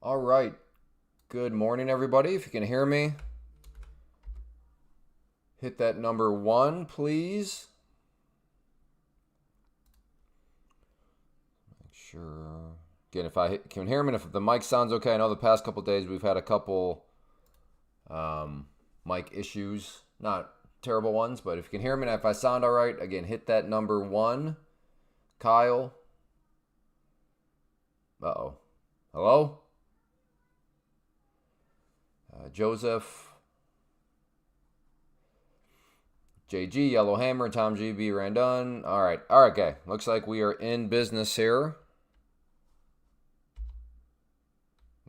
All right. Good morning, everybody. If you can hear me, hit that number 1, please. Make sure. Again, if I can hear me, and if the mic sounds okay, I know the past couple days we've had a couple mic issues. Not terrible ones, but if you can hear me and if I sound all right, again, hit that number 1. Kyle. Uh-oh. Hello? Joseph. JG, Yellow Hammer, Tom GB, Randon. All right, okay. Looks like we are in business here.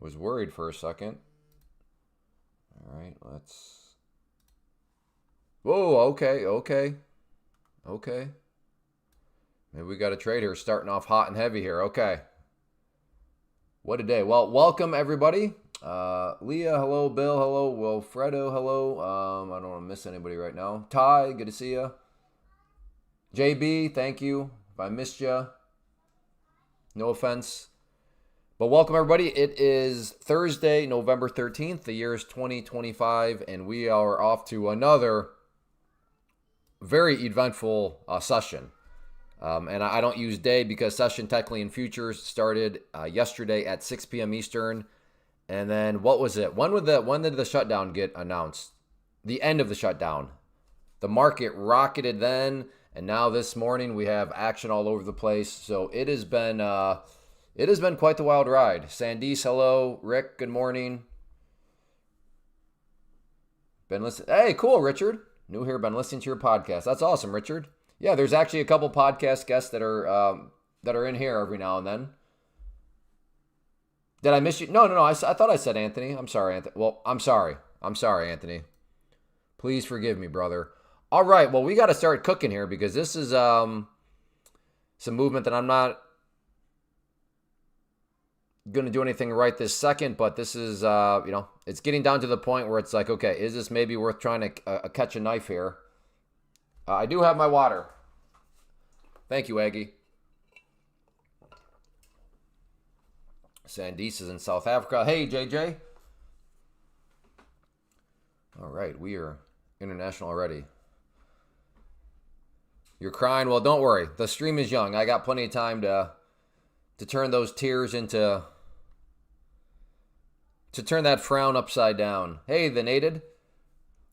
Was worried for a second. All right, let's. Whoa, okay. Maybe we got a trade here starting off hot and heavy here. Okay. What a day. Well, welcome everybody. Leah, hello. Bill, hello. Wilfredo, hello. I don't want to miss anybody right now. Ty, good to see you. JB, thank you. If I missed you, no offense. But welcome everybody. It is Thursday, November 13th. The year is 2025, and we are off to another very eventful session. And I don't use day because session technically in futures started yesterday at 6 p.m. Eastern. And then what was it? When did the shutdown get announced? The end of the shutdown. The market rocketed then, and now this morning we have action all over the place. So it has been quite the wild ride. Sandees, hello. Rick, good morning. Been listening. Hey, cool, Richard. New here. Been listening to your podcast. That's awesome, Richard. Yeah, there's actually a couple podcast guests that are in here every now and then. Did I miss you? No. I thought I said Anthony. I'm sorry, Anthony. Well, I'm sorry, Anthony. Please forgive me, brother. All right. Well, we got to start cooking here because this is some movement that I'm not going to do anything right this second. But this is it's getting down to the point where it's like, okay, is this maybe worth trying to catch a knife here? I do have my water. Thank you, Aggie. Sandees is in South Africa. Hey, JJ. All right, we are international already. You're crying? Well, don't worry. The stream is young. I got plenty of time to turn those tears to turn that frown upside down. Hey, the nated.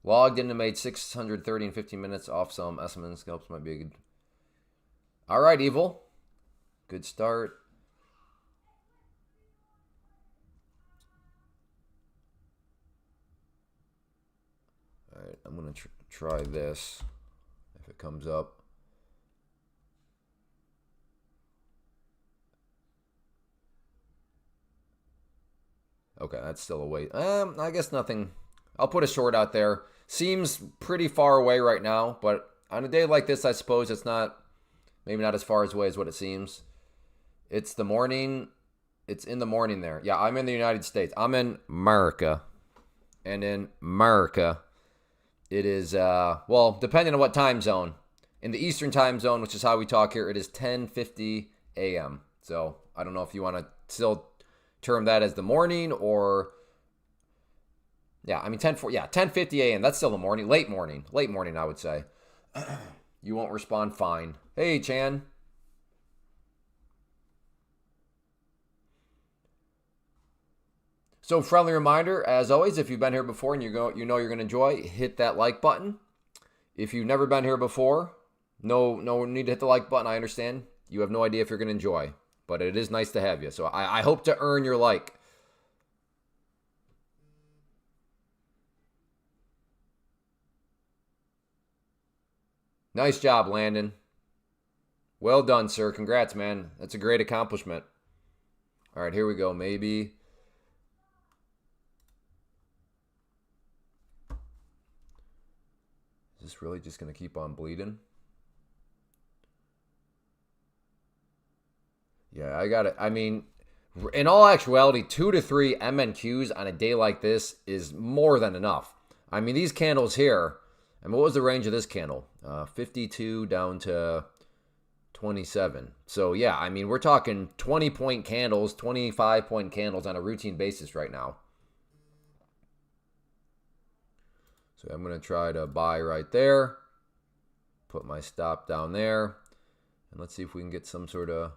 Logged in and made 630 in 15 minutes off some SMN scalps. Might be a good. All right, Evil. Good start. All right, I'm going to try this if it comes up. Okay, that's still a wait. I guess nothing. I'll put a short out there. Seems pretty far away right now, but on a day like this, I suppose it's maybe not as far away as what it seems. It's the morning. It's in the morning there. Yeah, I'm in the United States. I'm in America. And in America, it is, depending on what time zone. In the Eastern time zone, which is how we talk here, it is 10:50 a.m. So I don't know if you want to still term that as the morning or... Yeah, I mean 10:50 a.m. That's still the morning, late morning, I would say. You won't respond, fine. Hey, Chan. So, friendly reminder, as always, if you've been here before and you're going to enjoy, hit that like button. If you've never been here before, no need to hit the like button. I understand. You have no idea if you're going to enjoy, but it is nice to have you. So, I hope to earn your like. Nice job, Landon. Well done, sir. Congrats, man. That's a great accomplishment. All right, here we go. Maybe. Is this really just going to keep on bleeding? Yeah, I got it. I mean, in all actuality, 2 to 3 MNQs on a day like this is more than enough. I mean, these candles here, and what was the range of this candle? 52 down to 27. So yeah, I mean, we're talking 20-point candles, 25-point candles on a routine basis right now. So I'm going to try to buy right there. Put my stop down there. And let's see if we can get some sort of...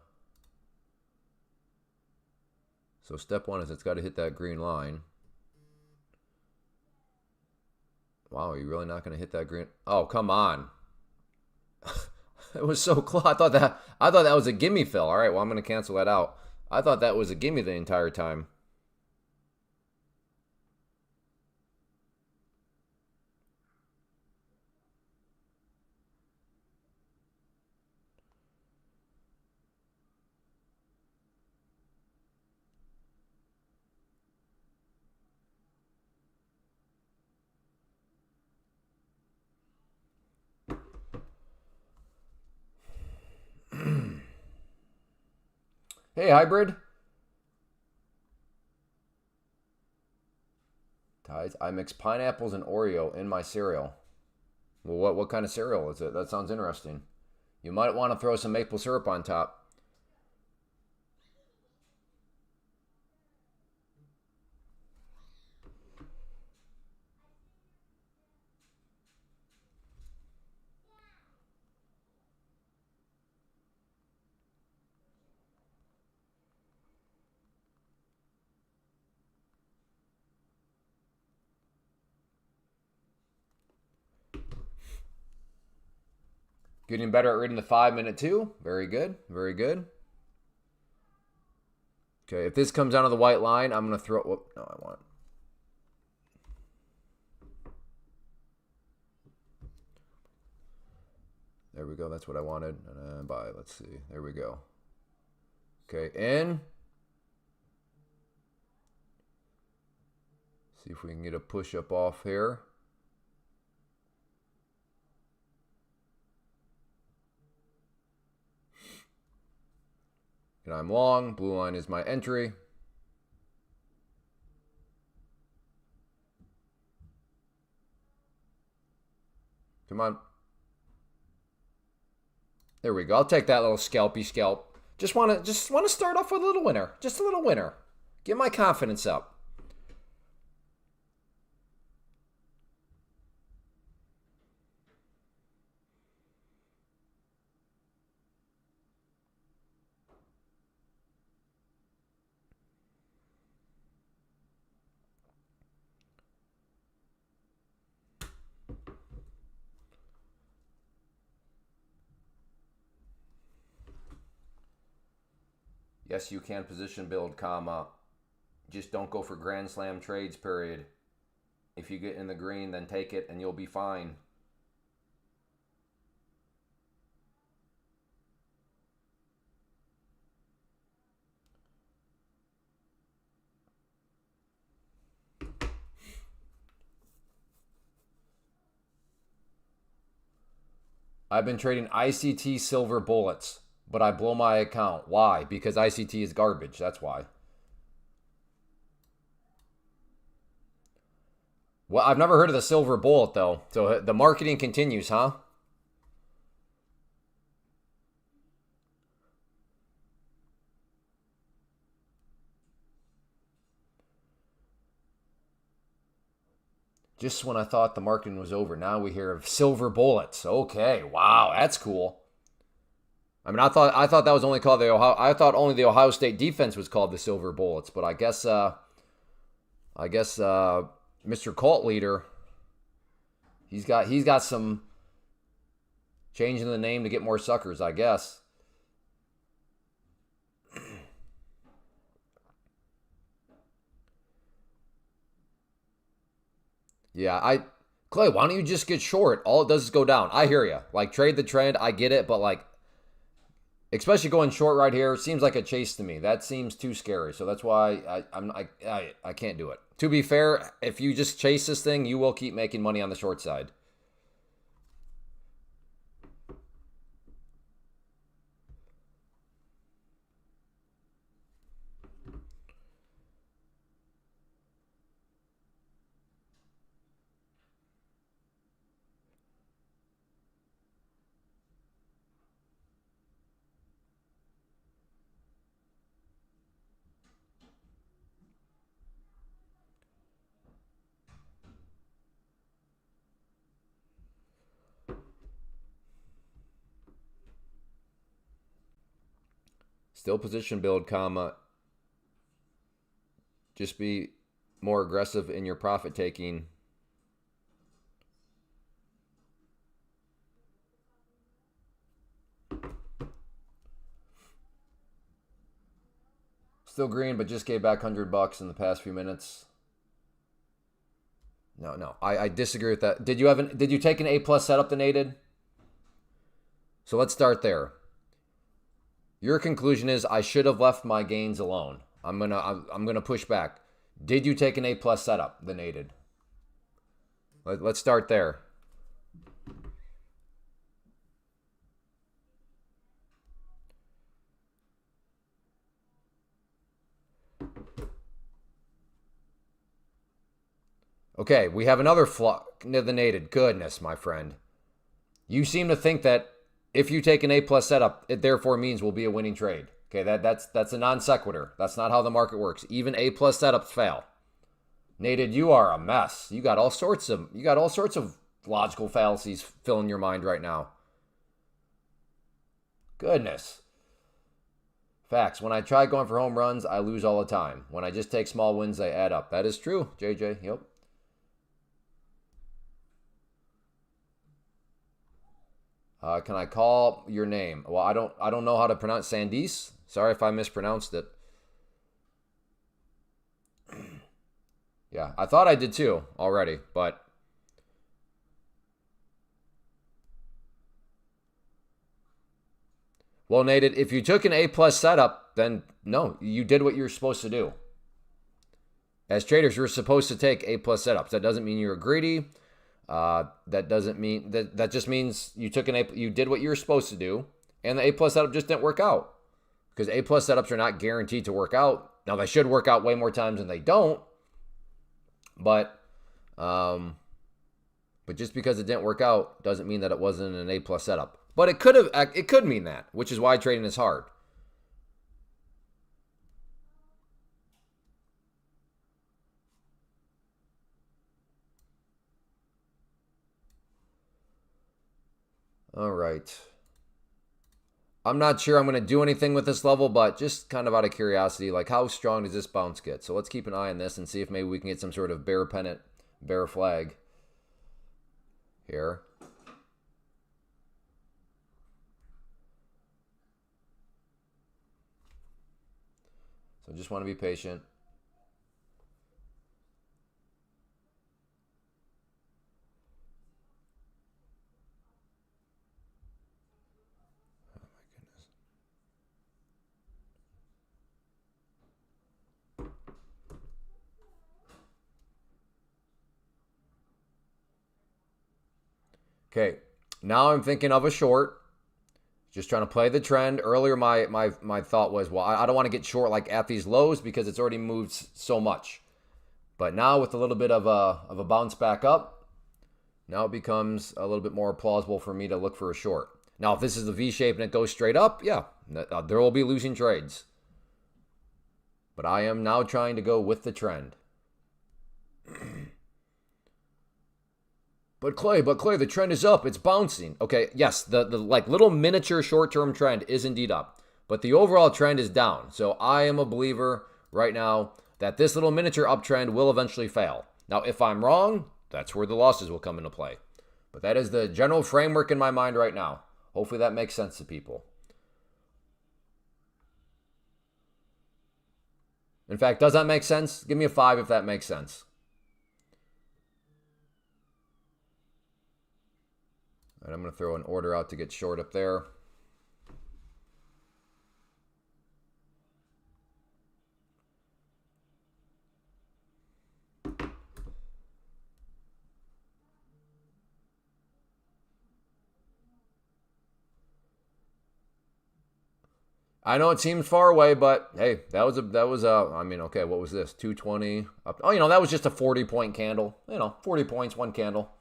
So step one is it's got to hit that green line. Wow, are you really not going to hit that green? Oh, come on. It was so close. I thought that was a gimme fill. All right, well, I'm going to cancel that out. I thought that was a gimme the entire time. Hey, hybrid. Tides. I mix pineapples and Oreo in my cereal. Well, what kind of cereal is it? That sounds interesting. You might want to throw some maple syrup on top. Getting better at reading the 5-minute too. Very good. Very good. Okay, if this comes down to the white line, I'm going to throw... Whoop, no, I want... There we go. That's what I wanted. Buy. Let's see. There we go. Okay, in. See if we can get a push up off here. And I'm long. Blue line is my entry. Come on. There we go. I'll take that little scalpy scalp. Just want to start off with a little winner. Just a little winner. Get my confidence up. Yes, you can position build, comma. Just don't go for Grand Slam trades, period. If you get in the green, then take it and you'll be fine. I've been trading ICT silver bullets, but I blow my account. Why? Because ICT is garbage. That's why. Well, I've never heard of the silver bullet, though. So the marketing continues, huh? Just when I thought the marketing was over, now we hear of silver bullets. Okay, wow, that's cool. I mean, I thought that was only called the Ohio. I thought only the Ohio State defense was called the Silver Bullets, but I guess Mr. Cult Leader, he's got some changing the name to get more suckers, I guess. Yeah, Clay, why don't you just get short? All it does is go down. I hear you. Like, trade the trend. I get it, but like, especially going short right here, seems like a chase to me. That seems too scary. So that's why I can't do it. To be fair, if you just chase this thing, you will keep making money on the short side. Still position build, comma. Just be more aggressive in your profit taking. Still green, but just gave back $100 in the past few minutes. No. I disagree with that. Did you take an A+ setup, donated? So let's start there. Your conclusion is I should have left my gains alone. I'm gonna push back. Did you take an A+ setup, donated? Let's start there. Okay, we have another flaw. The nated. Goodness, my friend. You seem to think that if you take an A+ setup, it therefore means will be a winning trade. Okay, that's a non sequitur. That's not how the market works. Even A+ setups fail. Nated, you are a mess. You got all sorts of logical fallacies filling your mind right now. Goodness. Facts. When I try going for home runs, I lose all the time. When I just take small wins, they add up. That is true, JJ. Yep. Can I call your name? Well, I don't know how to pronounce Sandis. Sorry if I mispronounced it. Yeah, I thought I did too already, but well, Nated, if you took an A+ setup, then no, you did what you're supposed to do. As traders, you're supposed to take A+ setups. That doesn't mean you're greedy. That doesn't mean that just means you took you did what you were supposed to do, and the A+ setup just didn't work out. Because A+ setups are not guaranteed to work out. Now they should work out way more times than they don't. But just because it didn't work out doesn't mean that it wasn't an A+ setup. But it could mean that, which is why trading is hard. All right. I'm not sure I'm going to do anything with this level, but just kind of out of curiosity, like how strong does this bounce get? So let's keep an eye on this and see if maybe we can get some sort of bear pennant, bear flag here. So just want to be patient. Okay, now I'm thinking of a short. Just trying to play the trend. Earlier, my thought was, well, I don't want to get short like at these lows because it's already moved so much. But now with a little bit of a bounce back up, now it becomes a little bit more plausible for me to look for a short. Now, if this is the V shape and it goes straight up, yeah, there will be losing trades. But I am now trying to go with the trend. But Clay, the trend is up. It's bouncing. Okay, yes, the like little miniature short-term trend is indeed up. But the overall trend is down. So I am a believer right now that this little miniature uptrend will eventually fail. Now, if I'm wrong, that's where the losses will come into play. But that is the general framework in my mind right now. Hopefully that makes sense to people. In fact, does that make sense? Give me a 5 if that makes sense. And I'm going to throw an order out to get short up there. I know it seems far away, but hey, that was I mean, okay, what was this? 220 up. Oh, that was just a 40-point candle. 40 points, one candle.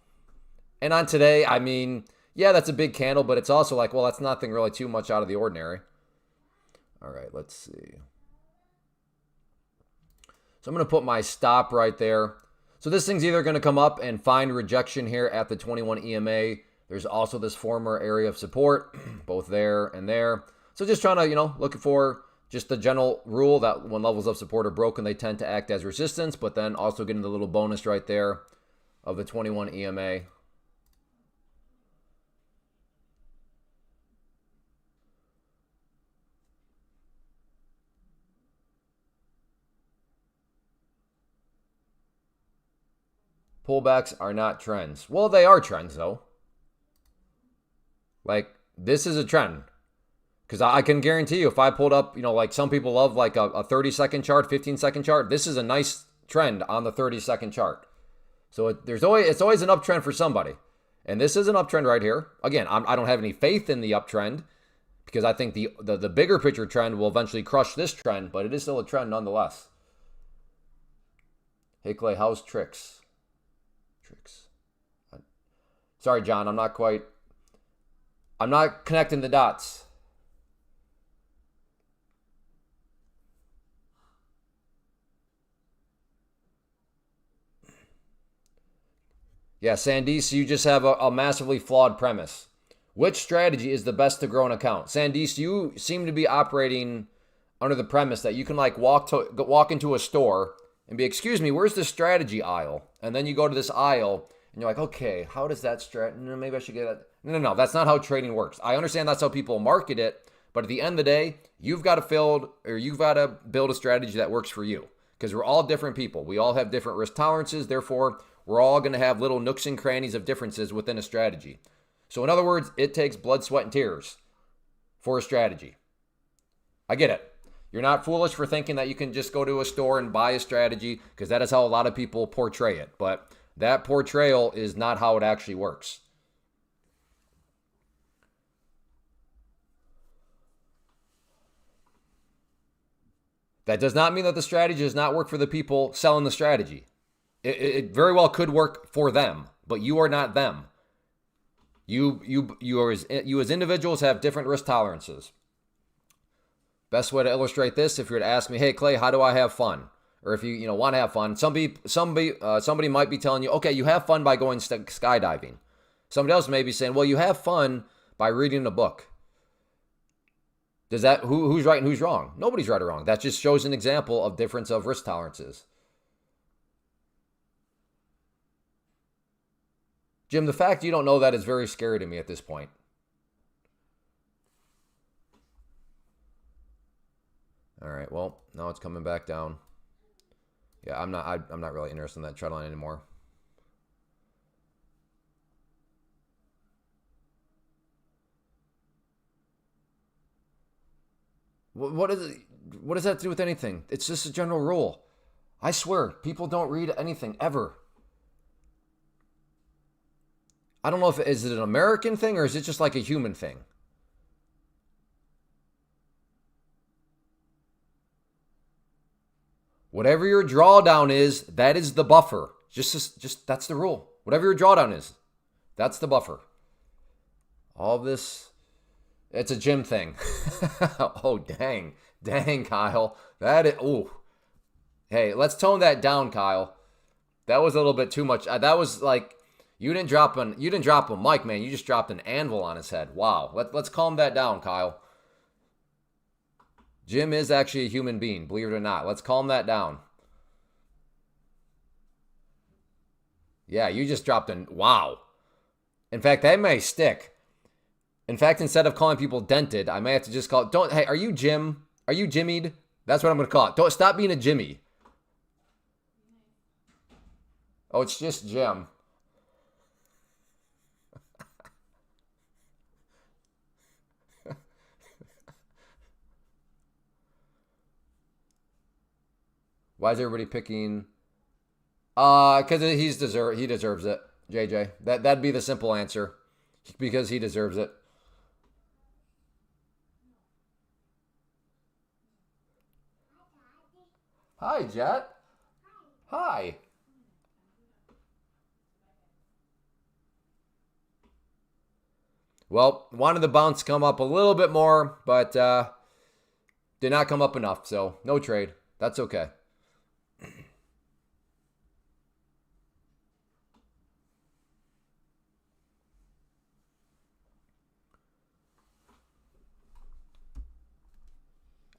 And on today, I mean, yeah, that's a big candle, but it's also like, well, that's nothing really too much out of the ordinary. All right, let's see. So I'm going to put my stop right there. So this thing's either going to come up and find rejection here at the 21 EMA. There's also this former area of support, both there and there. So just trying to, looking for Just the general rule that when levels of support are broken, they tend to act as resistance, but then also getting the little bonus right there of the 21 EMA. Pullbacks are not trends. Well, they are trends, though. Like, this is a trend. Because I can guarantee you, if I pulled up, like some people love like a 30-second chart, 15-second chart, this is a nice trend on the 30-second chart. So it's always an uptrend for somebody. And this is an uptrend right here. Again, I don't have any faith in the uptrend because I think the bigger picture trend will eventually crush this trend, but it is still a trend nonetheless. Hey, Clay, how's tricks? Sorry, John, I'm not connecting the dots. Yeah, Sandees, you just have a massively flawed premise. Which strategy is the best to grow an account? Sandees, you seem to be operating under the premise that you can like walk into a store and be, excuse me, where's the strategy aisle? And then you go to this aisle and you're like, okay, how does that maybe I should get that. No, that's not how trading works. I understand that's how people market it, but at the end of the day, you've got to build a strategy that works for you because we're all different people. We all have different risk tolerances. Therefore, we're all going to have little nooks and crannies of differences within a strategy. So in other words, it takes blood, sweat, and tears for a strategy. I get it. You're not foolish for thinking that you can just go to a store and buy a strategy because that is how a lot of people portray it. But that portrayal is not how it actually works. That does not mean that the strategy does not work for the people selling the strategy. It very well could work for them, but you are not them. You as individuals have different risk tolerances. Best way to illustrate this, if you were to ask me, hey Clay, how do I have fun? Or if you want to have fun, somebody might be telling you, okay, you have fun by going skydiving. Somebody else may be saying, well, you have fun by reading a book. Does that who's right and who's wrong? Nobody's right or wrong. That just shows an example of difference of risk tolerances. Jim, the fact you don't know that is very scary to me at this point. All right, well, now it's coming back down. Yeah, I'm not really interested in that trend line anymore. What does that do with anything? It's just a general rule. I swear, people don't read anything ever. I don't know if is it an American thing or is it just like a human thing? Whatever your drawdown is, that is the buffer. Just that's the rule. Whatever your drawdown is, that's the buffer. All this, it's a gym thing. Oh, dang, Kyle. Hey, let's tone that down, Kyle. That was a little bit too much. That was like you didn't drop a mic, man. You just dropped an anvil on his head. Wow. Let's calm that down, Kyle. Jim is actually a human being, believe it or not. Let's calm that down. Yeah, you just dropped an wow. In fact, that may stick. In fact, instead of calling people dented, I may have to just call it, hey, are you Jim? Are you Jimmied? That's what I'm going to call it. Don't stop being a Jimmy. Oh, it's just Jim. Why is everybody picking? Because he deserves it, JJ. That'd be the simple answer. Because he deserves it. Hi, Jet. Hi. Well, wanted the bounce come up a little bit more, but did not come up enough, so no trade. That's okay.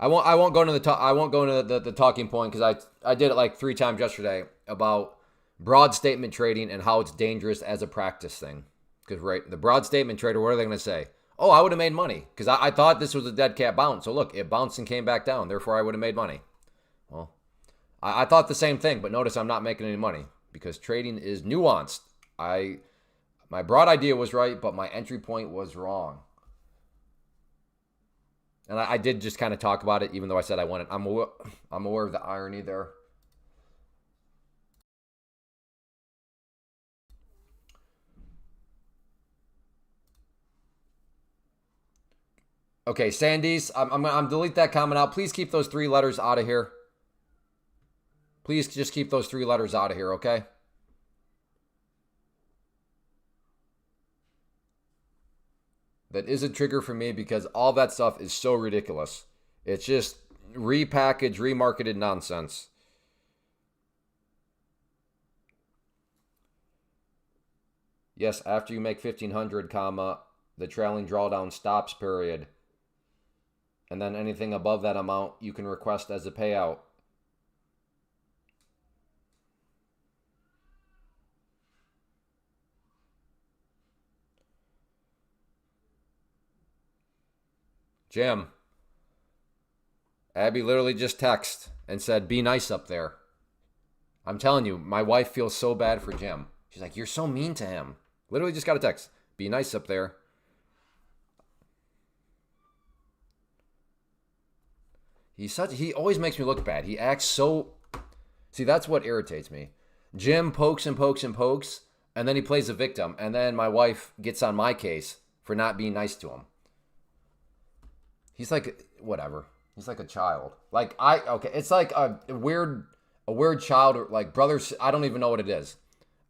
I won't go into the talking point because I did it like 3 times yesterday about broad statement trading and how it's dangerous as a practice thing. Because right, the broad statement trader, what are they going to say? Oh, I would have made money because I thought this was a dead cat bounce. So look, it bounced and came back down. Therefore, I would have made money. Well, I thought the same thing, but notice I'm not making any money because trading is nuanced. My broad idea was right, but my entry point was wrong. And I did just kind of talk about it, even though I said I wanted. I'm aware of the irony there. Okay, Sandy's. I'm delete that comment out. Please keep those 3 letters out of here. Please just keep those 3 letters out of here, okay? That is a trigger for me because all that stuff is so ridiculous. It's just repackaged, remarketed nonsense. Yes, after you make 1500, comma, the trailing drawdown stops, period. And then anything above that amount you can request as a payout. Jim. Abby literally just texted and said, be nice up there. I'm telling you, my wife feels so bad for Jim. She's like, you're so mean to him. Literally just got a text. Be nice up there. He always makes me look bad. He acts so... See, that's what irritates me. Jim pokes and pokes and pokes, and then he plays a victim, and then my wife gets on my case for not being nice to him. He's like, whatever. He's like a child. Okay, it's like a weird child, like brothers. I don't even know what it is.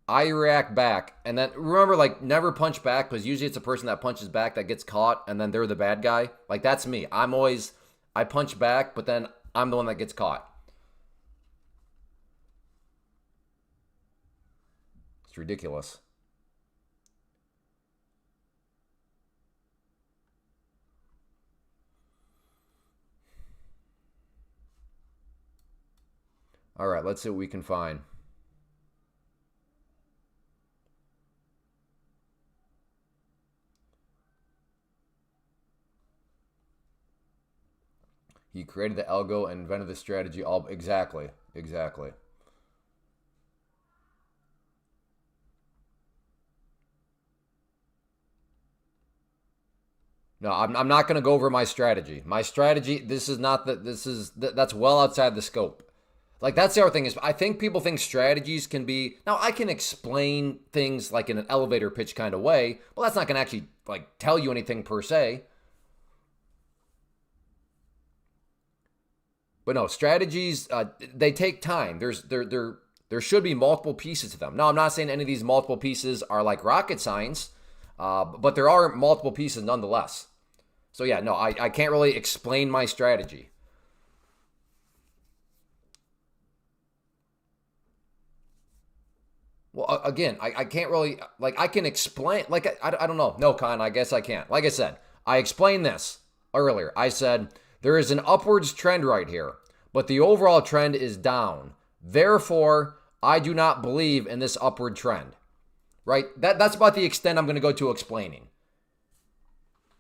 I react back, and then remember, like, never punch back, because usually it's a person that punches back that gets caught, and then they're the bad guy. Like, that's me. I punch back, but then I'm the one that gets caught. It's ridiculous. All right, let's see what we can find. He created the algo and invented the strategy. Exactly. No, I'm not going to go over my strategy. My strategy, that's well outside the scope. Like, that's the other thing is I think people think strategies can be, now I can explain things like in an elevator pitch kind of way, but that's not going to actually like tell you anything per se. But no, strategies, they take time. There should be multiple pieces to them. Now, I'm not saying any of these multiple pieces are like rocket science, but there are multiple pieces nonetheless. So yeah, no, I can't really explain my strategy. Well, again, I can't really, like, I can explain, like, I don't know. No, Con, I guess I can't. Like I said, I explained this earlier. I said, there is an upwards trend right here, but the overall trend is down. Therefore, I do not believe in this upward trend, right? That's about the extent I'm going to go to explaining.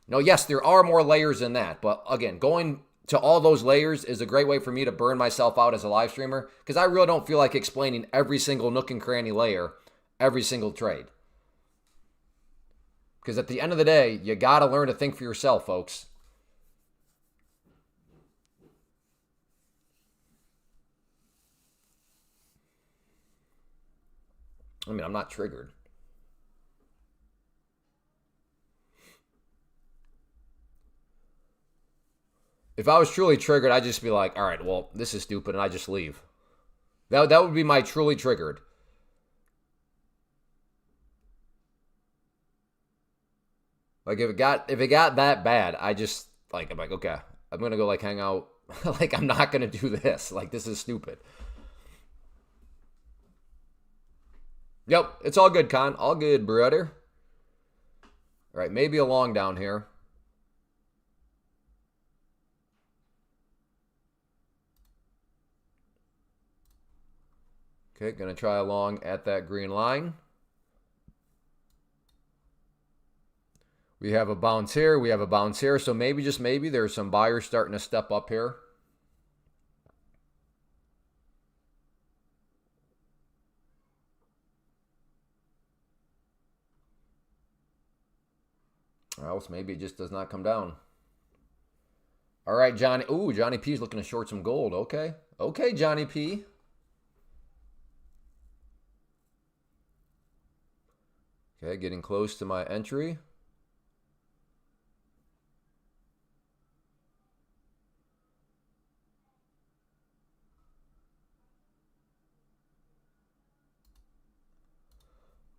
No, yes, there are more layers than that, but again, going to all those layers is a great way for me to burn myself out as a live streamer because I really don't feel like explaining every single nook and cranny layer, every single trade. Because at the end of the day, you got to learn to think for yourself, folks. I mean, I'm not triggered. If I was truly triggered, I'd just be like, all right, well, this is stupid, and I just leave. That would be my truly triggered. Like if it got that bad, I'm like, okay, I'm gonna go like hang out. Like I'm not gonna do this. Like this is stupid. Yep, it's all good, Con. All good, brother. All right, maybe a long down here. Okay, gonna try along at that green line. We have a bounce here. We have a bounce here. So maybe, just maybe, there's some buyers starting to step up here. Or else maybe it just does not come down. All right, Johnny. Ooh, Johnny P's looking to short some gold. Okay. Okay, Johnny P. Okay, getting close to my entry.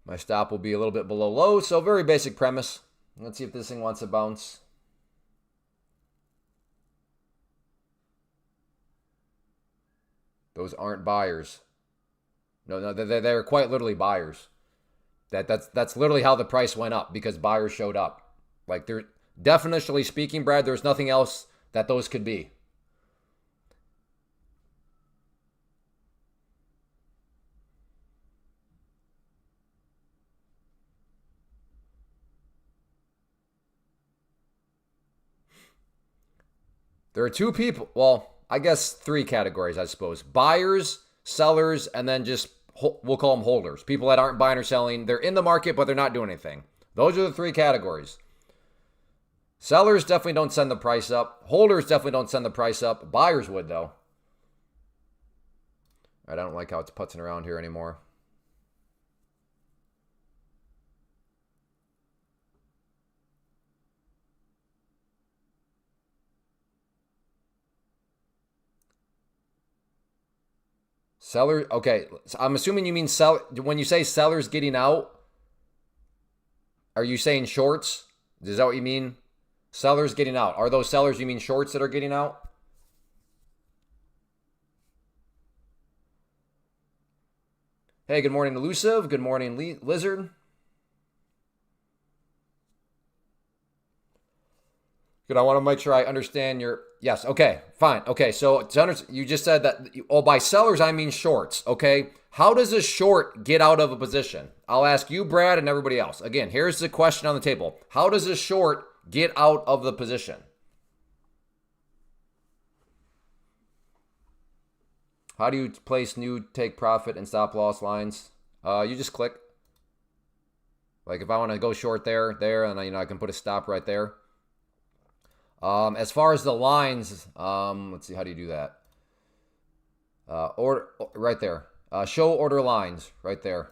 My stop will be a little bit below low, so very basic premise. Let's see if this thing wants to bounce. Those aren't buyers. No, they're quite literally buyers. That's literally how the price went up, because buyers showed up. Like, they're definitionally speaking, Brad, there's nothing else that those could be. There are two people, well, I guess three categories, I suppose. Buyers, sellers, and then just, we'll call them holders. People that aren't buying or selling. They're in the market, but they're not doing anything. Those are the three categories. Sellers definitely don't send the price up. Holders definitely don't send the price up. Buyers would, though. I don't like how it's putzing around here anymore. Seller, okay. So I'm assuming you mean when you say sellers getting out, are you saying shorts? Is that what you mean? Sellers getting out. Are those sellers, you mean shorts that are getting out? Hey, good morning, Elusive. Good morning, Lizard. Good. I want to make sure I understand your. Yes. Okay. Fine. Okay. So you just said that. Oh, by sellers I mean shorts. Okay. How does a short get out of a position? I'll ask you, Brad, and everybody else. Again, here's the question on the table. How does a short get out of the position? How do you place new take profit and stop loss lines? You just click. Like, if I want to go short there, and I can put a stop right there. As far as the lines, let's see, how do you do that? Order right there. Show order lines right there.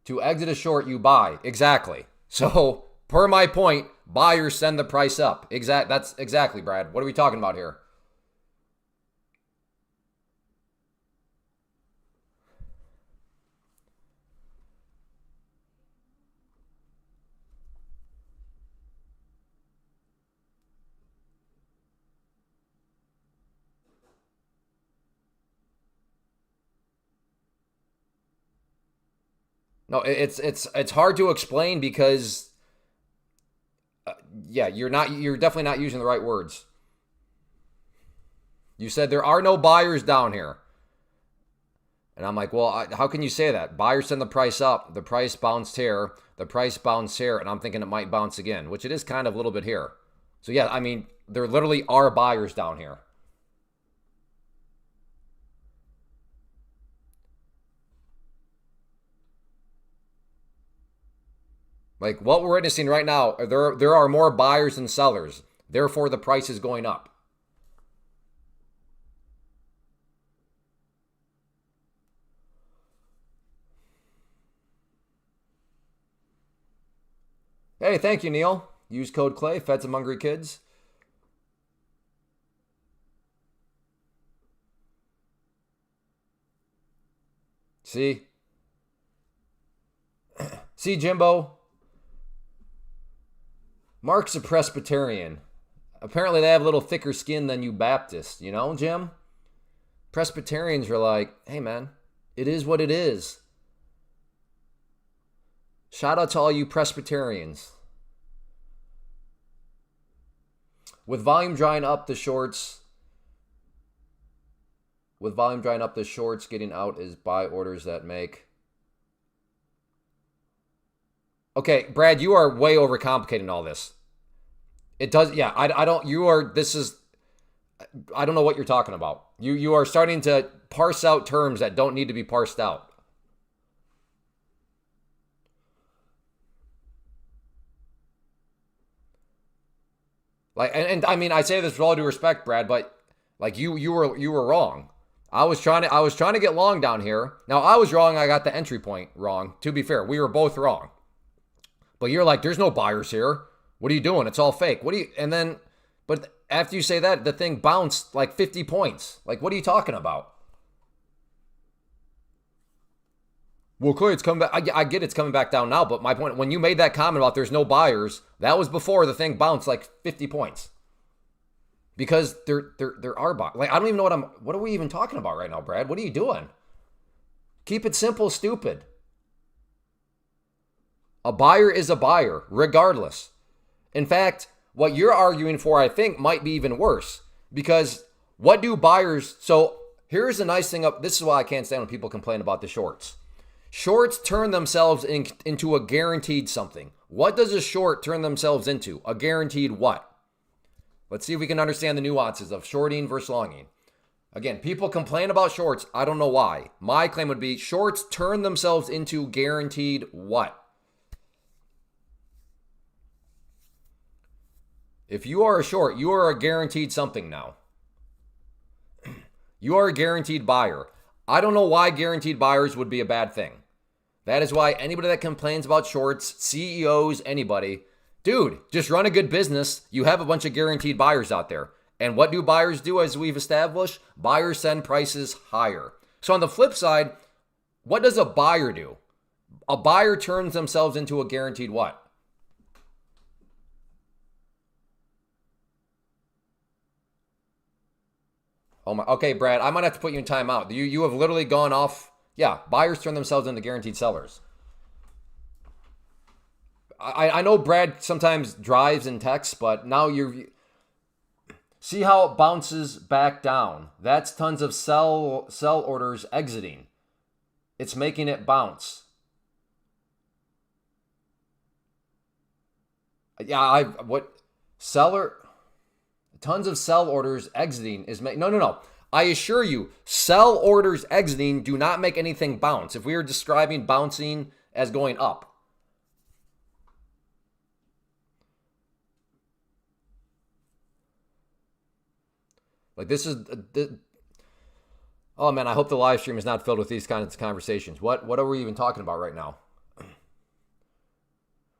To exit a short, you buy. Exactly. So, per my point, buyers send the price up. That's exactly, Brad. What are we talking about here? No, it's hard to explain because yeah, you're definitely not using the right words. You said there are no buyers down here. And I'm like, well, how can you say that? Buyers send the price up, the price bounced here, the price bounced here, and I'm thinking it might bounce again, which it is kind of a little bit here. So yeah, I mean, there literally are buyers down here. Like, what we're witnessing right now, there are more buyers than sellers. Therefore, the price is going up. Hey, thank you, Neil. Use code Clay, fed some hungry kids. See? See, Jimbo? Mark's a Presbyterian. Apparently they have a little thicker skin than you Baptists, you know, Jim? Presbyterians are like, hey, man, it is what it is. Shout out to all you Presbyterians. With volume drying up, the shorts With volume drying up, the shorts getting out is buy orders that make. Okay, Brad, you are way overcomplicating all this. It does, yeah. I don't. You are. This is. I don't know what you're talking about. You are starting to parse out terms that don't need to be parsed out. Like, and I mean, I say this with all due respect, Brad, but like you were wrong. I was trying to get long down here. Now I was wrong. I got the entry point wrong. To be fair, we were both wrong. But you're like, there's no buyers here. What are you doing? It's all fake. What do you? And then, but after you say that, the thing bounced like 50 points. Like, what are you talking about? Well, clearly it's coming back. I get it's coming back down now, but my point, when you made that comment about there's no buyers, that was before the thing bounced like 50 points. Because there are buyers. Like, I don't even know what are we even talking about right now, Brad? What are you doing? Keep it simple, stupid. A buyer is a buyer, regardless. In fact, what you're arguing for, I think, might be even worse. Because what do buyers... So here's the nice thing. This is why I can't stand when people complain about the shorts. Shorts turn themselves into a guaranteed something. What does a short turn themselves into? A guaranteed what? Let's see if we can understand the nuances of shorting versus longing. Again, people complain about shorts. I don't know why. My claim would be shorts turn themselves into guaranteed what? If you are a short, you are a guaranteed something now. You are a guaranteed buyer. I don't know why guaranteed buyers would be a bad thing. That is why anybody that complains about shorts, CEOs, anybody, dude, just run a good business. You have a bunch of guaranteed buyers out there. And what do buyers do, as we've established? Buyers send prices higher. So on the flip side, what does a buyer do? A buyer turns themselves into a guaranteed what? Oh my, okay, Brad, I might have to put you in timeout. You have literally gone off. Yeah, buyers turn themselves into guaranteed sellers. I know Brad sometimes drives and texts, but now you're... See how it bounces back down. That's tons of sell orders exiting. It's making it bounce. Yeah, tons of sell orders exiting is no. I assure you, sell orders exiting do not make anything bounce. If we were describing bouncing as going up. Like this is, oh man, I hope the live stream is not filled with these kinds of conversations. What are we even talking about right now?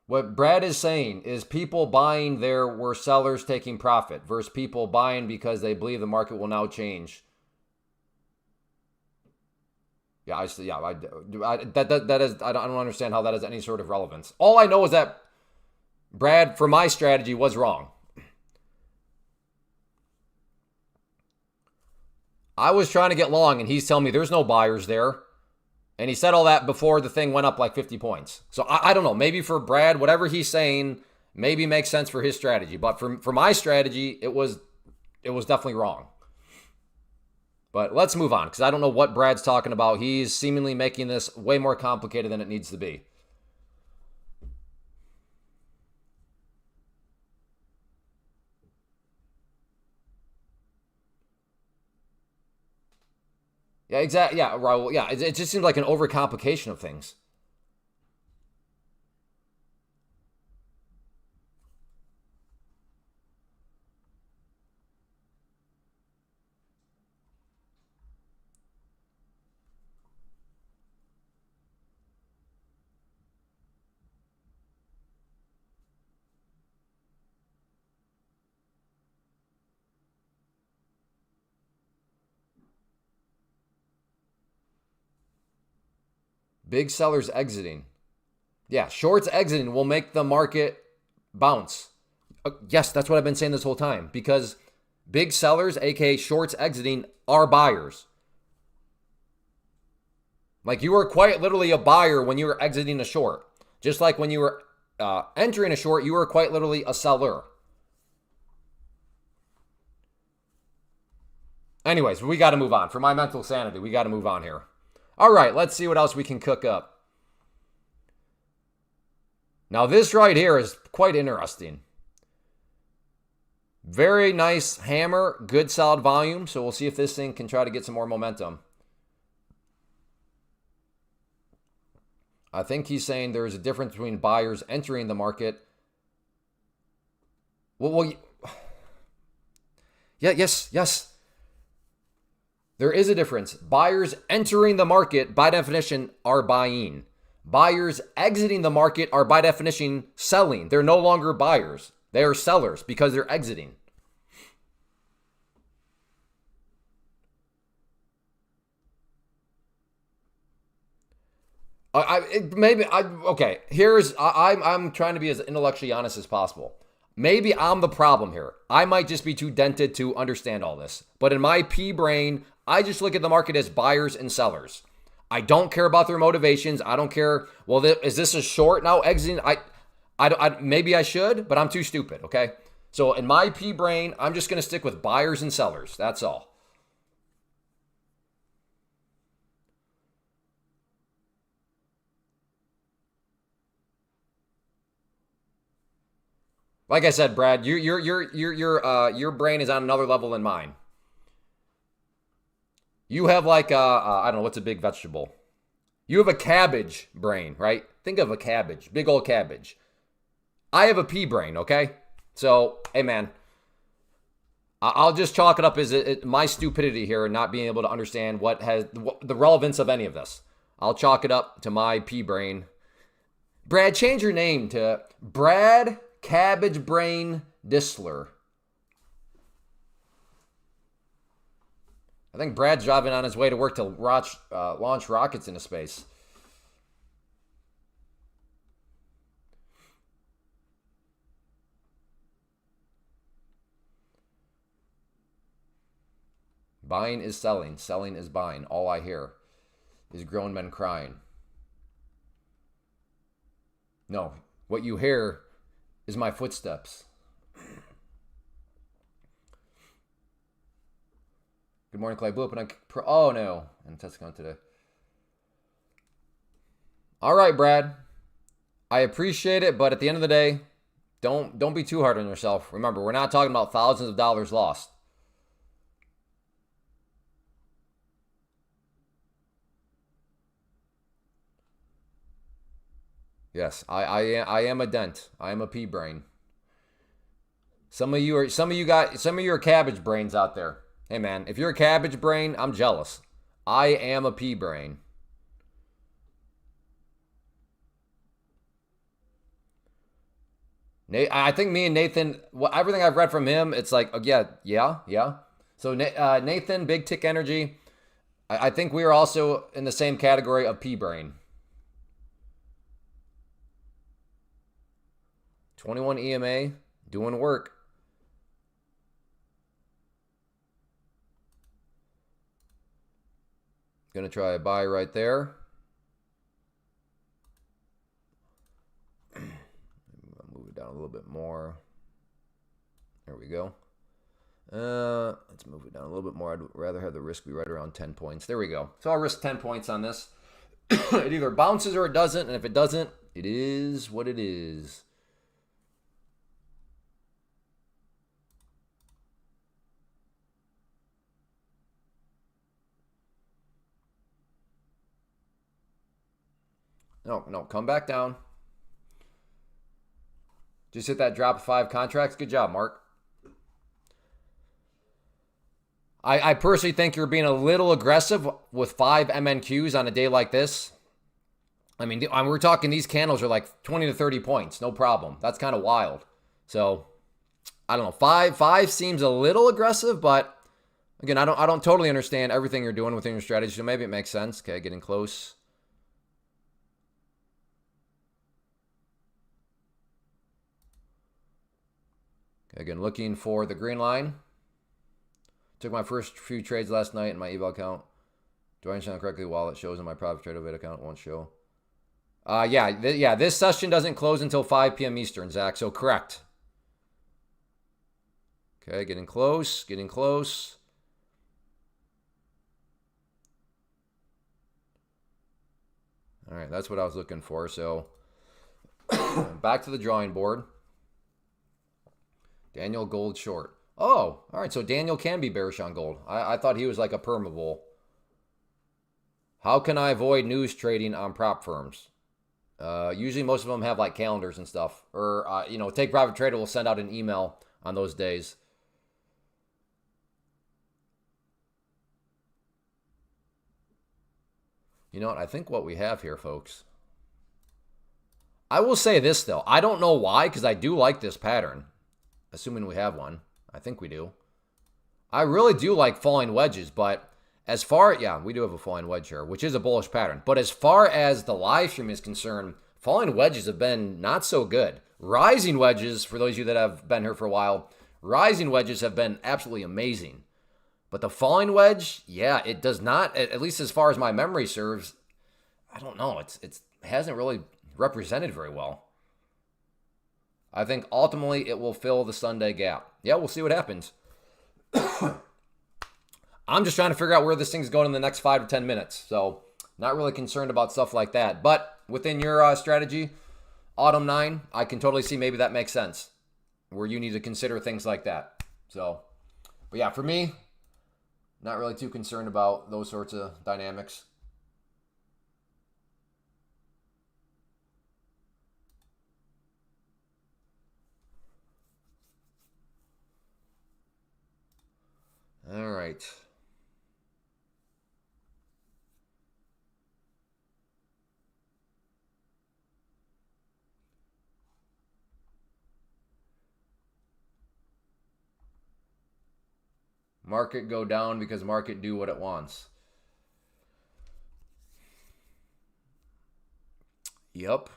What Brad is saying is people buying there were sellers taking profit versus people buying because they believe the market will now change. Yeah, I don't understand how that has any sort of relevance. All I know is that Brad, for my strategy, was wrong. I was trying to get long, and he's telling me there's no buyers there. And he said all that before the thing went up like 50 points. So I don't know. Maybe for Brad, whatever he's saying, maybe makes sense for his strategy. But for my strategy, it was definitely wrong. But let's move on, because I don't know what Brad's talking about. He's seemingly making this way more complicated than it needs to be. Yeah, exactly. Yeah, Raul. Yeah, it just seems like an overcomplication of things. Big sellers exiting. Yeah, shorts exiting will make the market bounce. Yes, that's what I've been saying this whole time. Because big sellers, aka shorts exiting, are buyers. Like you were quite literally a buyer when you were exiting a short. Just like when you were entering a short, you were quite literally a seller. Anyways, we got to move on. For my mental sanity, we got to move on here. All right, let's see what else we can cook up. Now, this right here is quite interesting. Very nice hammer, good solid volume. So we'll see if this thing can try to get some more momentum. I think he's saying there's a difference between buyers entering the market. Well, yeah, yes. There is a difference. Buyers entering the market, by definition, are buying. Buyers exiting the market are, by definition, selling. They're no longer buyers. They are sellers because they're exiting. Okay. I'm trying to be as intellectually honest as possible. Maybe I'm the problem here. I might just be too dented to understand all this. But in my P brain, I just look at the market as buyers and sellers. I don't care about their motivations. I don't care. Well, is this a short now exiting? Maybe I should, but I'm too stupid. Okay. So in my P brain, I'm just going to stick with buyers and sellers. That's all. Like I said, Brad, your brain is on another level than mine. You have like I don't know what's a big vegetable. You have a cabbage brain, right? Think of a cabbage, big old cabbage. I have a pea brain, okay? So, hey man, I'll just chalk it up as my stupidity here and not being able to understand the relevance of any of this. I'll chalk it up to my pea brain. Brad, change your name to Brad Cabbage Brain Disler. I think Brad's driving on his way to work to launch rockets into space. Buying is selling. Selling is buying. All I hear is grown men crying. No, what you hear is my footsteps. Good morning, Clay. Blew up and oh no, and Tescon today. All right, Brad. I appreciate it, but at the end of the day, don't be too hard on yourself. Remember, we're not talking about thousands of dollars lost. Yes, I am a dent. I am a pea brain. Some of you are cabbage brains out there. Hey man, if you're a cabbage brain, I'm jealous. I am a pea brain. I think me and Nathan, everything I've read from him, it's like, oh, yeah. So Nathan, big tick energy. I think we are also in the same category of pea brain. 21 EMA, doing work. Gonna try a buy right there. Move it down a little bit more. There we go. Let's move it down a little bit more. I'd rather have the risk be right around 10 points. There we go. So I'll risk 10 points on this. It either bounces or it doesn't. And if it doesn't, it is what it is. No, come back down. Just hit that drop of 5 contracts. Good job, Mark. I personally think you're being a little aggressive with 5 MNQs on a day like this. I mean, we're talking these candles are like 20 to 30 points. No problem. That's kind of wild. So, I don't know. 5 seems a little aggressive, but again, I don't totally understand everything you're doing within your strategy. So maybe it makes sense. Okay, getting close. Again, looking for the green line. Took my first few trades last night in my eval account. Do I understand correctly? While it shows in my private trade evade account, it won't show. This session doesn't close until 5 p.m. Eastern, Zach. So correct. Okay, getting close. All right, that's what I was looking for. So back to the drawing board. Daniel gold short. Oh, all right. So Daniel can be bearish on gold. I thought he was like a permable. How can I avoid news trading on prop firms? Usually most of them have like calendars and stuff. Or, you know, Take Profit Trader will send out an email on those days. You know what? I think what we have here, folks. I will say this, though. I don't know why, because I do like this pattern. Assuming we have one. I think we do. I really do like falling wedges, but as far, yeah, we do have a falling wedge here, which is a bullish pattern. But as far as the live stream is concerned, falling wedges have been not so good. Rising wedges, for those of you that have been here for a while, rising wedges have been absolutely amazing. But the falling wedge, yeah, it does not, at least as far as my memory serves, I don't know. It hasn't really represented very well. I think ultimately it will fill the Sunday gap. Yeah, we'll see what happens. I'm just trying to figure out where this thing's going in the next 5 to 10 minutes. So not really concerned about stuff like that. But within your strategy, Autumn 9, I can totally see maybe that makes sense. Where you need to consider things like that. So, but yeah, for me, not really too concerned about those sorts of dynamics. All right. Market go down because market do what it wants. Yep.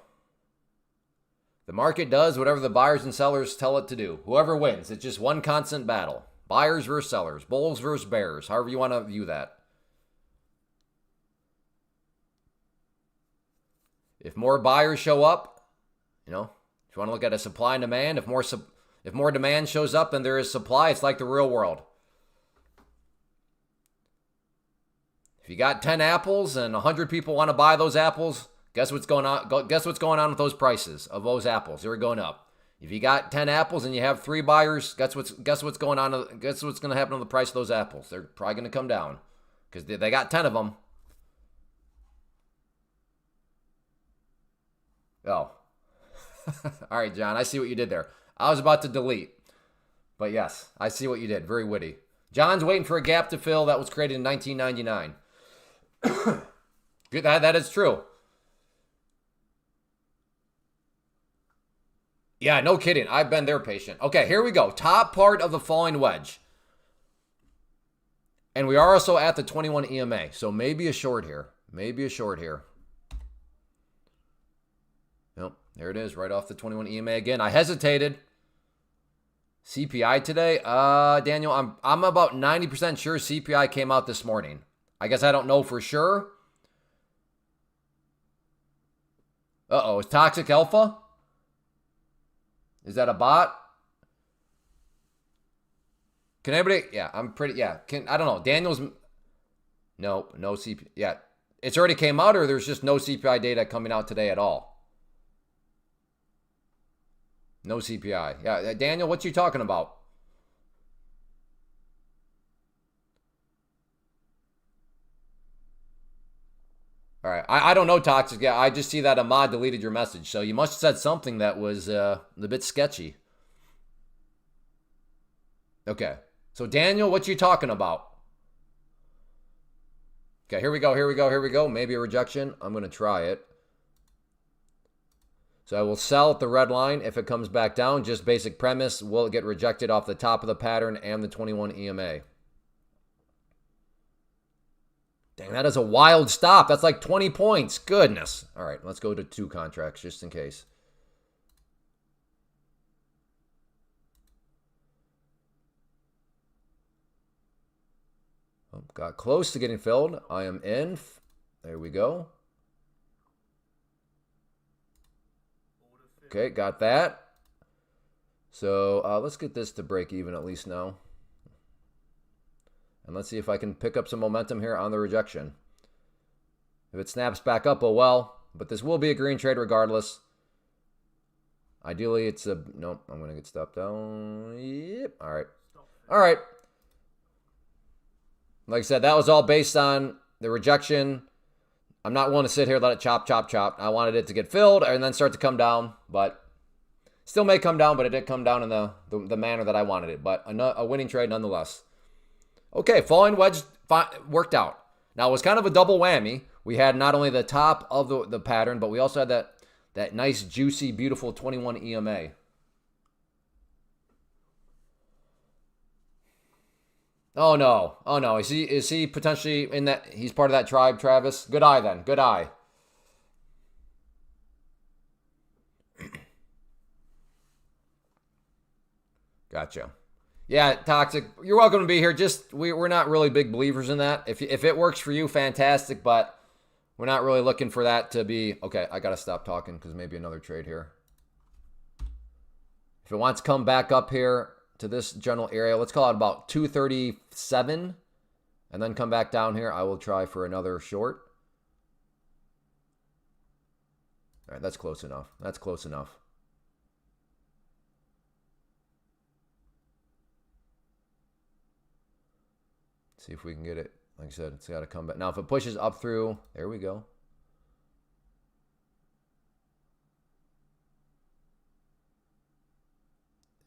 The market does whatever the buyers and sellers tell it to do. Whoever wins. It's just one constant battle. Buyers versus sellers. Bulls versus bears. However you want to view that. If more buyers show up, you know, if you want to look at a supply and demand, if more demand shows up than there is supply, it's like the real world. If you got 10 apples and 100 people want to buy those apples, guess what's going on? Guess what's going on with those prices of those apples? They're going up. If you got 10 apples and you have 3 buyers, guess what's going on? Guess what's going to happen to the price of those apples? They're probably going to come down because they got 10 of them. Oh. All right, John, I see what you did there. I was about to delete. But yes, I see what you did. Very witty. John's waiting for a gap to fill that was created in 1999. Good, that is true. Yeah, no kidding. I've been there patient. Okay, here we go. Top part of the falling wedge. And we are also at the 21 EMA. So maybe a short here. Maybe a short here. Nope, there it is. Right off the 21 EMA again. I hesitated. CPI today? Daniel, I'm about 90% sure CPI came out this morning. I guess I don't know for sure. Uh-oh, is Toxic Alpha? Is that a bot? Can anybody? Yeah, I'm pretty, yeah. I don't know. Daniel's, no CPI. Yeah, it's already came out or there's just no CPI data coming out today at all? No CPI. Yeah, Daniel, what you talking about? All right, I don't know, Toxic. Yeah, I just see that Ahmad deleted your message. So you must have said something that was a bit sketchy. Okay, so Daniel, what you talking about? Okay, here we go. Maybe a rejection. I'm going to try it. So I will sell at the red line. If it comes back down, just basic premise, will it get rejected off the top of the pattern and the 21 EMA? Dang, that is a wild stop. That's like 20 points. Goodness. All right, let's go to 2 contracts just in case. Oh, got close to getting filled. I am in. There we go. Okay, got that. So let's get this to break even at least now. And let's see if I can pick up some momentum here on the rejection. If it snaps back up, oh well. But this will be a green trade regardless. Ideally, it's a... Nope, I'm going to get stopped down. Yep, all right. All right. Like I said, that was all based on the rejection. I'm not willing to sit here and let it chop, chop, chop. I wanted it to get filled and then start to come down, but still may come down, but it did come down in the manner that I wanted it. But a winning trade nonetheless. Okay, falling wedge worked out. Now, it was kind of a double whammy. We had not only the top of the pattern, but we also had that nice, juicy, beautiful 21 EMA. Oh no. Oh no. Is he potentially in that? He's part of that tribe, Travis? Good eye then. Good eye. Gotcha. Yeah, Toxic. You're welcome to be here. Just we're not really big believers in that. If it works for you, fantastic, but we're not really looking for that to be okay. I gotta stop talking because maybe another trade here. If it wants to come back up here to this general area, let's call it about 237, and then come back down here. I will try for another short. All right, that's close enough. That's close enough. See if we can get it. Like I said, it's got to come back. Now, if it pushes up through, there we go.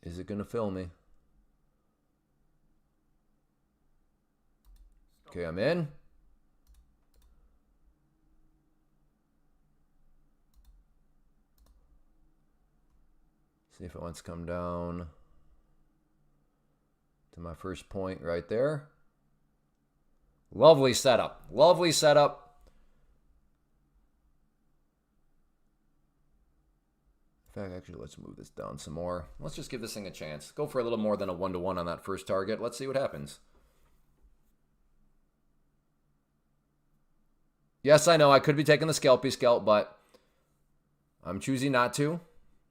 Is it going to fill me? Okay, I'm in. See if it wants to come down to my first point right there. Lovely setup. Lovely setup. In fact, actually, let's move this down some more. Let's just give this thing a chance. Go for a little more than a 1-to-1 on that first target. Let's see what happens. Yes, I know I could be taking the scalpy scalp, but I'm choosing not to.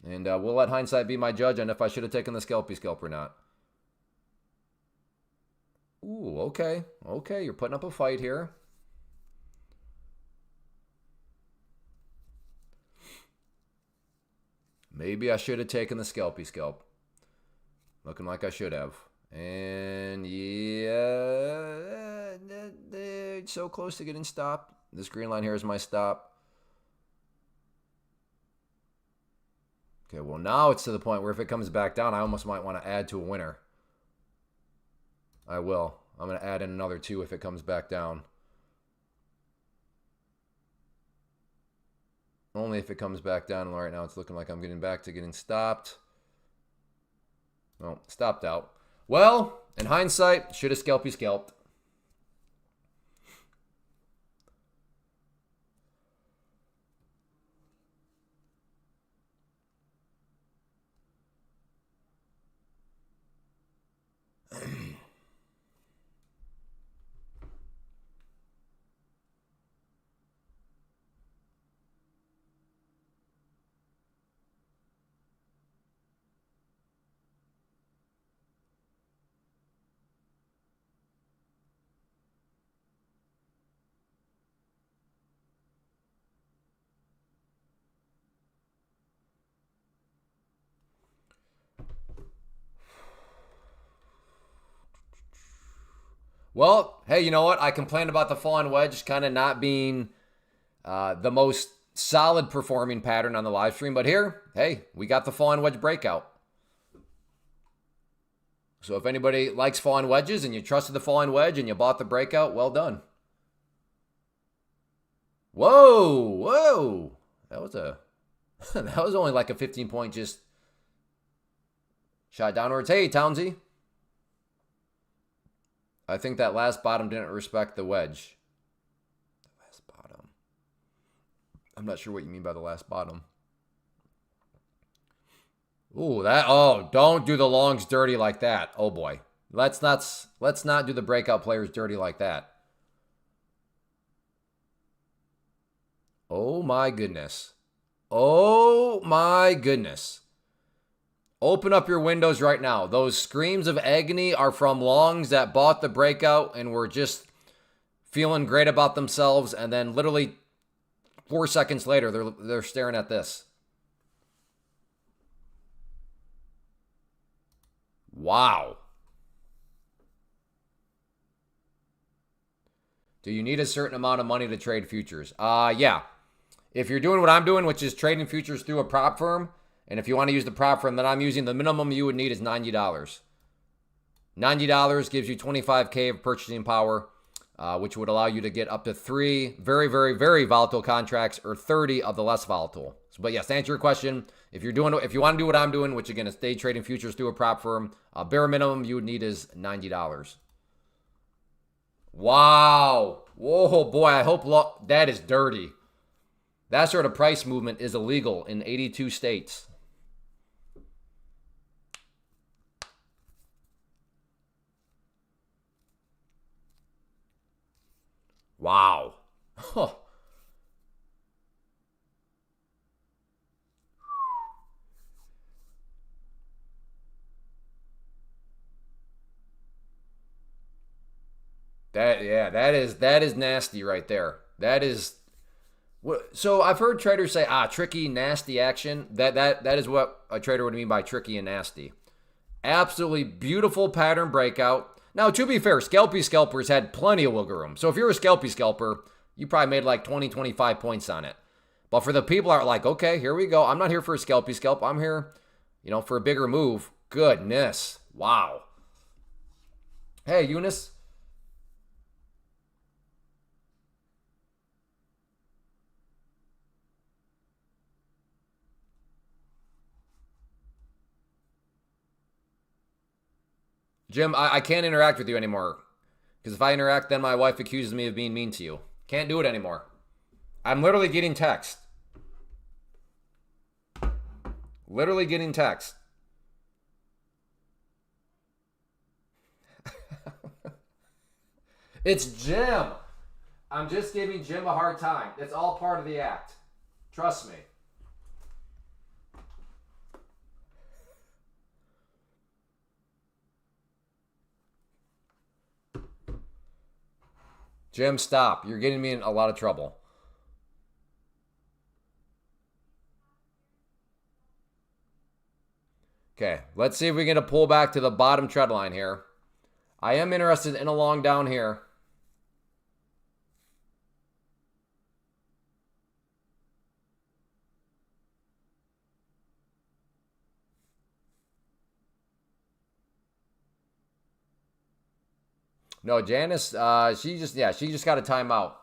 And we'll let hindsight be my judge on if I should have taken the scalpy scalp or not. Ooh, okay. Okay, you're putting up a fight here. Maybe I should have taken the scalpy scalp. Looking like I should have. And yeah, so close to getting stopped. This green line here is my stop. Okay, well now it's to the point where if it comes back down, I almost might want to add to a winner. I will. I'm going to add in another 2 if it comes back down. Only if it comes back down. Right now it's looking like I'm getting back to getting stopped. Well, stopped out. Well, in hindsight, should have scalpy scalped. Well, hey, you know what? I complained about the fallen wedge kind of not being the most solid performing pattern on the live stream. But here, hey, we got the fallen wedge breakout. So if anybody likes fallen wedges and you trusted the fallen wedge and you bought the breakout, well done. Whoa, whoa. That was that was only like a 15-point just shot downwards. Hey, Townsy. I think that last bottom didn't respect the wedge. The last bottom. I'm not sure what you mean by the last bottom. Ooh, don't do the longs dirty like that. Oh boy. Let's not do the breakout players dirty like that. Oh my goodness. Oh my goodness. Open up your windows right now. Those screams of agony are from longs that bought the breakout and were just feeling great about themselves and then literally 4 seconds later, they're staring at this. Wow. Do you need a certain amount of money to trade futures? Yeah. If you're doing what I'm doing, which is trading futures through a prop firm, and if you want to use the prop firm that I'm using, the minimum you would need is $90. $90 gives you 25K of purchasing power, which would allow you to get up to 3 very, very, very volatile contracts or 30 of the less volatile. But yes, to answer your question, if you want to do what I'm doing, which again is day trading futures through a prop firm, bare minimum you would need is $90. Wow. Whoa, boy, I hope that is dirty. That sort of price movement is illegal in 82 states. Wow. Huh. That is nasty right there. That is. So I've heard traders say, tricky, nasty action. That is what a trader would mean by tricky and nasty. Absolutely beautiful pattern breakout. Now, to be fair, scalpy scalpers had plenty of wiggle room. So if you're a scalpy scalper, you probably made like 20, 25 points on it. But for the people that are like, okay, here we go. I'm not here for a scalpy scalp. I'm here, for a bigger move. Goodness. Wow. Hey, Eunice. Jim, I can't interact with you anymore. Because if I interact, then my wife accuses me of being mean to you. Can't do it anymore. I'm literally getting text. Literally getting text. It's Jim. I'm just giving Jim a hard time. It's all part of the act. Trust me. Jim, stop. You're getting me in a lot of trouble. Okay, let's see if we can get a pull back to the bottom trend line here. I am interested in a long down here. No, Janice, she just got a timeout.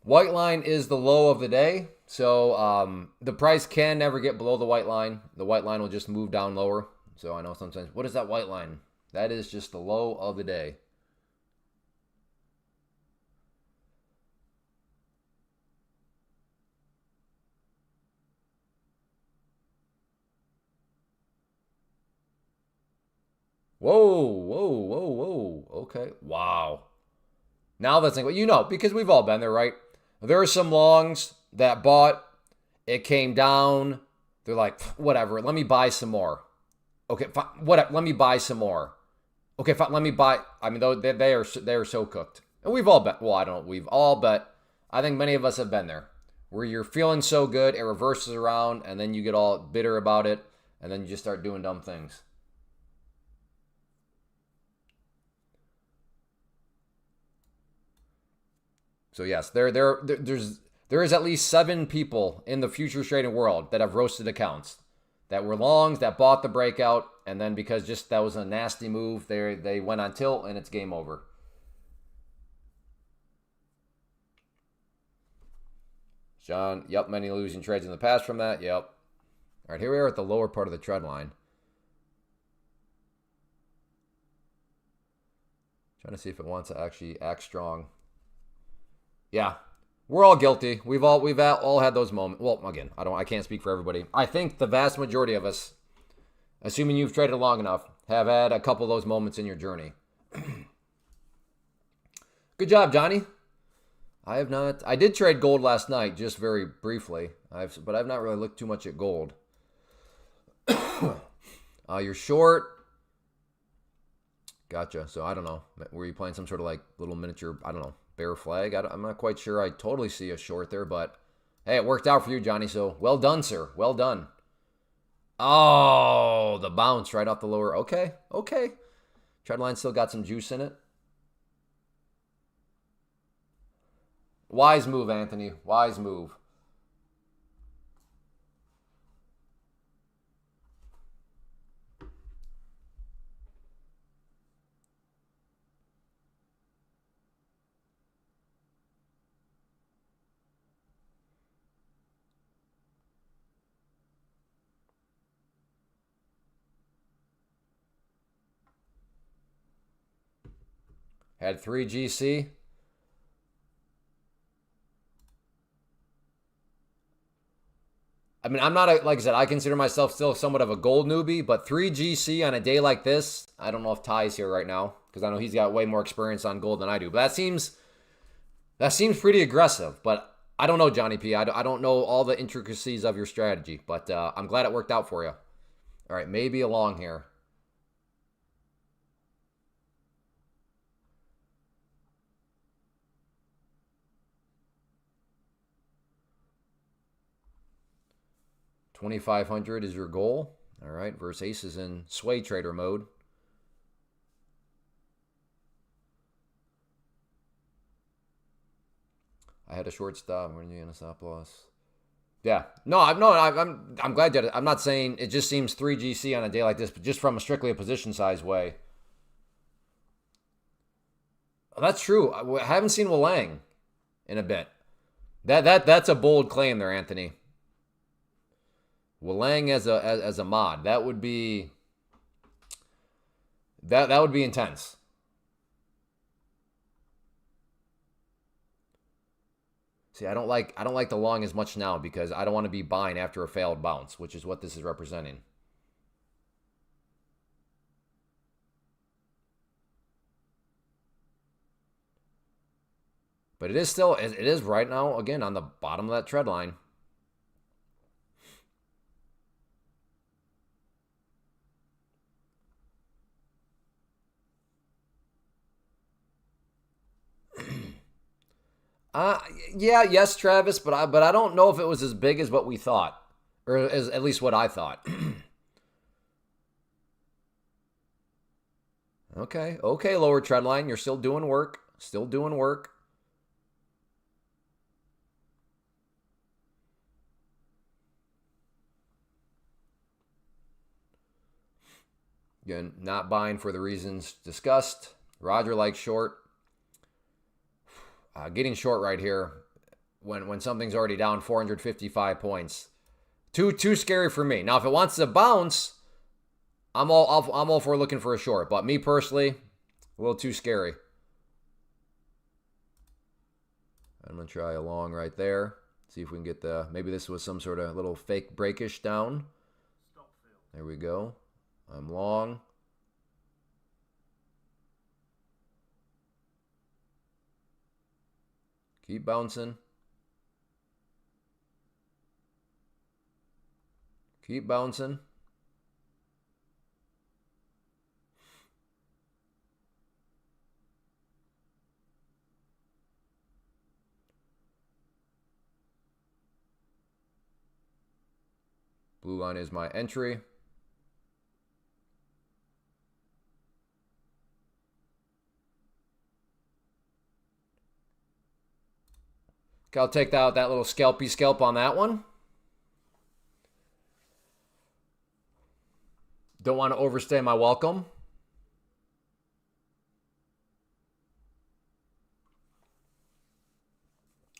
White line is the low of the day. So the price can never get below the white line. The white line will just move down lower. So I know sometimes, what is that white line? That is just the low of the day. Whoa, whoa, whoa, whoa. Okay. Wow. Now that's like, because we've all been there, right? There are some longs that bought, it came down. They're like, whatever, let me buy some more. Okay, fine, whatever, let me buy some more. Okay, fine, let me buy. I mean, they are so cooked. And we've all bet. Well, I don't know. We've all bet. I think many of us have been there. Where you're feeling so good, it reverses around, and then you get all bitter about it, and then you just start doing dumb things. So yes, there is at least 7 people in the futures trading world that have roasted accounts that were longs that bought the breakout, and then because just that was a nasty move, they went on tilt and it's game over. John, yep, many losing trades in the past from that. Yep. All right, here we are at the lower part of the trend line. Trying to see if it wants to actually act strong. Yeah, we're all guilty. We've all had those moments. Well, again, I can't speak for everybody. I think the vast majority of us, assuming you've traded long enough, have had a couple of those moments in your journey. Good job, Johnny. I have not. I did trade gold last night, just very briefly. But I've not really looked too much at gold. You're short. Gotcha. So I don't know. Were you playing some sort of like little miniature, I don't know, bear flag? I'm not quite sure. I totally see a short there, but hey, it worked out for you, Johnny. So well done, sir. Well done. Oh, the bounce right off the lower. Okay, okay. Treadline still got some juice in it. Wise move, Anthony. Wise move. Had 3 GC. I mean, I'm not, like I said, I consider myself still somewhat of a gold newbie, but 3 GC on a day like this, I don't know if Ty's here right now, because I know he's got way more experience on gold than I do. But that seems pretty aggressive, but I don't know, Johnny P. I don't know all the intricacies of your strategy, but I'm glad it worked out for you. All right, maybe along here. $2,500 is your goal. All right, versus Ace is in sway trader mode. I had a short stop. When you in a stop loss? Yeah. No, I'm glad that I'm not saying it just seems 3 GC on a day like this, but just from a strictly a position size way. Oh, that's true. I haven't seen Walang in a bit. That's a bold claim there, Anthony. Walang as a mod. That would be that would be intense. See, I don't like the long as much now because I don't want to be buying after a failed bounce, which is what this is representing. But it is right now, again, on the bottom of that tread line. Yeah, yes, Travis, but I don't know if it was as big as what we thought, or as at least what I thought. Okay, lower tread line. You're still doing work. Still doing work. Again, not buying for the reasons discussed. Roger likes short. Getting short right here when something's already down 455 points. Too scary for me. Now, if it wants to bounce, I'm all for looking for a short. But me personally, a little too scary. I'm gonna try a long right there. See if we can get the, maybe this was some sort of little fake breakish down. There we go. I'm long. Keep bouncing. Keep bouncing. Blue line is my entry. Okay, I'll take out that little scalp on that one. Don't want to overstay my welcome.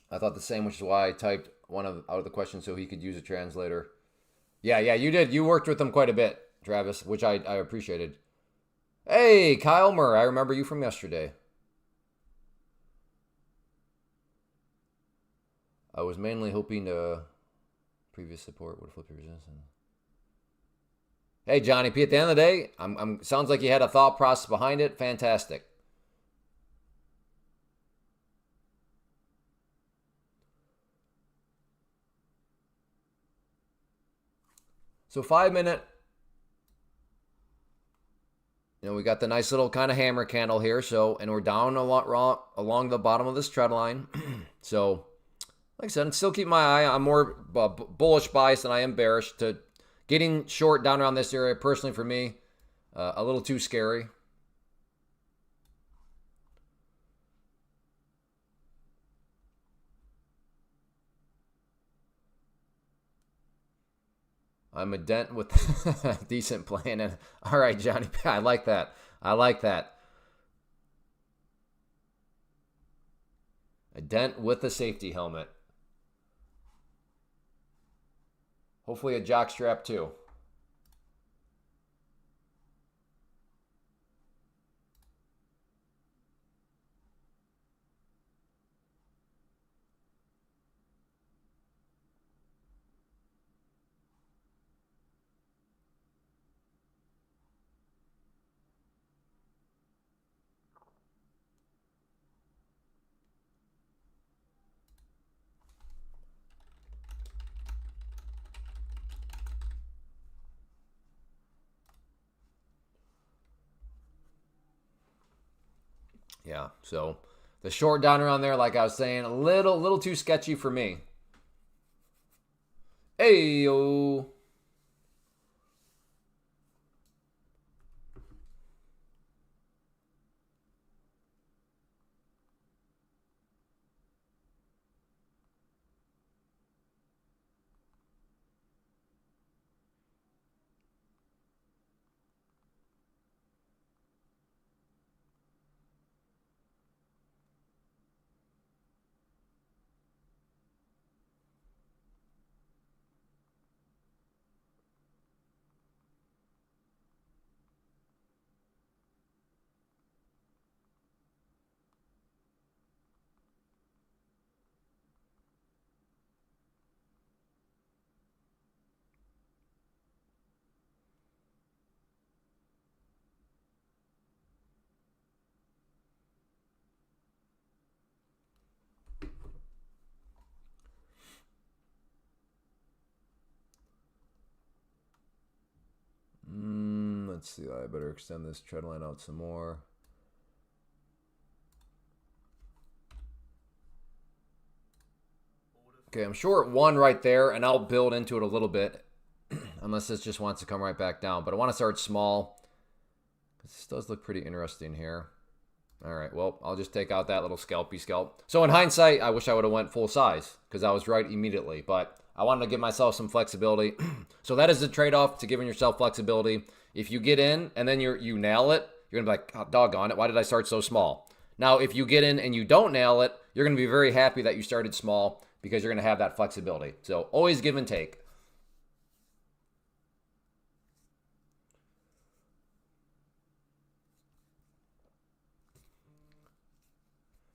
I thought the same, which is why I typed one out of the questions so he could use a translator. Yeah, you did. You worked with him quite a bit, Travis, which I appreciated. Hey, Kyle Murr, I remember you from yesterday. I was mainly hoping to previous support would flip your resistance. Hey, Johnny P, at the end of the day, sounds like you had a thought process behind it. Fantastic. So 5 minute. And we got the nice little kind of hammer candle here. So, and we're down a lot along the bottom of this trend line. So, like I said, I'm still keeping my eye. I'm more bullish bias than I am bearish. To getting short down around this area, personally for me, a little too scary. I'm a dent with decent plan. And all right, Johnny, I like that. I like that. A dent with a safety helmet. Hopefully a jock strap too. Yeah, so the short down around there, like I was saying, a little too sketchy for me. Hey yo. Let's see. I better extend this trend line out some more. Okay, I'm short one right there, and I'll build into it a little bit, unless this just wants to come right back down. But I want to start small. This does look pretty interesting here. All right, well, I'll just take out that little scalpy scalp. So in hindsight, I wish I would have went full size because I was right immediately. But I wanted to give myself some flexibility. So that is the trade-off to giving yourself flexibility. If you get in and then you nail it, you're going to be like, oh, doggone it, why did I start so small? Now, if you get in and you don't nail it, you're going to be very happy that you started small because you're going to have that flexibility. So always give and take.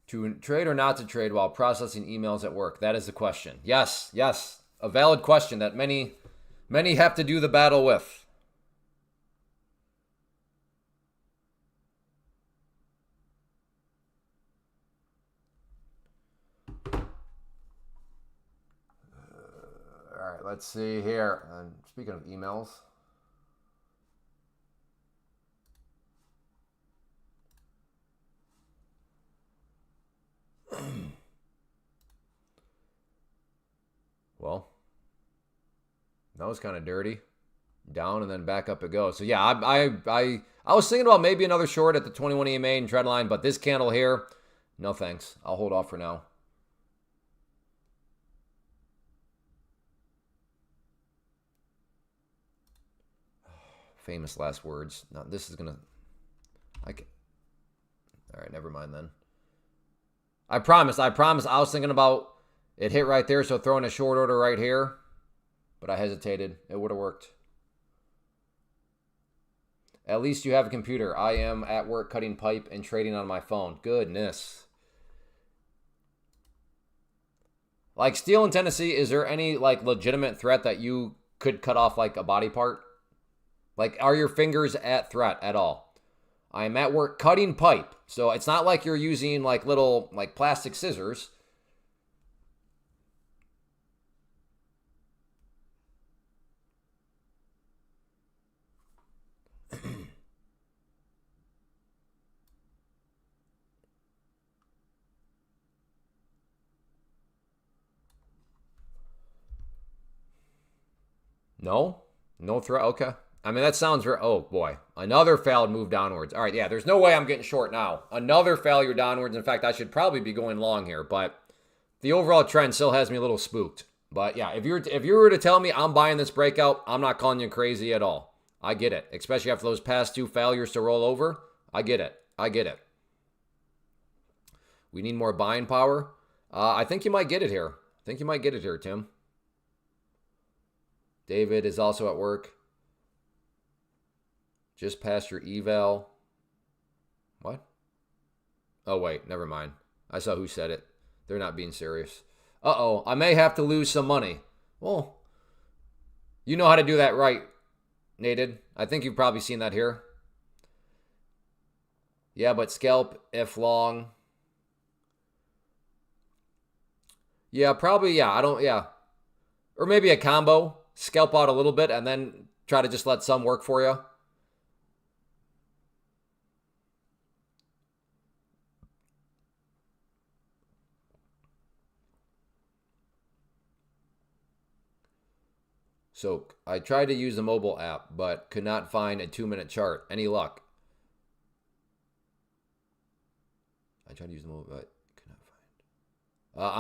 To trade or not to trade while processing emails at work? That is the question. Yes, yes. A valid question that many have to do the battle with. All right, let's see here. Speaking of emails. Well, that was kind of dirty. Down and then back up it goes. So yeah, I was thinking about maybe another short at the 21 EMA and trend line, but this candle here, no thanks. I'll hold off for now. Famous last words. Now this is gonna. All right, never mind then. I promise. I was thinking about it hit right there, so throwing a short order right here, but I hesitated. It would have worked. At least you have a computer. I am at work cutting pipe and trading on my phone. Goodness. Like steel in Tennessee, is there any like legitimate threat that you could cut off like a body part? Like are your fingers at threat at all? I am at work cutting pipe. So it's not like you're using like little like plastic scissors. No? No threat? Okay. I mean, that sounds very... Oh, boy. Another failed move downwards. All right, yeah, there's no way I'm getting short now. Another failure downwards. In fact, I should probably be going long here, but the overall trend still has me a little spooked. But, yeah, if you were to tell me I'm buying this breakout, I'm not calling you crazy at all. I get it, especially after those past 2 failures to roll over. I get it. I get it. We need more buying power. I think you might get it here. I think you might get it here, Tim. David is also at work. Just past your eval. What? Oh, wait. Never mind. I saw who said it. They're not being serious. Uh-oh. I may have to lose some money. Well, you know how to do that right, Nated. I think you've probably seen that here. Yeah, but scalp if long. Yeah, probably, yeah. I don't, yeah. Or maybe a combo. Scalp out a little bit and then try to just let some work for you. So I tried to use the mobile app, but could not find a 2-minute chart. Any luck? I tried to use the mobile, but could not find.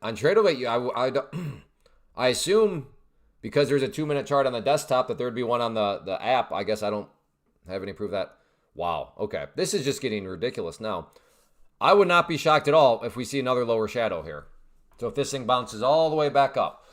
On Tradovate, I assume because there's a 2-minute chart on the desktop that there'd be one on the app. I guess I don't have any proof of that. Wow. Okay. This is just getting ridiculous now. I would not be shocked at all if we see another lower shadow here. So if this thing bounces all the way back up.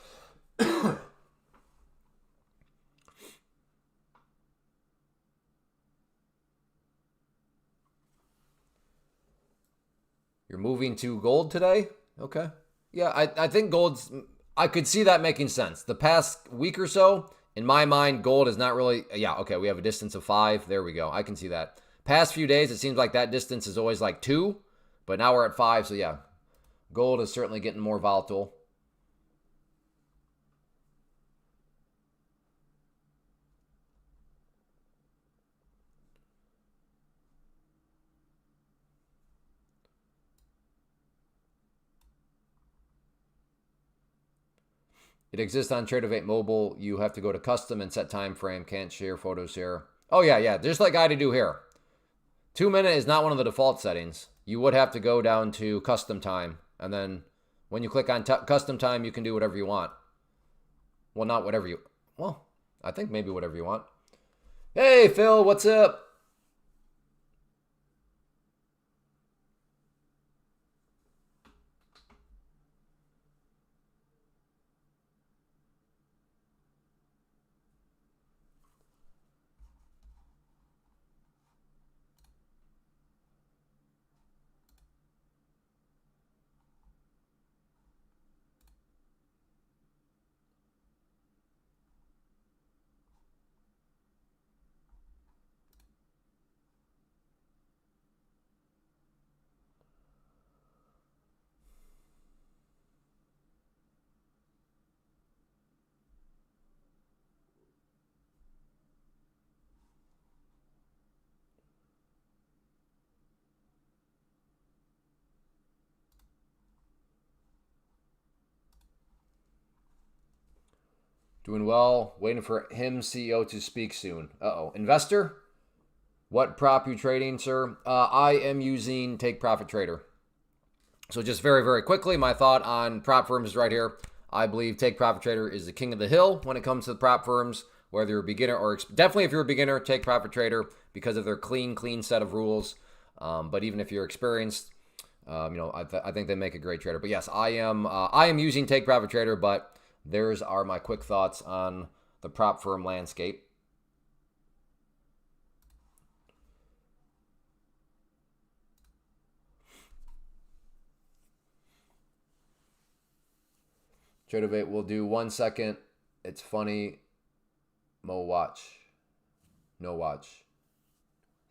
You're moving to gold today? Okay. Yeah, I think gold's... I could see that making sense. The past week or so, in my mind, gold is not really... Yeah, okay, we have a distance of 5. There we go. I can see that. Past few days, it seems like that distance is always like 2. But now we're at 5, so yeah. Gold is certainly getting more volatile. It exists on Tradovate Mobile. You have to go to custom and set time frame. Can't share photos here. Oh, yeah. Just like I had to do here. 2-minute is not one of the default settings. You would have to go down to custom time. And then when you click on custom time, you can do whatever you want. Well, not whatever you... Well, I think maybe whatever you want. Hey, Phil, what's up? Doing well. Waiting for him, CEO, to speak soon. Uh-oh. Investor? What prop you trading, sir? I am using Take Profit Trader. So just very, very quickly, my thought on prop firms is right here. I believe Take Profit Trader is the king of the hill when it comes to the prop firms, whether you're a beginner or... Definitely if you're a beginner, Take Profit Trader because of their clean set of rules. But even if you're experienced, I think they make a great trader. But yes, I am using Take Profit Trader, but there's are my quick thoughts on the prop firm landscape. Tradovate will do 1 second. It's funny. Mo watch. No watch.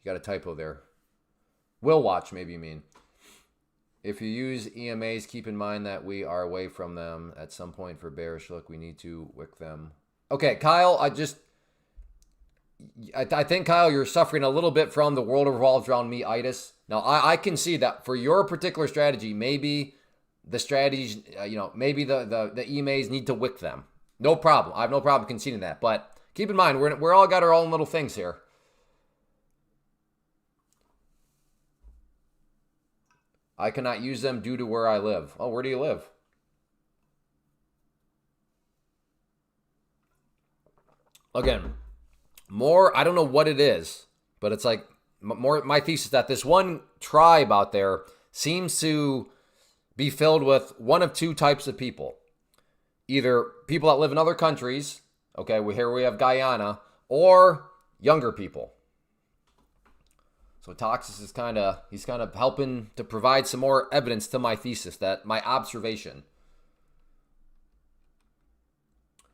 You got a typo there. Will watch, maybe you mean. If you use EMAs, keep in mind that we are away from them at some point for bearish look. We need to wick them. Okay, Kyle, I think, Kyle, you're suffering a little bit from the world revolves around me-itis. Now, I can see that for your particular strategy, maybe the strategies, maybe the EMAs need to wick them. No problem. I have no problem conceding that. But keep in mind, we're all got our own little things here. I cannot use them due to where I live. Oh, where do you live? Again, I don't know what it is, but it's like more my thesis that this one tribe out there seems to be filled with one of two types of people. Either people that live in other countries, okay, here we have Guyana, or younger people. So Toxis is he's kind of helping to provide some more evidence to my thesis, that my observation.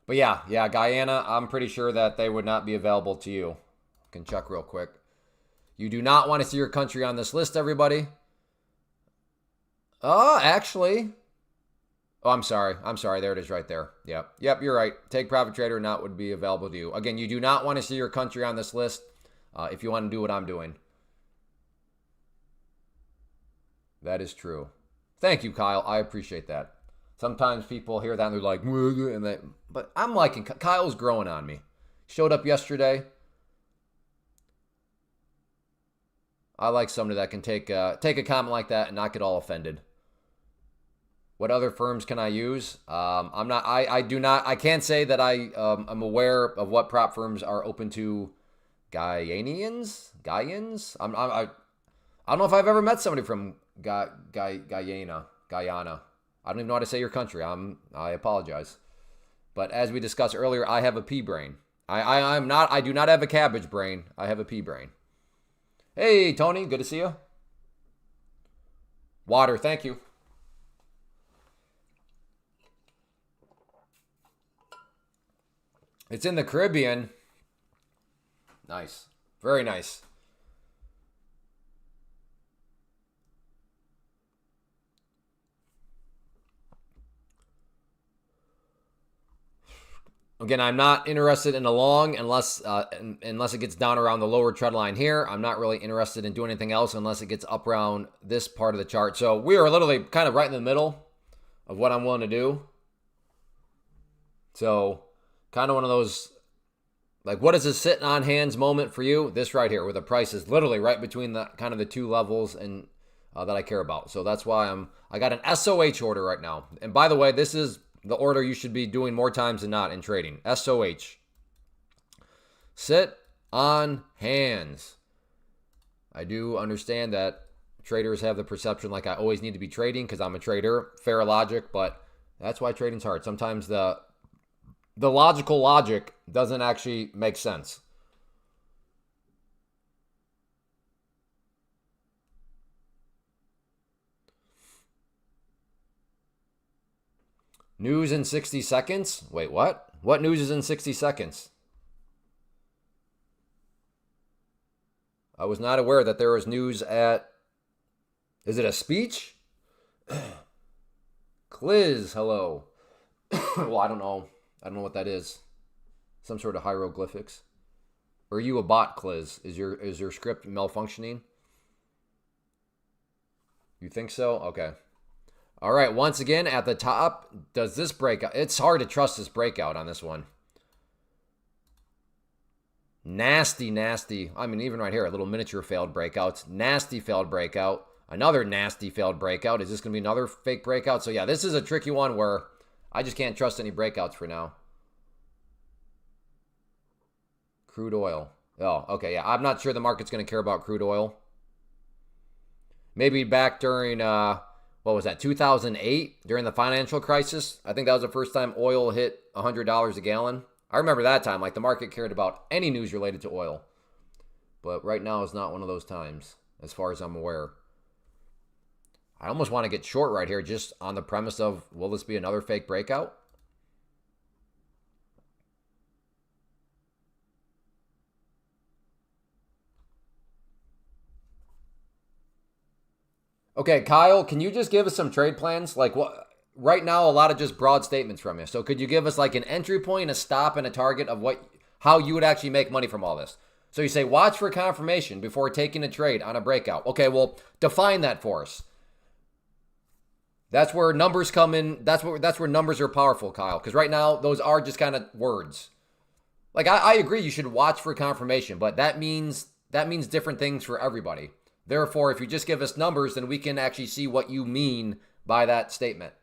But yeah, Guyana, I'm pretty sure that they would not be available to you. I can check real quick. You do not want to see your country on this list, everybody. Actually. Oh, I'm sorry. There it is right there. Yep, you're right. Take Profit Trader not would be available to you. Again, you do not want to see your country on this list if you want to do what I'm doing. That is true. Thank you, Kyle. I appreciate that. Sometimes people hear that and they're like, but I'm liking Kyle's growing on me. Showed up yesterday. I like somebody that can take a comment like that and not get all offended. What other firms can I use? I can't say that I'm aware of what prop firms are open to Guyans. I don't know if I've ever met somebody from Guyana. I don't even know how to say your country. I apologize. But as we discussed earlier, I have a pea brain. I do not have a cabbage brain. I have a pea brain. Hey, Tony, good to see you. Water, thank you. It's in the Caribbean. Nice. Very nice. Again, I'm not interested in a long unless it gets down around the lower trend line here. I'm not really interested in doing anything else unless it gets up around this part of the chart. So we are literally kind of right in the middle of what I'm willing to do. So kind of one of those, like, what is a sit on hands moment for you? This right here, where the price is literally right between the kind of the two levels and that I care about. So that's why I got an SOH order right now. And by the way, this is the order you should be doing more times than not in trading. SOH. Sit on hands. I do understand that traders have the perception like I always need to be trading because I'm a trader. Fair logic, but that's why trading's hard. Sometimes the logical logic doesn't actually make sense. News in 60 seconds? Wait, what? What news is in 60 seconds? I was not aware that there was news at... Is it a speech? Cliz, hello. Well, I don't know. I don't know what that is. Some sort of hieroglyphics. Or are you a bot, Cliz? Is your script malfunctioning? You think so? Okay. All right, once again, at the top, does this breakout? It's hard to trust this breakout on this one. Nasty. I mean, even right here, a little miniature failed breakouts. Nasty failed breakout. Another nasty failed breakout. Is this going to be another fake breakout? So, yeah, this is a tricky one where I just can't trust any breakouts for now. Crude oil. Oh, okay, yeah. I'm not sure the market's going to care about crude oil. Maybe back during... what was that, 2008, during the financial crisis? I think that was the first time oil hit $100 a gallon. I remember that time, like the market cared about any news related to oil. But right now is not one of those times, as far as I'm aware. I almost want to get short right here just on the premise of, will this be another fake breakout? Okay, Kyle, can you just give us some trade plans? Like, what? Right now, a lot of just broad statements from you. So could you give us like an entry point, a stop, and a target of how you would actually make money from all this? So you say, watch for confirmation before taking a trade on a breakout. Okay, well, define that for us. That's where numbers come in. That's where numbers are powerful, Kyle. Because right now, those are just kind of words. Like I agree, you should watch for confirmation, but that means different things for everybody. Therefore, if you just give us numbers, then we can actually see what you mean by that statement.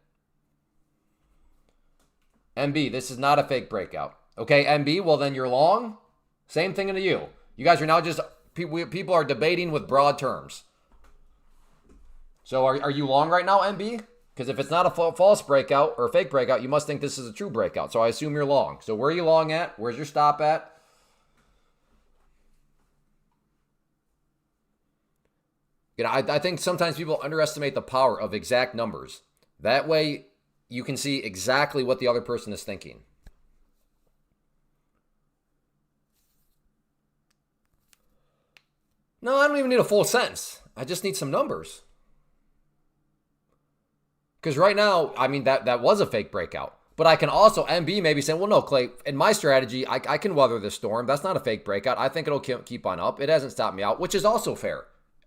MB, this is not a fake breakout. Okay, MB, well then you're long. Same thing to you. You guys are now just, people are debating with broad terms. So are you long right now, MB? Because if it's not a false breakout or a fake breakout, you must think this is a true breakout. So I assume you're long. So where are you long at? Where's your stop at? You know, I think sometimes people underestimate the power of exact numbers. That way, you can see exactly what the other person is thinking. No, I don't even need a full sentence. I just need some numbers. Because right now, I mean, that was a fake breakout. But I can also, MB maybe saying, well, no, Clay, in my strategy, I can weather this storm. That's not a fake breakout. I think it'll keep on up. It hasn't stopped me out, which is also fair.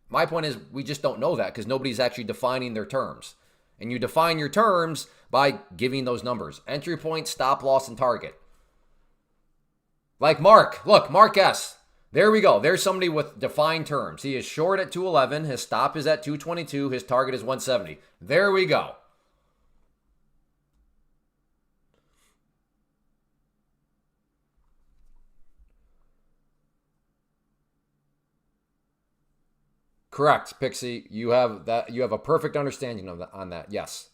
My point is we just don't know that because nobody's actually defining their terms. And you define your terms by giving those numbers. Entry point, stop loss, and target. Like Mark. Look, Mark S. There we go. There's somebody with defined terms. He is short at 211. His stop is at 222. His target is 170. There we go. Correct, Pixie. You have that. You have a perfect understanding of that, on that. Yes.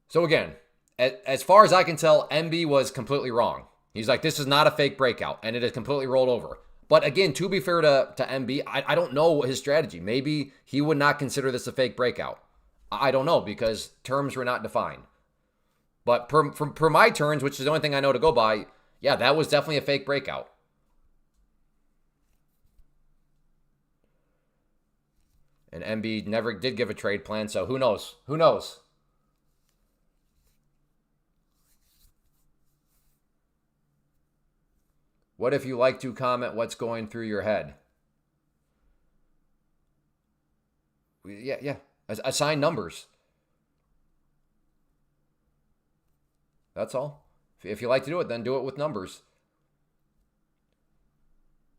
So again, as far as I can tell, MB was completely wrong. He's like, this is not a fake breakout, and it is completely rolled over. But again, to be fair to MB, I don't know his strategy. Maybe he would not consider this a fake breakout. I don't know because terms were not defined. But per my terms, which is the only thing I know to go by, yeah, that was definitely a fake breakout. And MB never did give a trade plan, so who knows? Who knows? What if you like to comment what's going through your head? Yeah. Assign numbers. That's all. If you like to do it, then do it with numbers.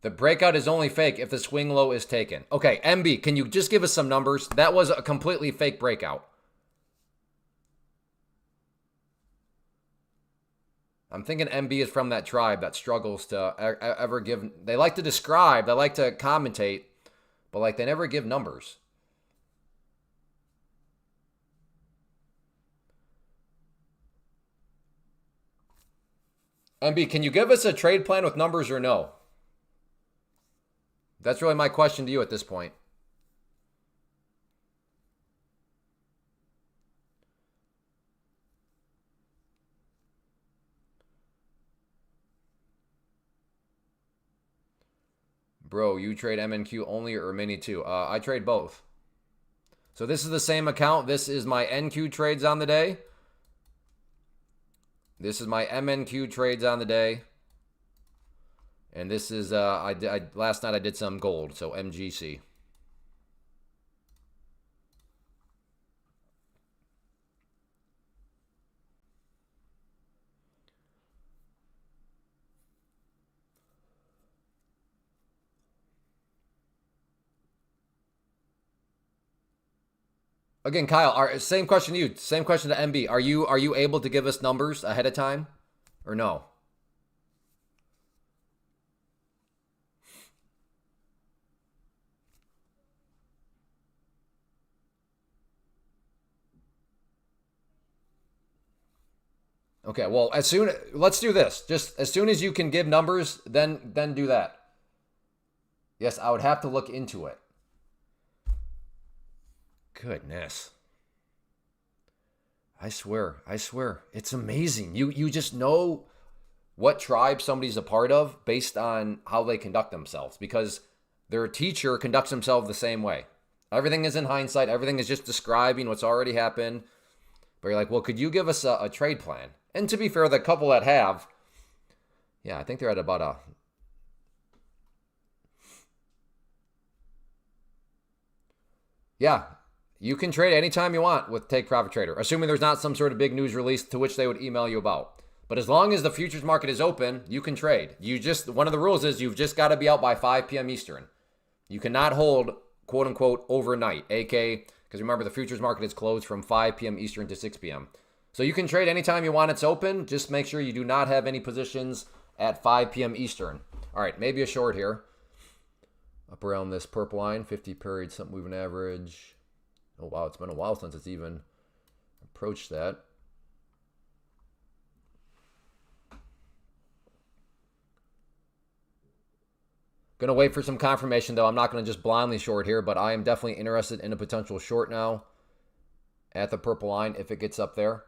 The breakout is only fake if the swing low is taken. Okay, MB, can you just give us some numbers? That was a completely fake breakout. I'm thinking MB is from that tribe that struggles to ever give. They like to describe, they like to commentate, but like they never give numbers. MB, can you give us a trade plan with numbers or no? That's really my question to you at this point. Bro, you trade MNQ only or mini too? I trade both. So this is the same account. This is my NQ trades on the day. This is my MNQ trades on the day. And this is, last night I did some gold, so MGC. Again, Kyle, same question to you. Same question to MB. Are you able to give us numbers ahead of time or no? Okay, well, let's do this. Just as soon as you can give numbers, then do that. Yes, I would have to look into it. Goodness. I swear. It's amazing. You just know what tribe somebody's a part of based on how they conduct themselves because their teacher conducts himself the same way. Everything is in hindsight. Everything is just describing what's already happened. But you're like, well, could you give us a trade plan? And to be fair, the couple that have, yeah, I think they're at about Yeah, you can trade anytime you want with Take Profit Trader, assuming there's not some sort of big news release to which they would email you about. But as long as the futures market is open, you can trade. One of the rules is you've just got to be out by 5 p.m. Eastern. You cannot hold, quote unquote, overnight, aka, because remember the futures market is closed from 5 p.m. Eastern to 6 p.m. So you can trade anytime you want. It's open. Just make sure you do not have any positions at 5 p.m. Eastern. All right, maybe a short here. Up around this purple line, 50 period, something moving average. Oh, wow, it's been a while since it's even approached that. Going to wait for some confirmation, though. I'm not going to just blindly short here, but I am definitely interested in a potential short now at the purple line if it gets up there.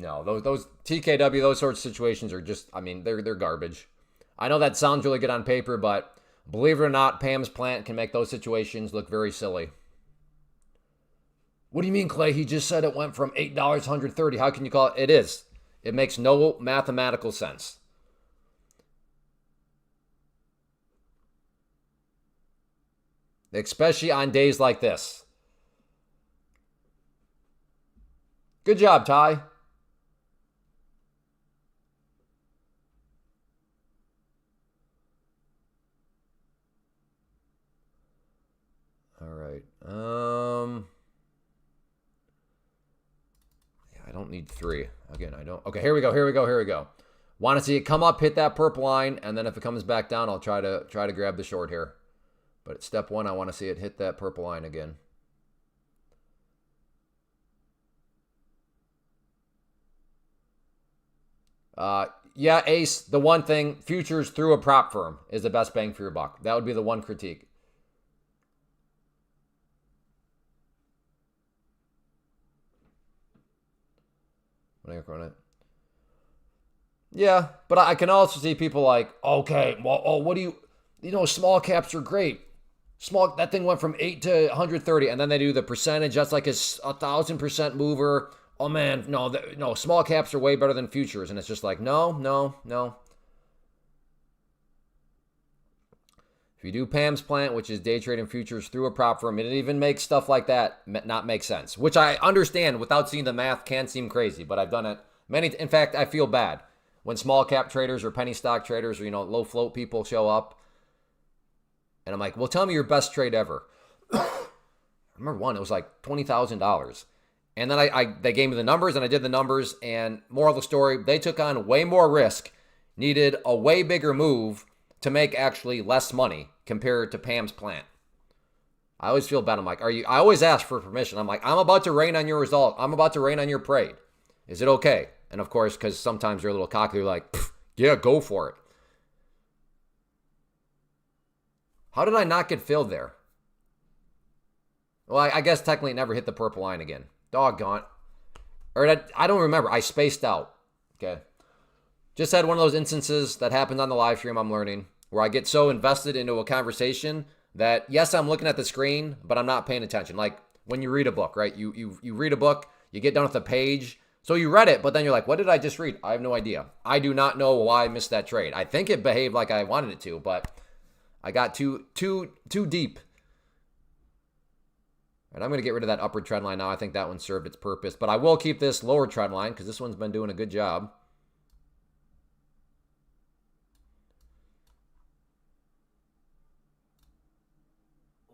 No, those TKW, those sorts of situations are just, I mean, they're garbage. I know that sounds really good on paper, but believe it or not, Pam's plant can make those situations look very silly. What do you mean, Clay? He just said it went from $8 to $130. How can you call it? It is. It makes no mathematical sense. Especially on days like this. Good job, Ty. All right. Yeah, I don't need 3. Again, I don't. Okay, here we go. Want to see it come up, hit that purple line, and then if it comes back down, I'll try to grab the short here. But at step 1, I want to see it hit that purple line again. Yeah, Ace, the one thing, futures through a prop firm is the best bang for your buck. That would be the one critique. Yeah, but I can also see people like, okay, well, what do you small caps are great. That thing went from 8 to 130, and then they do the percentage. That's like a 1,000% mover. Oh man, no, small caps are way better than futures, and it's just like, no. If you do Pam's plant, which is day trading futures through a prop firm, it even makes stuff like that not make sense, which I understand without seeing the math can seem crazy, but I've done it many. In fact, I feel bad when small cap traders or penny stock traders or, low float people show up. And I'm like, well, tell me your best trade ever. I remember one, it was like $20,000. And then they gave me the numbers and I did the numbers, and moral of the story, they took on way more risk, needed a way bigger move to make actually less money compared to Pam's plant. I always feel bad. I'm like, I always ask for permission. I'm like, I'm about to rain on your result. I'm about to rain on your parade. Is it okay? And of course, because sometimes you're a little cocky, they're like, yeah, go for it. How did I not get filled there? Well, I guess technically it never hit the purple line again. Doggone. I don't remember. I spaced out. Okay. Just had one of those instances that happened on the live stream, I'm learning, where I get so invested into a conversation that, yes, I'm looking at the screen, but I'm not paying attention. Like when you read a book, right? You read a book, you get done with the page. So you read it, but then you're like, what did I just read? I have no idea. I do not know why I missed that trade. I think it behaved like I wanted it to, but I got too deep. And I'm going to get rid of that upward trend line now. I think that one served its purpose. But I will keep this lower trend line because this one's been doing a good job.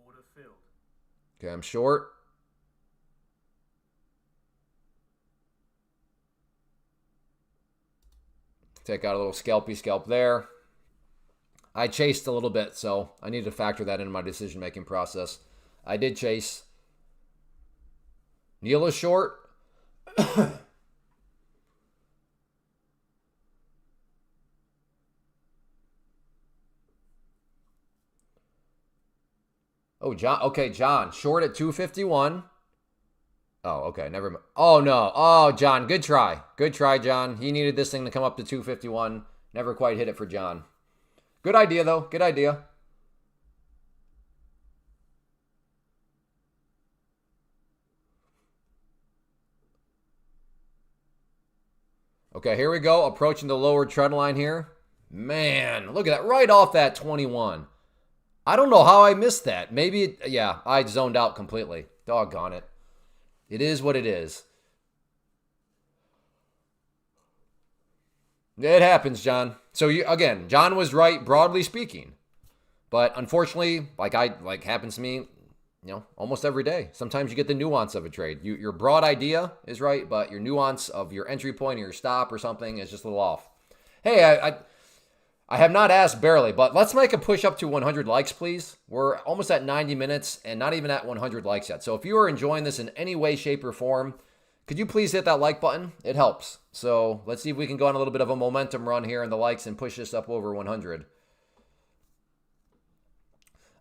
Order filled. Okay, I'm short. Take out a little scalp there. I chased a little bit, so I need to factor that into my decision-making process. I did chase. Neil is short. Oh, John. Okay, John. Short at 251. Oh, okay. Never mind. Oh, no. Oh, John. Good try. Good try, John. He needed this thing to come up to 251. Never quite hit it for John. Good idea, though. Good idea. Okay, here we go. Approaching the lower trend line here. Man, look at that. Right off that 21. I don't know how I missed that. Maybe, yeah, I zoned out completely. Doggone it. It is what it is. It happens, John. So, again, John was right, broadly speaking. But unfortunately, like happens to me, almost every day. Sometimes you get the nuance of a trade. Your broad idea is right, but your nuance of your entry point or your stop or something is just a little off. Hey, I have not asked barely, but let's make a push up to 100 likes, please. We're almost at 90 minutes and not even at 100 likes yet. So if you are enjoying this in any way, shape, or form, could you please hit that like button? It helps. So let's see if we can go on a little bit of a momentum run here in the likes and push this up over 100.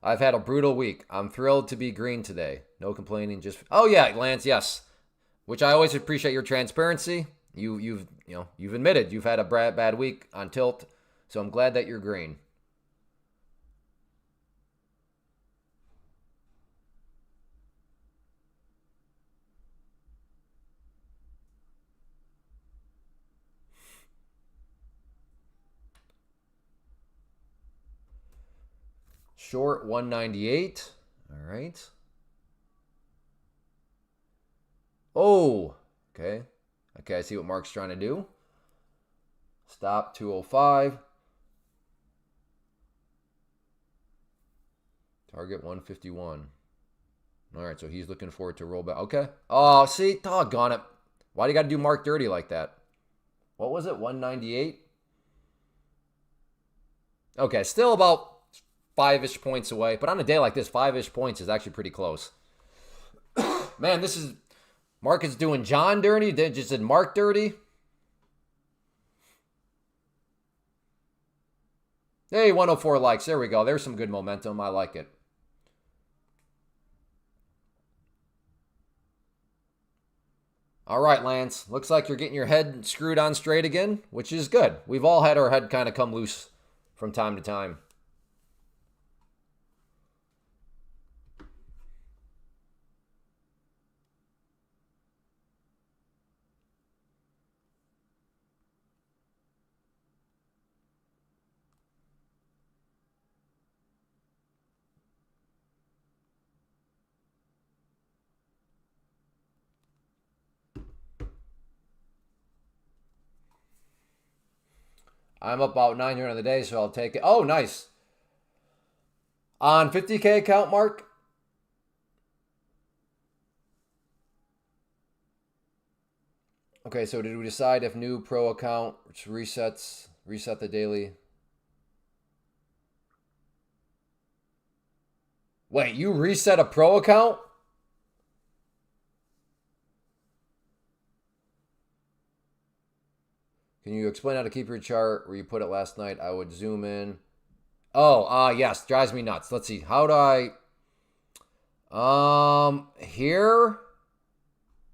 I've had a brutal week. I'm thrilled to be green today. No complaining, just... Oh, yeah, Lance, yes. Which I always appreciate your transparency. You've admitted you've had a bad week on tilt, so I'm glad that you're green. Short 198. All right. Oh, okay. Okay, I see what Mark's trying to do. Stop 205. Target 151. All right, so he's looking forward to roll back. Okay. Oh, see? Doggone it. Why do you got to do Mark dirty like that? What was it? 198? Okay, still about 5-ish points away. But on a day like this, 5-ish points is actually pretty close. Man, this is... Mark is doing John dirty. They just did Mark dirty. Hey, 104 likes. There we go. There's some good momentum. I like it. All right, Lance. Looks like you're getting your head screwed on straight again, which is good. We've all had our head kind of come loose from time to time. I'm up about 900 on the day, so I'll take it. Oh, nice. On 50K account, Mark? Okay, so did we decide if new pro account reset the daily? Wait, you reset a pro account? Can you explain how to keep your chart where you put it last night? I would zoom in. Oh, yes, drives me nuts. Let's see. How do I... here?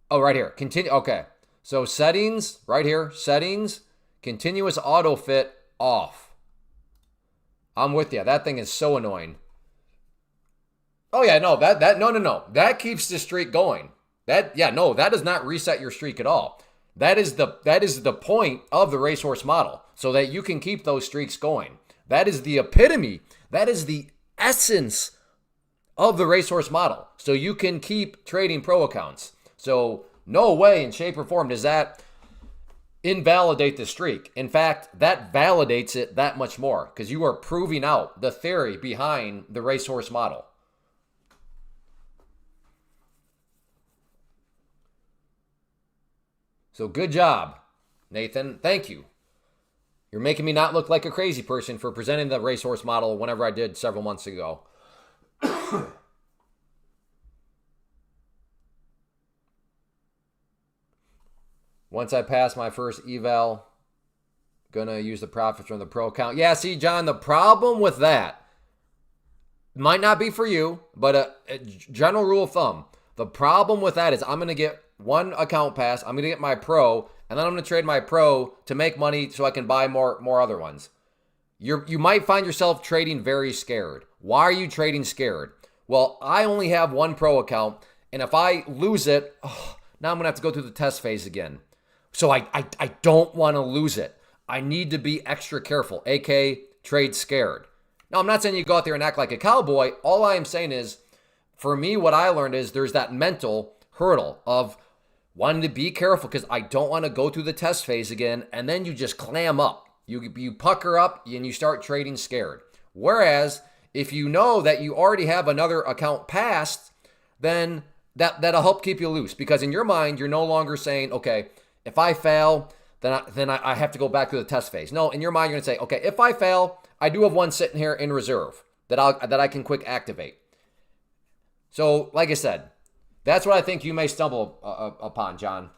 Oh, right here. Continue. Okay. So settings, right here. Settings, continuous auto fit off. I'm with you. That thing is so annoying. Oh, yeah, no, no. That keeps the streak going. That does not reset your streak at all. That is the point of the racehorse model, so that you can keep those streaks going. That is the epitome. That is the essence of the racehorse model. So you can keep trading pro accounts. So no way in shape or form does that invalidate the streak. In fact, that validates it that much more because you are proving out the theory behind the racehorse model. So good job, Nathan. Thank you. You're making me not look like a crazy person for presenting the racehorse model whenever I did several months ago. Once I pass my first eval, gonna use the profits from the pro account. Yeah, see, John, the problem with that might not be for you, but a general rule of thumb. The problem with that is I'm gonna get one account pass. I'm going to get my pro, and then I'm going to trade my pro to make money so I can buy more other ones. You might find yourself trading very scared. Why are you trading scared? Well, I only have one pro account, and if I lose it, now I'm going to have to go through the test phase again. So I don't want to lose it. I need to be extra careful, aka trade scared. Now, I'm not saying you go out there and act like a cowboy. All I am saying is, for me, what I learned is there's that mental hurdle of wanting to be careful because I don't want to go through the test phase again, and then you just clam up. You pucker up and you start trading scared. Whereas if you know that you already have another account passed, then that'll help keep you loose, because in your mind, you're no longer saying, okay, if I fail, then I have to go back to the test phase. No, in your mind, you're going to say, okay, if I fail, I do have one sitting here in reserve that I can quick activate. So, like I said, that's what I think you may stumble upon, John.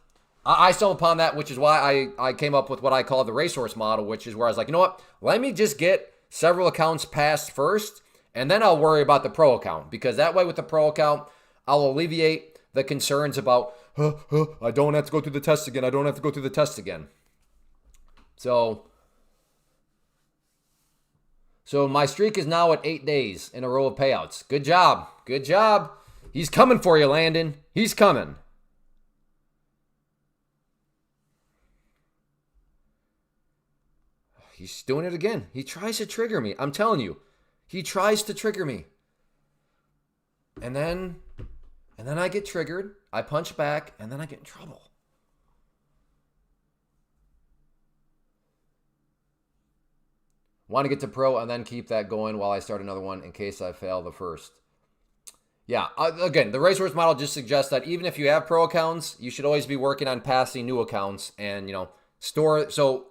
I stumbled upon that, which is why I came up with what I call the racehorse model, which is where I was like, you know what? Let me just get several accounts passed first, and then I'll worry about the pro account, because that way with the pro account, I'll alleviate the concerns about, I don't have to go through the test again. I don't have to go through the test again. So my streak is now at 8 days in a row of payouts. Good job. Good job. He's coming for you, Landon. He's coming. He's doing it again. He tries to trigger me. I'm telling you. He tries to trigger me. And then I get triggered. I punch back, and then I get in trouble. Want to get to pro and then keep that going while I start another one in case I fail the first. Yeah, again, the racehorse model just suggests that even if you have pro accounts, you should always be working on passing new accounts and, store. So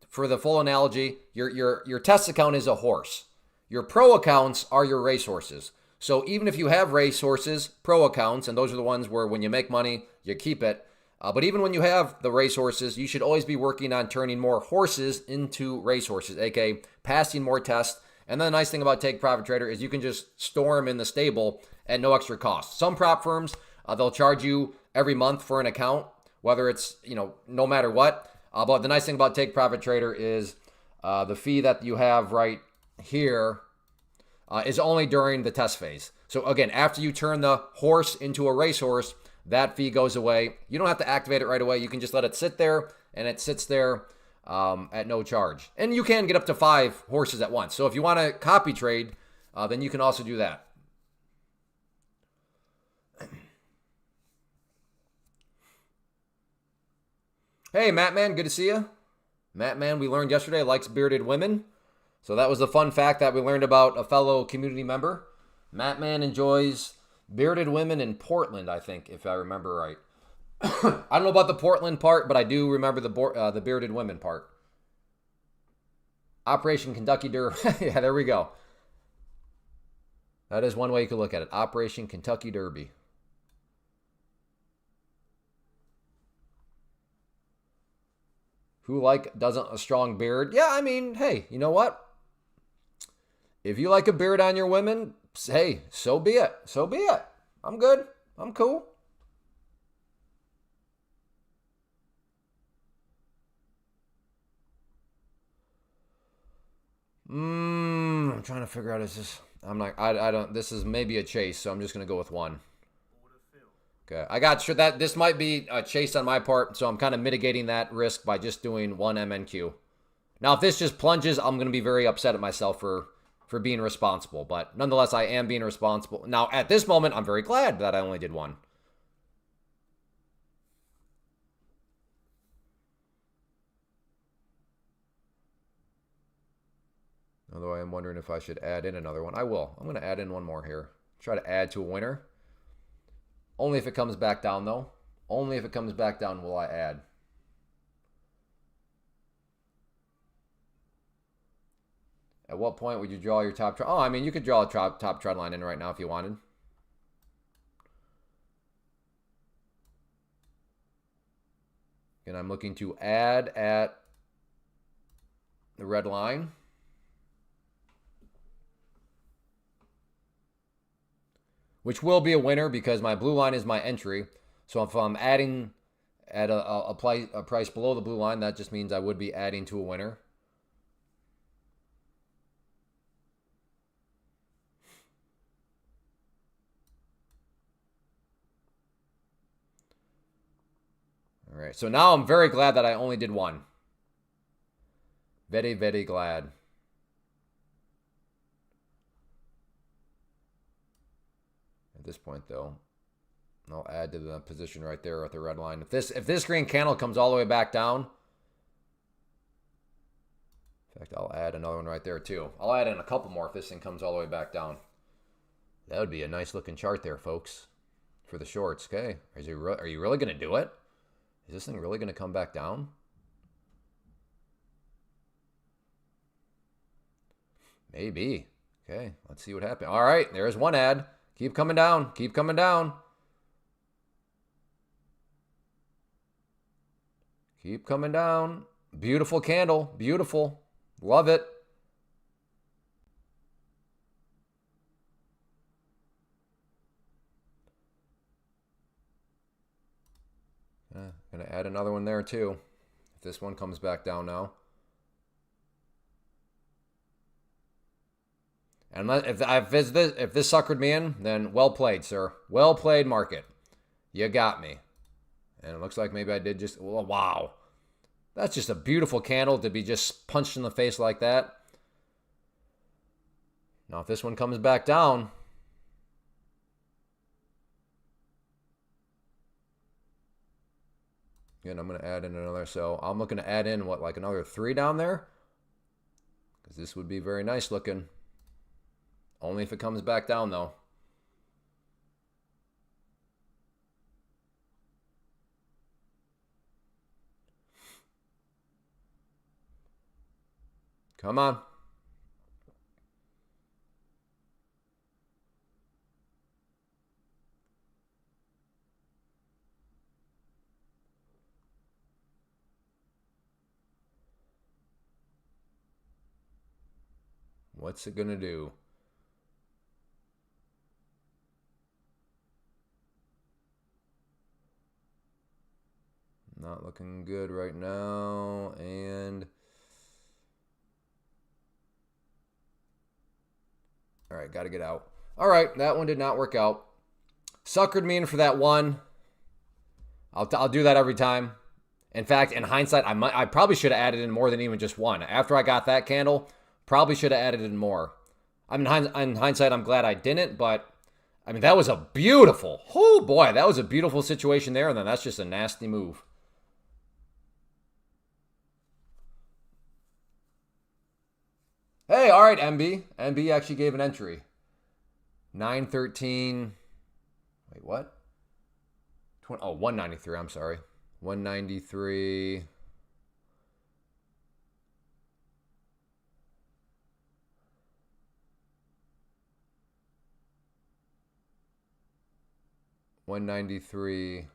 for the full analogy, your test account is a horse. Your pro accounts are your racehorses. So even if you have racehorses, pro accounts, and those are the ones where when you make money, you keep it. But even when you have the racehorses, you should always be working on turning more horses into racehorses, aka passing more tests. And then the nice thing about Take Profit Trader is you can just store them in the stable at no extra cost. Some prop firms, they'll charge you every month for an account, whether it's, no matter what. But the nice thing about Take Profit Trader is the fee that you have right here is only during the test phase. So again, after you turn the horse into a racehorse, that fee goes away. You don't have to activate it right away. You can just let it sit there, and it sits there at no charge. And you can get up to 5 horses at once. So if you want to copy trade, then you can also do that. Hey, Matt Man, good to see you. Matt Man, we learned yesterday, likes bearded women. So that was a fun fact that we learned about a fellow community member. Matt Man enjoys bearded women in Portland, I think, if I remember right. I don't know about the Portland part, but I do remember the bearded women part. Operation Kentucky Derby. Yeah, there we go. That is one way you could look at it. Operation Kentucky Derby. Who doesn't a strong beard? Yeah, I mean, hey, you know what? If you like a beard on your women, hey, so be it. So be it. I'm good. I'm cool. I'm trying to figure out, this is maybe a chase, so I'm just going to go with one. Okay, I got sure that this might be a chase on my part, so I'm kind of mitigating that risk by just doing one MNQ. Now, if this just plunges, I'm going to be very upset at myself for being responsible, but nonetheless, I am being responsible. Now, at this moment, I'm very glad that I only did one. Although I am wondering if I should add in another one. I will. I'm going to add in one more here. Try to add to a winner. Only if it comes back down, though. Only if it comes back down will I add. At what point would you draw your top trend? Oh, I mean, you could draw a top trend line in right now if you wanted. And I'm looking to add at the red line. Which will be a winner because my blue line is my entry. So if I'm adding at a price below the blue line, that just means I would be adding to a winner. All right, so now I'm very glad that I only did one. Very, very glad. At this point, though, I'll add to the position right there at the red line. If this green candle comes all the way back down, in fact, I'll add another one right there too. I'll add in a couple more if this thing comes all the way back down. That would be a nice looking chart there, folks, for the shorts. Okay, are you really going to do it? Is this thing really going to come back down? Maybe. Okay, let's see what happens. All right, there's one ad. Keep coming down. Keep coming down. Keep coming down. Beautiful candle. Beautiful. Love it. Gonna add another one there too. If this one comes back down now. And if this suckered me in, then well played, sir. Well played, market. You got me. And it looks like maybe I did just... Well, wow. That's just a beautiful candle to be just punched in the face like that. Now, if this one comes back down... Again, I'm going to add in another. So I'm looking to add in, what, like another 3 down there? Because this would be very nice looking. Only if it comes back down, though. Come on. What's it going to do? Not looking good right now. And... all right, got to get out. All right, that one did not work out. Suckered me in for that one. I'll do that every time. In fact, in hindsight, I probably should have added in more than even just one. After I got that candle, probably should have added in more. I mean, in hindsight, I'm glad I didn't, but I mean, that was a beautiful, oh boy, that was a beautiful situation there, and then that's just a nasty move. Hey, all right, MB. MB actually gave an entry. 913. Wait, what? 193, I'm sorry. 193. $193.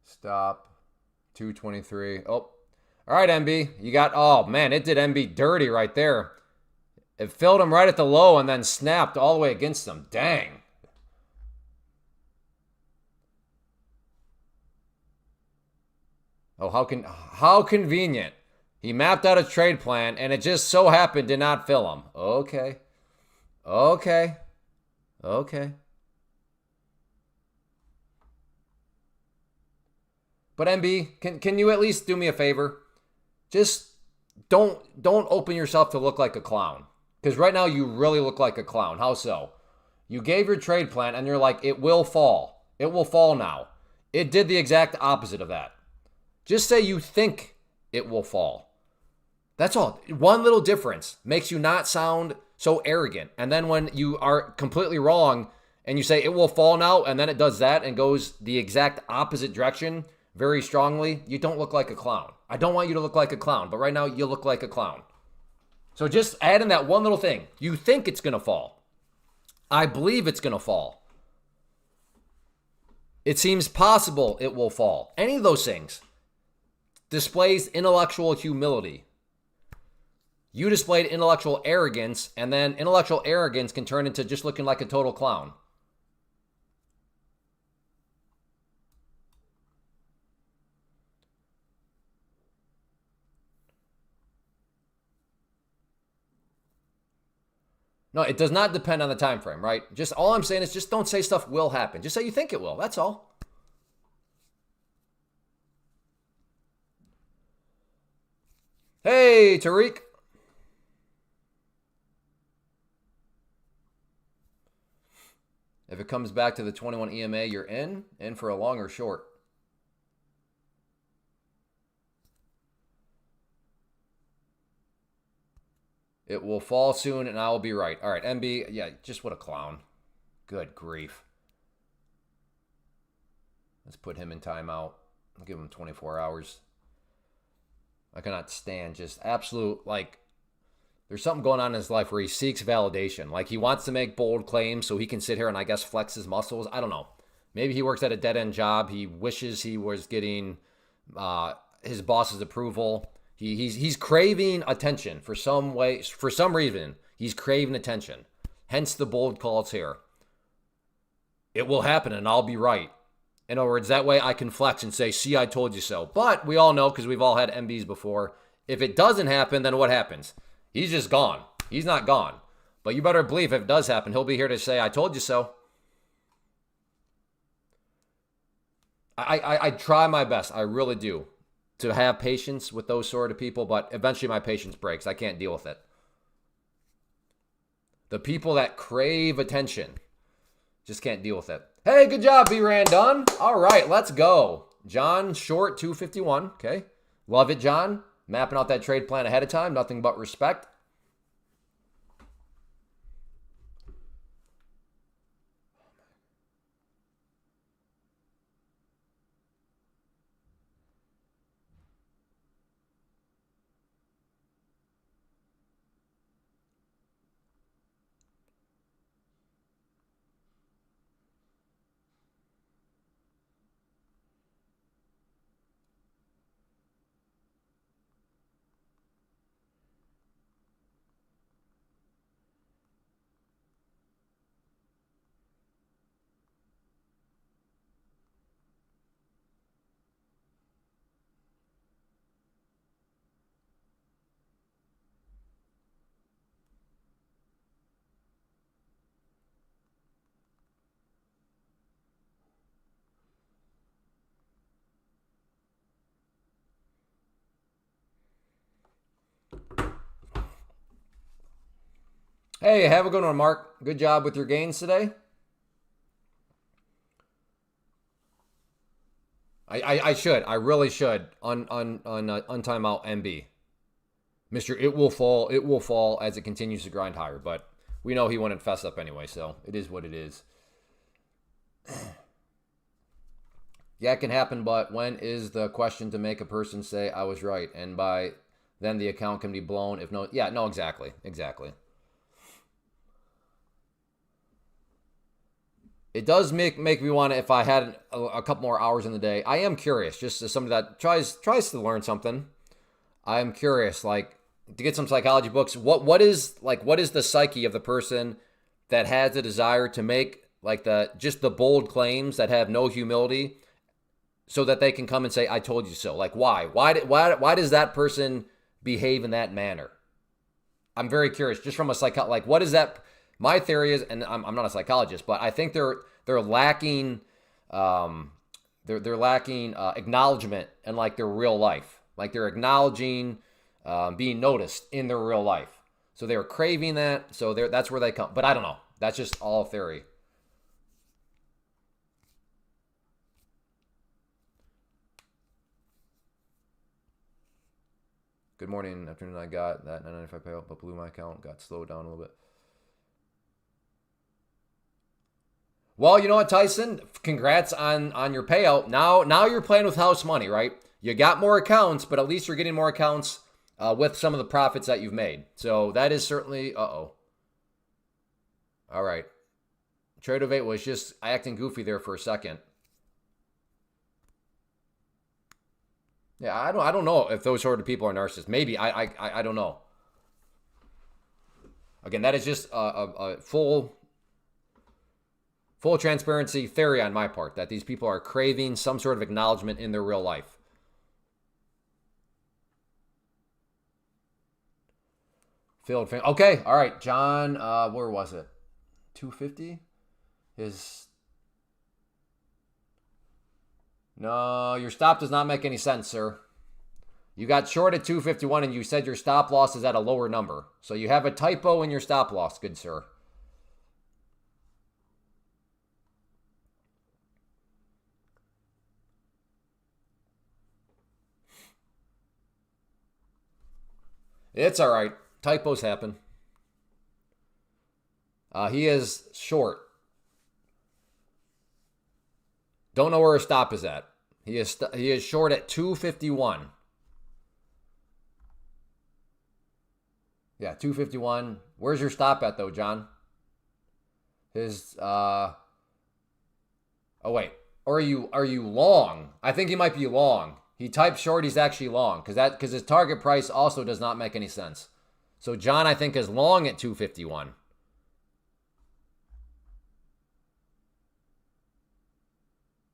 Stop. 223. Oh. All right, MB. You got... oh, man. It did MB dirty right there. It filled him right at the low and then snapped all the way against him. Dang. Oh, how convenient. He mapped out a trade plan, and it just so happened to not fill him. Okay. Okay. Okay. But MB, can you at least do me a favor? Just don't open yourself to look like a clown. Because right now you really look like a clown. How so? You gave your trade plan, and you're like, it will fall. It will fall now. It did the exact opposite of that. Just say you think it will fall. That's all. One little difference makes you not sound so arrogant. And then when you are completely wrong and you say it will fall now, and then it does that and goes the exact opposite direction very strongly, you don't look like a clown. I don't want you to look like a clown, but right now you look like a clown. So just add in that one little thing. You think it's going to fall. I believe it's going to fall. It seems possible it will fall. Any of those things displays intellectual humility. You displayed intellectual arrogance, and then intellectual arrogance can turn into just looking like a total clown. No, it does not depend on the time frame, right? Just all I'm saying is just don't say stuff will happen. Just say you think it will. That's all. Hey, Tariq. If it comes back to the 21 EMA, you're in for a long or short. It will fall soon, and I will be right. All right, MB. Yeah, just what a clown. Good grief. Let's put him in timeout. I'll give him 24 hours. I cannot stand just absolute, like, there's something going on in his life where he seeks validation. Like, he wants to make bold claims so he can sit here and, I guess, flex his muscles. I don't know. Maybe he works at a dead-end job. He wishes he was getting his boss's approval. He's craving attention for some way, for some reason. He's craving attention. Hence the bold calls here. It will happen and I'll be right. In other words, that way I can flex and say, see, I told you so. But we all know, because we've all had MBs before, if it doesn't happen, then what happens? He's just gone. He's not gone. But you better believe if it does happen, he'll be here to say, I told you so. I try my best. I really do. To have patience with those sort of people, but eventually my patience breaks. I can't deal with it. The people that crave attention, just can't deal with it. Hey, good job, B. Randon. All right, let's go. John, short, 251. Okay. Love it, John. Mapping out that trade plan ahead of time. Nothing but respect. Hey, have a good one, Mark. Good job with your gains today. I should. I really should. On timeout MB. Mr. It will fall. It will fall as it continues to grind higher. But we know he wouldn't fess up anyway, so it is what it is. Yeah, it can happen, but when is the question to make a person say I was right? And by then the account can be blown if no. Yeah, no, exactly. Exactly. It does make me want to, if I had a couple more hours in the day. I am curious, just as somebody that tries to learn something. I am curious, like, to get some psychology books. What is the psyche of the person that has the desire to make like the bold claims that have no humility, so that they can come and say, I told you so. Like, why? Why does that person behave in that manner? I'm very curious, just from a like, what is that? My theory is, and I'm not a psychologist, but I think they're lacking they're lacking acknowledgement in like their real life. Like, they're acknowledging being noticed in their real life. So they're craving that. So that's where they come. But I don't know. That's just all theory. Good morning, afternoon. I got that 995 payout, but blew my account. Got slowed down a little bit. Well, you know what, Tyson? Congrats on your payout. Now you're playing with house money, right? You got more accounts, but at least you're getting more accounts with some of the profits that you've made. So that is certainly, All right. Tradeovate was just acting goofy there for a second. Yeah, I don't know if those sort of people are narcissists. Maybe. I don't know. Again, that is just a full transparency theory on my part, that these people are craving some sort of acknowledgement in their real life. Field fan. Okay, all right, John, where was it? 250? No, your stop does not make any sense, sir. You got short at 251 and you said your stop loss is at a lower number. So you have a typo in your stop loss, good sir. It's all right. Typos happen. He is short. Don't know where his stop is at. He is short at 251. Yeah, 251. Where's your stop at though, John? His oh wait. Or are you long? I think he might be long. He typed short, he's actually long because his target price also does not make any sense. So John, I think, is long at 251.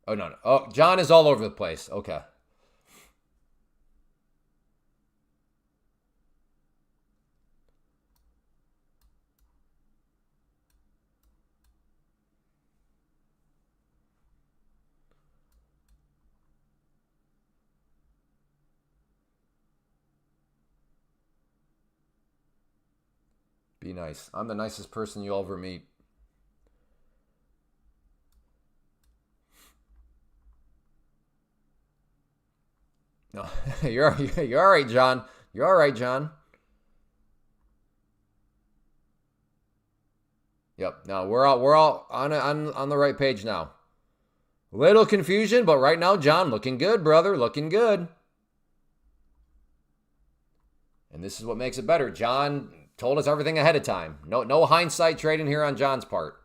Oh no. Oh, John is all over the place. Okay. Be nice. I'm the nicest person you'll ever meet. No, you're all right, John. You're all right, John. Yep. No, we're all on the right page now. Little confusion, but right now, John, looking good, brother. Looking good. And this is what makes it better. John told us everything ahead of time. No hindsight trading here on John's part.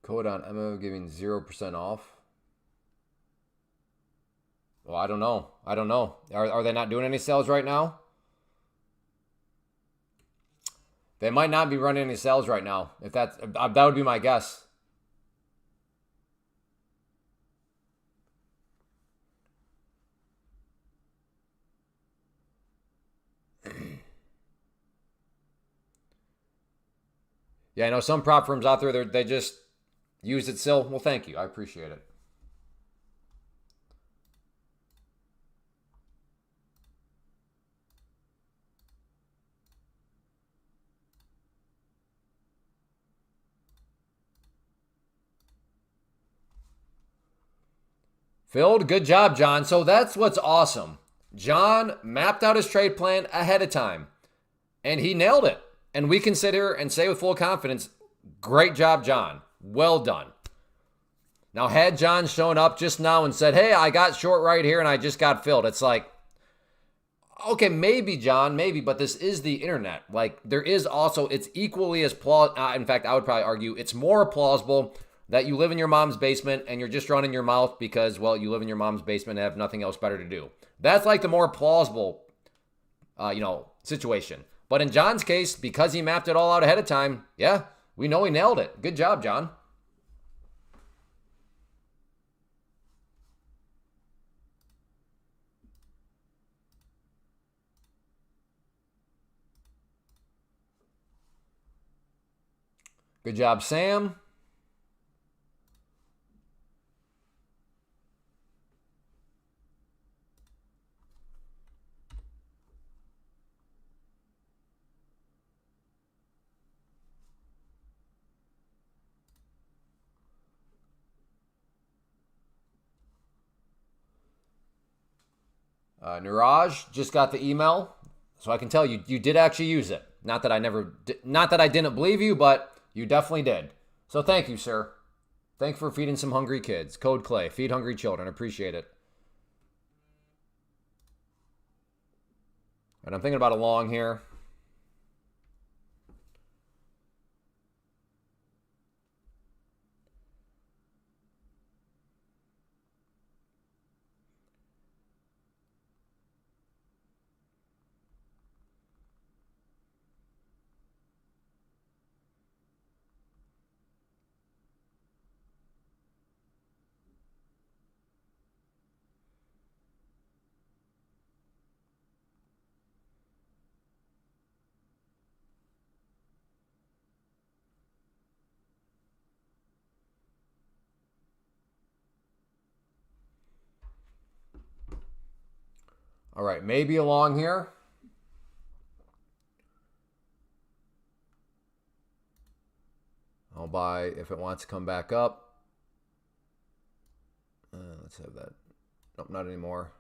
Code on MO giving 0% off. Well, I don't know. Are they not doing any sales right now? They might not be running any sales right now. If that would be my guess. Yeah, I know some prop firms out there, they just use it still. Well, thank you. I appreciate it. Filled, good job, John. So that's what's awesome. John mapped out his trade plan ahead of time, and he nailed it. And we consider and say with full confidence, great job, John. Well done. Now, had John shown up just now and said, hey, I got short right here and I just got filled, it's like, Okay, maybe, John, maybe, but this is the internet. Like, there is also, it's equally as plausible. In fact, I would probably argue it's more plausible that you live in your mom's basement and you're just running your mouth because, well, you live in your mom's basement and have nothing else better to do. That's like the more plausible, situation. But in John's case, because he mapped it all out ahead of time, yeah, we know he nailed it. Good job, John. Good job, Sam. Niraj just got the email, so I can tell you you did actually use it. Not that I didn't believe you, but you definitely did. So thank you, sir. Thank you for feeding some hungry kids. Code Clay, feed hungry children. Appreciate it. And I'm thinking about a long here. All right, maybe along here. I'll buy if it wants to come back up. Let's have that. Nope, not anymore.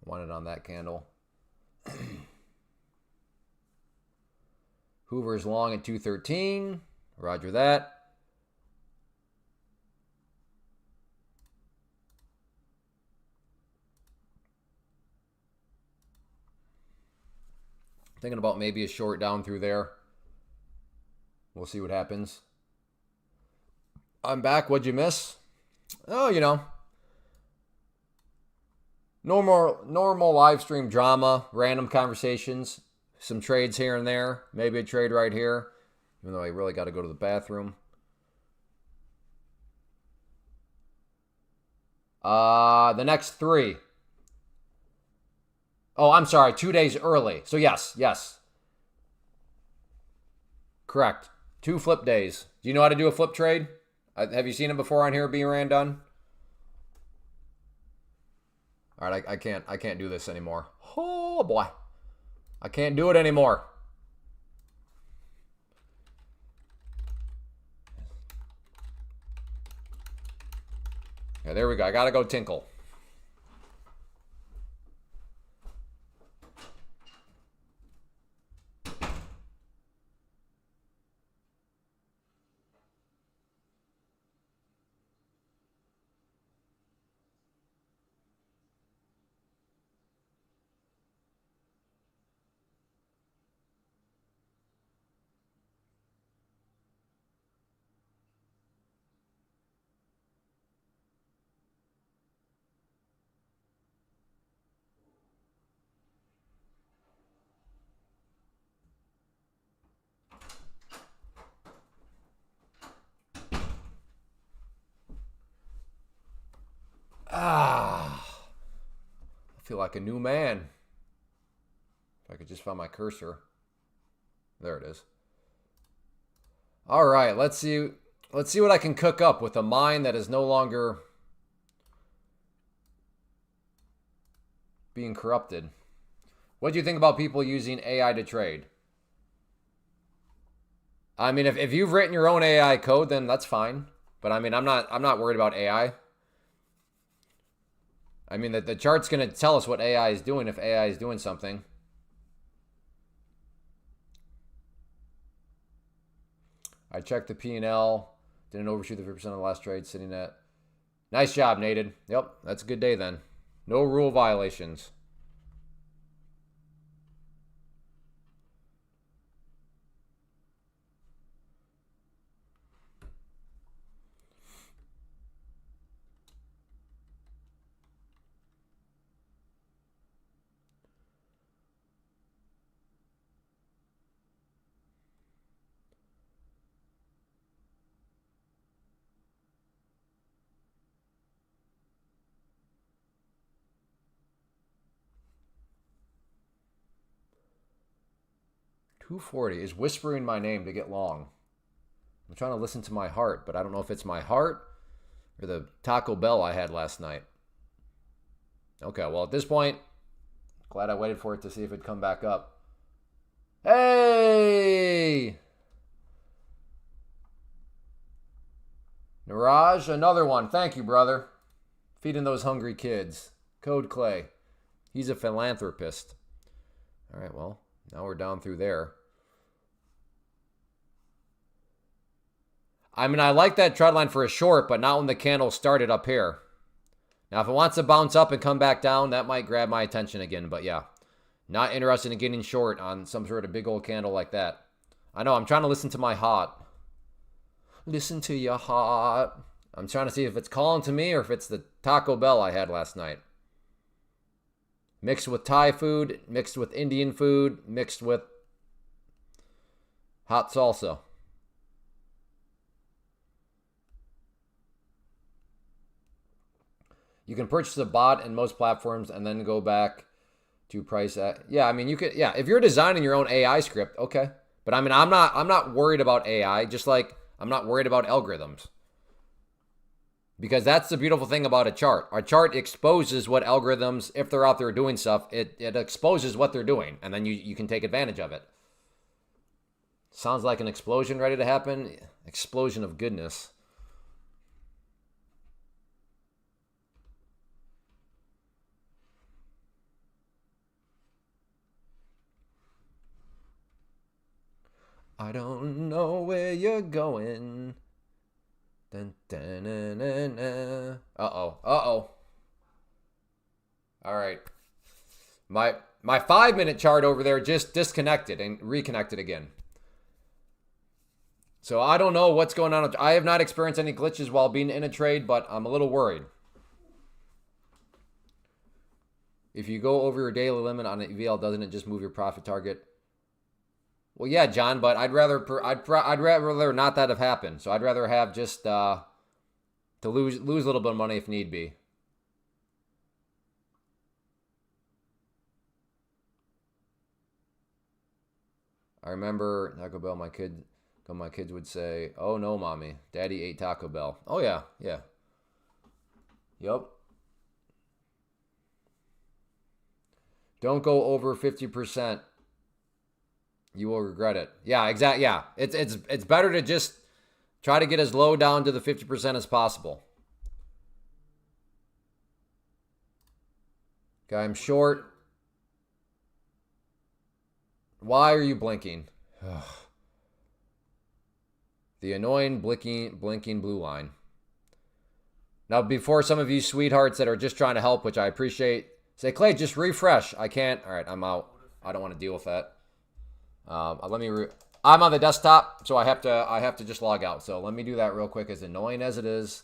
I want it on that candle. Hoover's long at 213. Roger that. Thinking about maybe a short down through there. We'll see what happens. I'm back. What'd you miss? Oh, normal live stream drama, random conversations, some trades here and there, maybe a trade right here, even though I really got to go to the bathroom. The next three. Oh, I'm sorry, 2 days early. So yes. Correct. 2 flip days. Do you know how to do a flip trade? Have you seen it before on here being ran done? All right, I can't do this anymore. Oh boy. I can't do it anymore. Okay, there we go. I gotta go tinkle. I feel like a new man. If I could just find my cursor. There it is. All right, let's see what I can cook up with a mind that is no longer being corrupted. What do you think about people using AI to trade? I mean, if you've written your own AI code, then that's fine. But I mean, I'm not worried about AI. I mean, the chart's going to tell us what AI is doing if AI is doing something. I checked the P&L. Didn't overshoot the 50% of the last trade, sitting at. Nice job, Nated. Yep, that's a good day then. No rule violations. 240 is whispering my name to get long. I'm trying to listen to my heart, but I don't know if it's my heart or the Taco Bell I had last night. Okay, well, at this point, glad I waited for it to see if it'd come back up. Hey! Niraj, another one. Thank you, brother. Feeding those hungry kids. Code Clay. He's a philanthropist. All right, well, now we're down through there. I mean, I like that trend line for a short, but not when the candle started up here. Now, if it wants to bounce up and come back down, that might grab my attention again. But yeah, not interested in getting short on some sort of big old candle like that. I know, I'm trying to listen to my heart. Listen to your heart. I'm trying to see if it's calling to me or if it's the Taco Bell I had last night. Mixed with Thai food, mixed with Indian food, mixed with hot salsa. You can purchase a bot in most platforms and then go back to price at. Yeah, I mean, you could. Yeah, if you're designing your own AI script, okay. But I mean, I'm not worried about AI. Just like I'm not worried about algorithms, because that's the beautiful thing about a chart. Our chart exposes what algorithms, if they're out there doing stuff, it exposes what they're doing, and then you can take advantage of it. Sounds like an explosion ready to happen. Explosion of goodness. I don't know where you're going. Dun, dun, dun, dun, dun. Uh-oh. Uh-oh. All right. My 5-minute chart over there just disconnected and reconnected again. So I don't know what's going on. I have not experienced any glitches while being in a trade, but I'm a little worried. If you go over your daily limit on an EVL, doesn't it just move your profit target? Well, yeah, John, but I'd rather not that have happened. So I'd rather have just to lose a little bit of money if need be. I remember Taco Bell. My kids would say, "Oh no, mommy, daddy ate Taco Bell." Oh yeah, yeah. Yup. Don't go over 50%. You will regret it. Yeah, exactly. Yeah, it's better to just try to get as low down to the 50% as possible. Okay, I'm short. Why are you blinking? Ugh. The annoying blinking blue line. Now, before some of you sweethearts that are just trying to help, which I appreciate, say, Clay, just refresh. I can't. All right, I'm out. I don't want to deal with that. I'm on the desktop, so I have to just log out. So let me do that real quick, as annoying as it is.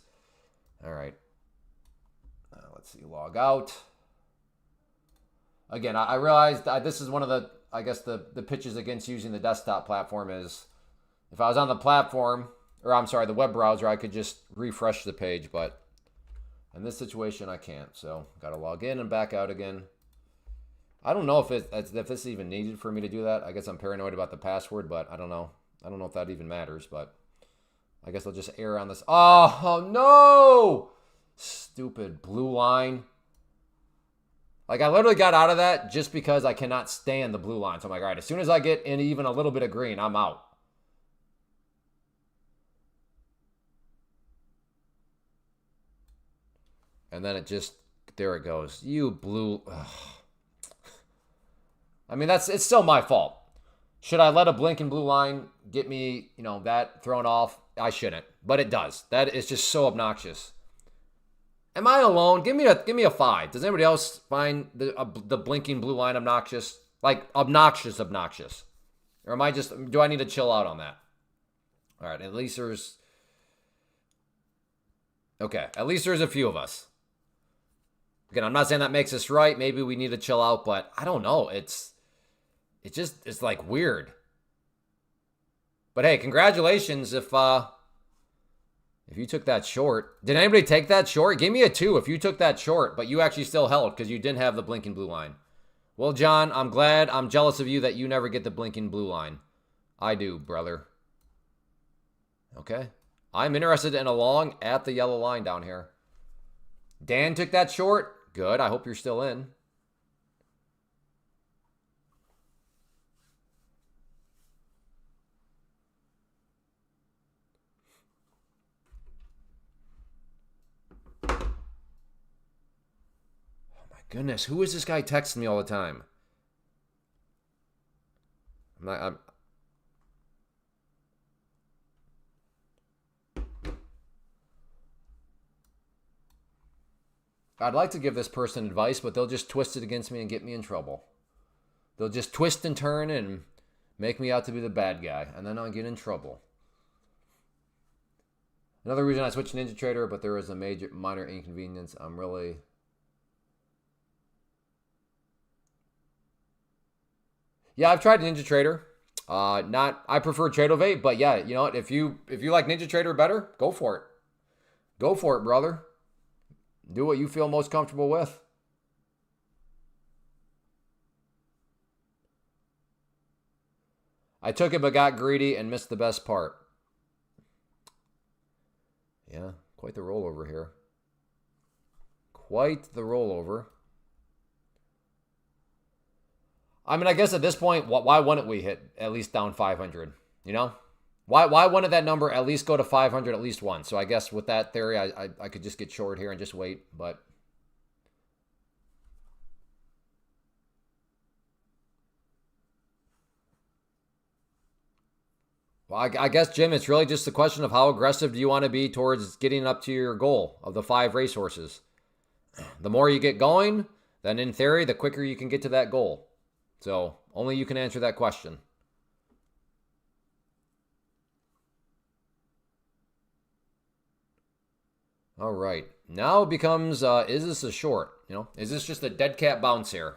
All right. Let's see, log out. Again, I realized this is one of the, I guess the pitches against using the desktop platform is, if I was on the platform, or I'm sorry, the web browser, I could just refresh the page, but in this situation, I can't. So got to log in and back out again. I don't know if this is even needed for me to do that. I guess I'm paranoid about the password, but I don't know. I don't know if that even matters, but I guess I'll just err on this. Oh no! Stupid blue line. Like, I literally got out of that just because I cannot stand the blue line. So I'm like, all right, as soon as I get in even a little bit of green, I'm out. And then it just, there it goes. You blue. Ugh. I mean, it's still my fault. Should I let a blinking blue line get me, that thrown off? I shouldn't, but it does. That is just so obnoxious. Am I alone? Give me a 5. Does anybody else find the blinking blue line obnoxious? Like, obnoxious. Or am I do I need to chill out on that? All right, at least there's a few of us. Again, I'm not saying that makes us right. Maybe we need to chill out, but I don't know. It's like weird. But hey, congratulations if you took that short. Did anybody take that short? Give me a 2 if you took that short, but you actually still held because you didn't have the blinking blue line. Well, John, I'm glad. I'm jealous of you that you never get the blinking blue line. I do, brother. Okay. I'm interested in a long at the yellow line down here. Dan took that short. Good. I hope you're still in. Goodness, who is this guy texting me all the time? I'd like to give this person advice, but they'll just twist it against me and get me in trouble. They'll just twist and turn and make me out to be the bad guy, and then I'll get in trouble. Another reason I switched Ninja Trader, but there was a minor inconvenience. I'm really... Yeah, I've tried Ninja Trader. I prefer Tradovate, but yeah, you know what? If you like Ninja Trader better, go for it. Go for it, brother. Do what you feel most comfortable with. I took it but got greedy and missed the best part. Yeah, quite the rollover here. Quite the rollover. I mean, I guess at this point, why wouldn't we hit at least down 500? You know? Why wouldn't that number at least go to 500 at least once? So I guess with that theory, I could just get short here and just wait. But well, I guess, Jim, it's really just a question of how aggressive do you want to be towards getting up to your goal of the 5 racehorses. The more you get going, then in theory, the quicker you can get to that goal. So only you can answer that question. All right. Now it becomes, is this a short? You know, is this just a dead cat bounce here?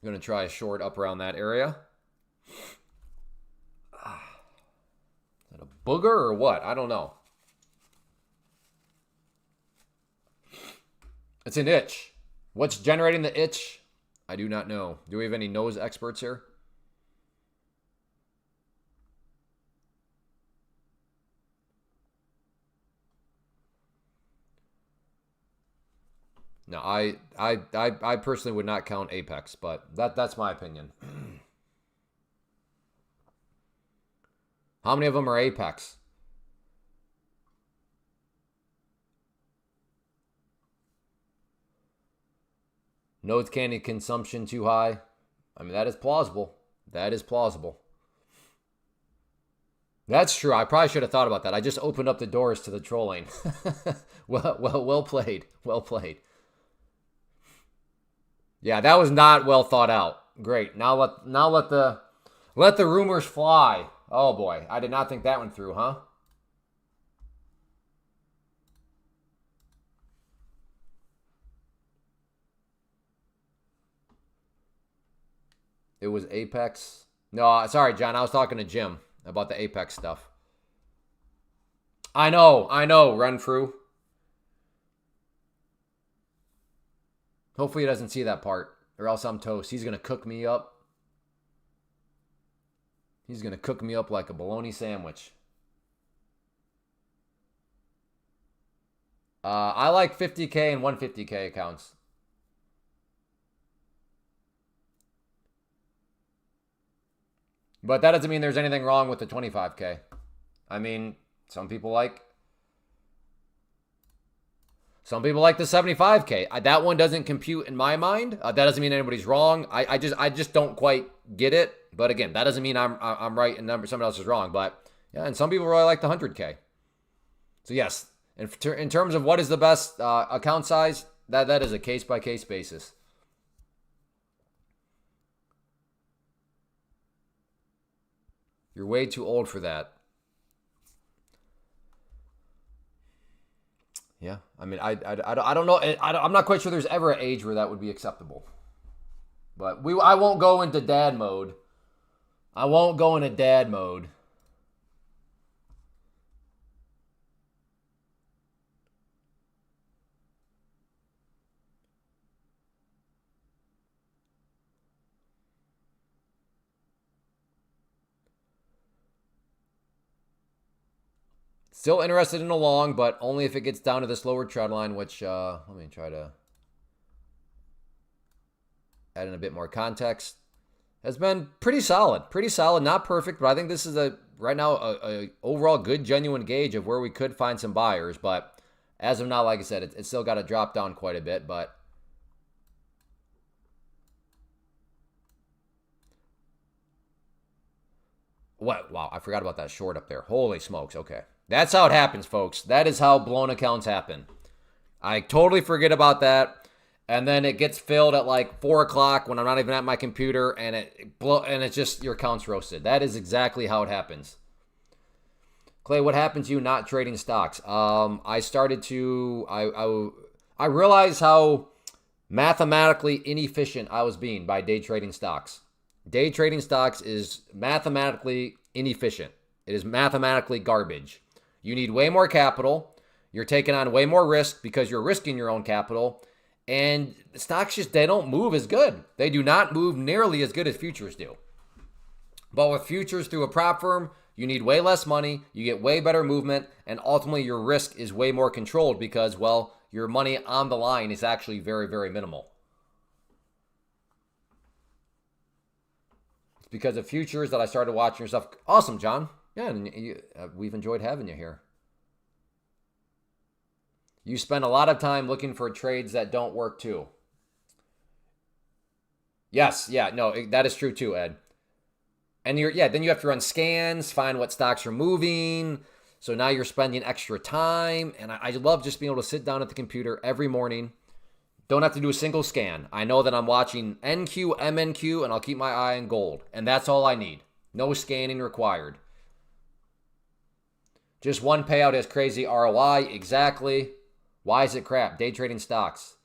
I'm going to try a short up around that area. Is that a booger or what? I don't know. It's an itch. What's generating the itch? I do not know. Do we have any nose experts here? No, I personally would not count Apex, but that's my opinion. How many of them are Apex? Nose candy consumption too high. I mean, that is plausible. That is plausible. That's true. I probably should have thought about that. I just opened up the doors to the trolling. Well played. Well played. Yeah, that was not well thought out. Great. Now let the rumors fly. Oh boy, I did not think that one through, huh? It was Apex. No, sorry, John. I was talking to Jim about the Apex stuff. I know. Run through. Hopefully he doesn't see that part, or else I'm toast. He's gonna cook me up. He's gonna cook me up like a bologna sandwich. I like 50K and 150K accounts. But that doesn't mean there's anything wrong with the 25K. I mean, some people like the 75K. That one doesn't compute in my mind. That doesn't mean anybody's wrong. I just don't quite get it. But again, that doesn't mean I'm right and somebody else is wrong. But yeah, and some people really like the 100K. So yes, in terms of what is the best account size, that is a case by case basis. You're way too old for that. Yeah, I mean, I don't know. I'm not quite sure there's ever an age where that would be acceptable. But I won't go into dad mode. I won't go into dad mode. Still interested in a long, but only if it gets down to this lower trend line, which, let me try to add in a bit more context. Has been pretty solid. Pretty solid. Not perfect, but I think this is right now a overall good, genuine gauge of where we could find some buyers. But as of now, like I said, it's still got to drop down quite a bit. But what? Wow, I forgot about that short up there. Holy smokes. Okay. That's how it happens, folks. That is how blown accounts happen. I totally forget about that. And then it gets filled at like 4 o'clock when I'm not even at my computer, and it's just your account's roasted. That is exactly how it happens. Clay, what happened to you not trading stocks? I realized how mathematically inefficient I was being by day trading stocks. Day trading stocks is mathematically inefficient. It is mathematically garbage. You need way more capital. You're taking on way more risk because you're risking your own capital. And stocks they don't move as good. They do not move nearly as good as futures do. But with futures through a prop firm, you need way less money, you get way better movement, and ultimately your risk is way more controlled because, well, your money on the line is actually very, very minimal. It's because of futures that I started watching your stuff. Awesome, John. Yeah, and we've enjoyed having you here. You spend a lot of time looking for trades that don't work too. Yes, yeah, no, that is true too, Ed. And then you have to run scans, find what stocks are moving. So now you're spending extra time. And I love just being able to sit down at the computer every morning. Don't have to do a single scan. I know that I'm watching NQ, MNQ, and I'll keep my eye on gold. And that's all I need. No scanning required. Just one payout has crazy ROI. Exactly. Why is it crap? Day trading stocks.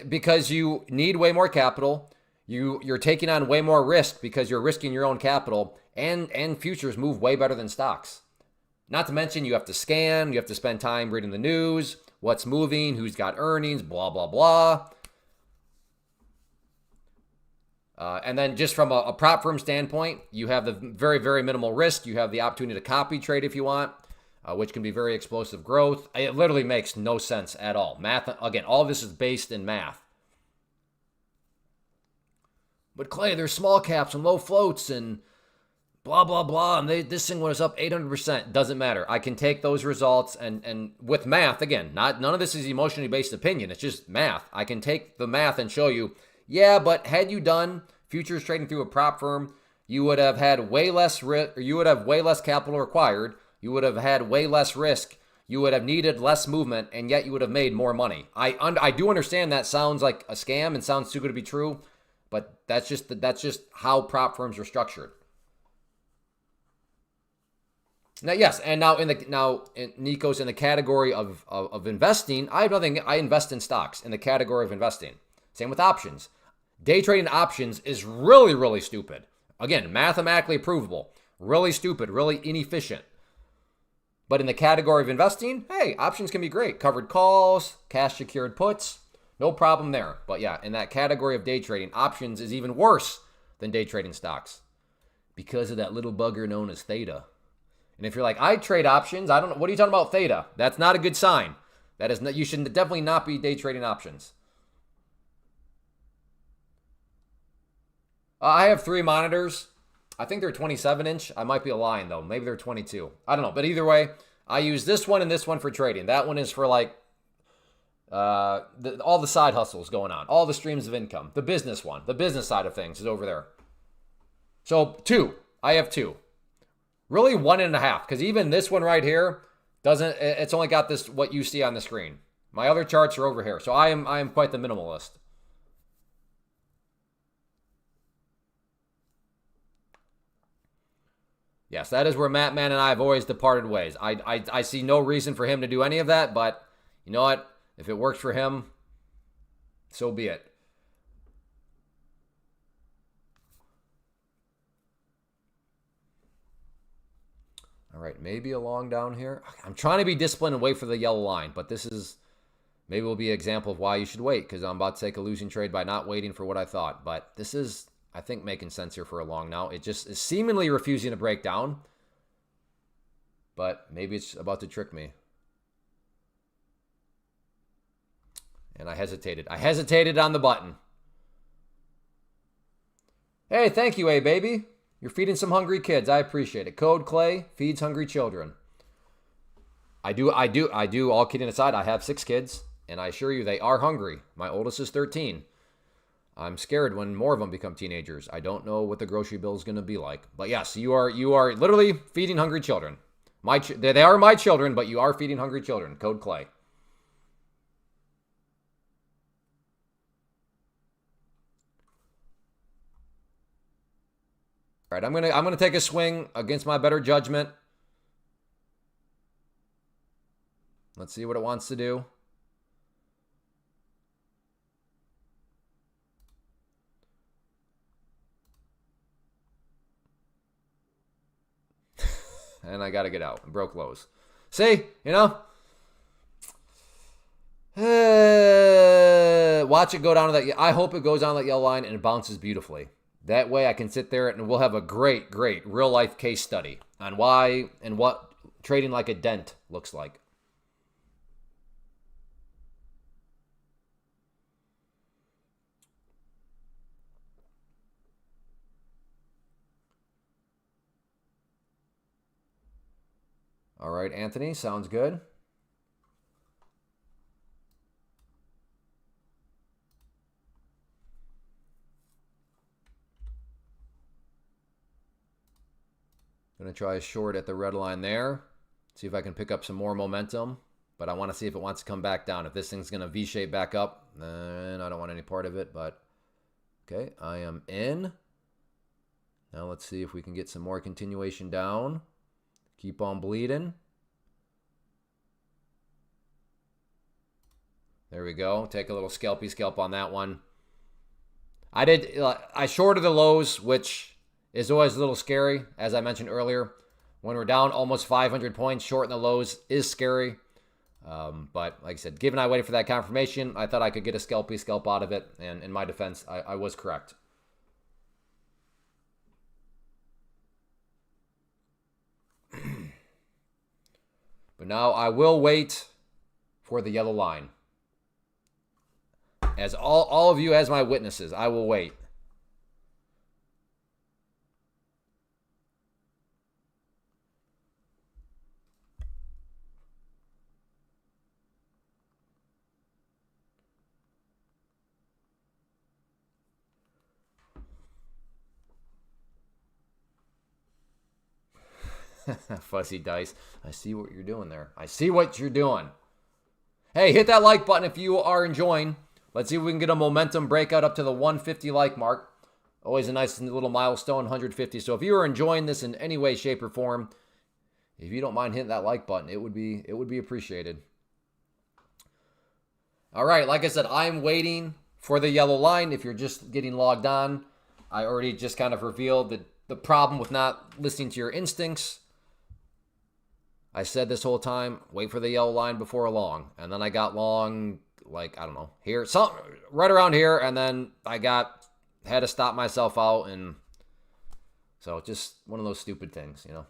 Because you need way more capital. You're taking on way more risk because you're risking your own capital. And futures move way better than stocks. Not to mention you have to scan. You have to spend time reading the news. What's moving. Who's got earnings. Blah, blah, blah. And then just from a prop firm standpoint, you have the very, very minimal risk. You have the opportunity to copy trade if you want. Which can be very explosive growth. It literally makes no sense at all. Math, again, all of this is based in math. But Clay, there's small caps and low floats and blah, blah, blah. And this thing was up 800%. Doesn't matter. I can take those results and with math, again, none of this is emotionally based opinion. It's just math. I can take the math and show you, yeah, but had you done futures trading through a prop firm, you would have had way less risk, or you would have way less capital required. You would have had way less risk. You would have needed less movement, and yet you would have made more money. I do understand that sounds like a scam and sounds too good to be true, but that's just how prop firms are structured. Now, yes, and Nico's in the category of investing. I have nothing. I invest in stocks in the category of investing. Same with options. Day trading options is really, really stupid. Again, mathematically provable. Really stupid. Really inefficient. But in the category of investing, hey, options can be great. Covered calls, cash secured puts, no problem there. But yeah, in that category of day trading, options is even worse than day trading stocks because of that little bugger known as theta. And if you're like, I trade options, I don't know, what are you talking about theta? That's not a good sign. That is not, you should definitely not be day trading options. I have 3 monitors. I think they're 27-inch. I might be lying, though. Maybe they're 22. I don't know. But either way, I use this one and this one for trading. That one is for, like, all the side hustles going on. All the streams of income. The business one. The business side of things is over there. So, 2. I have 2. Really 1.5. Because even this one right here doesn't... It's only got this, what you see on the screen. My other charts are over here. So I am quite the minimalist. Yes, that is where Matt Man and I have always departed ways. I see no reason for him to do any of that, but you know what? If it works for him, so be it. All right, maybe a long down here. I'm trying to be disciplined and wait for the yellow line, but this is maybe will be an example of why you should wait because I'm about to take a losing trade by not waiting for what I thought. But this is, I think, making sense here for a long now. It just is seemingly refusing to break down. But maybe it's about to trick me. And I hesitated. I hesitated on the button. Hey, thank you, baby. You're feeding some hungry kids. I appreciate it. Code Clay feeds hungry children. I do. All kidding aside, I have 6 kids, and I assure you they are hungry. My oldest is 13. I'm scared when more of them become teenagers. I don't know what the grocery bill is going to be like. But yes, you are literally feeding hungry children. They are my children, but you are feeding hungry children. Code Clay. All right, I'm gonna take a swing against my better judgment. Let's see what it wants to do. And I got to get out. Broke lows. See, you know? Watch it go down to that. I hope it goes down that yellow line and it bounces beautifully. That way I can sit there and we'll have a great, great real-life case study on why and what trading like a dent looks like. All right, Anthony, sounds good. Going to try a short at the red line there. See if I can pick up some more momentum. But I want to see if it wants to come back down. If this thing's going to V-shape back up, then I don't want any part of it. But, okay, I am in. Now let's see if we can get some more continuation down. Keep on bleeding. There we go. Take a little scalpy scalp on that one. I shorted the lows, which is always a little scary. As I mentioned earlier, when we're down almost 500 points, shorting the lows is scary. But like I said, given I waited for that confirmation, I thought I could get a scalpy scalp out of it. And in my defense, I was correct. But now I will wait for the yellow line. As all of you as my witnesses, I will wait. Fuzzy dice. I see what you're doing there. I see what you're doing. Hey, hit that like button if you are enjoying. Let's see if we can get a momentum breakout up to the 150 like mark. Always a nice little milestone, 150. So if you are enjoying this in any way, shape, or form, if you don't mind hitting that like button, it would be appreciated. All right, like I said, I'm waiting for the yellow line. If you're just getting logged on, I already just kind of revealed the problem with not listening to your instincts. I said this whole time, wait for the yellow line before long. And then I got long, like, I don't know, here, right around here. And then I had to stop myself out. And so just one of those stupid things, you know.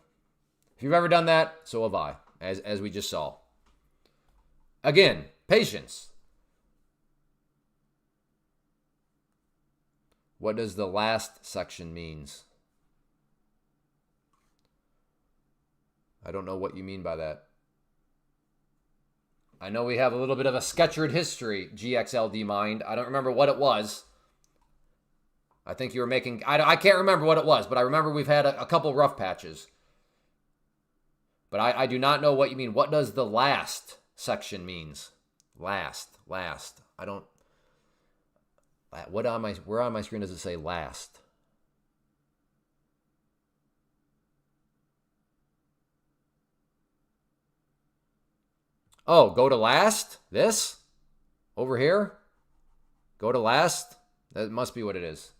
If you've ever done that, so have I, as we just saw. Again, patience. What does the last section means? I don't know what you mean by that. I know we have a little bit of a sketchered history, GXLD Mind. I don't remember what it was. I think you were making... I can't remember what it was, but I remember we've had a couple rough patches. But I do not know what you mean. What does the last section means? Last. I don't... Where on my screen does it say last? Oh, go to last? This? Over here? Go to last? That must be what it is.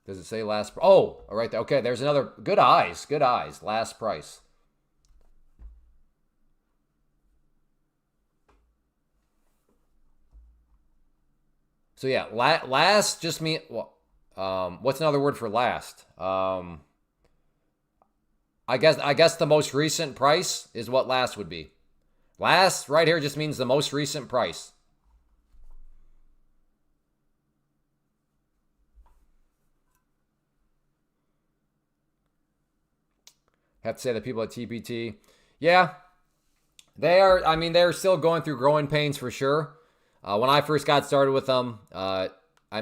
Does it say last? Oh, all right. Okay, there's another. Good eyes. Last price. So yeah, last just mean, well, what's another word for last? I guess the most recent price is what last would be. Last right here just means the most recent price. Have to say the people at TPT, yeah, they are. I mean, they're still going through growing pains for sure. When I first got started with them, I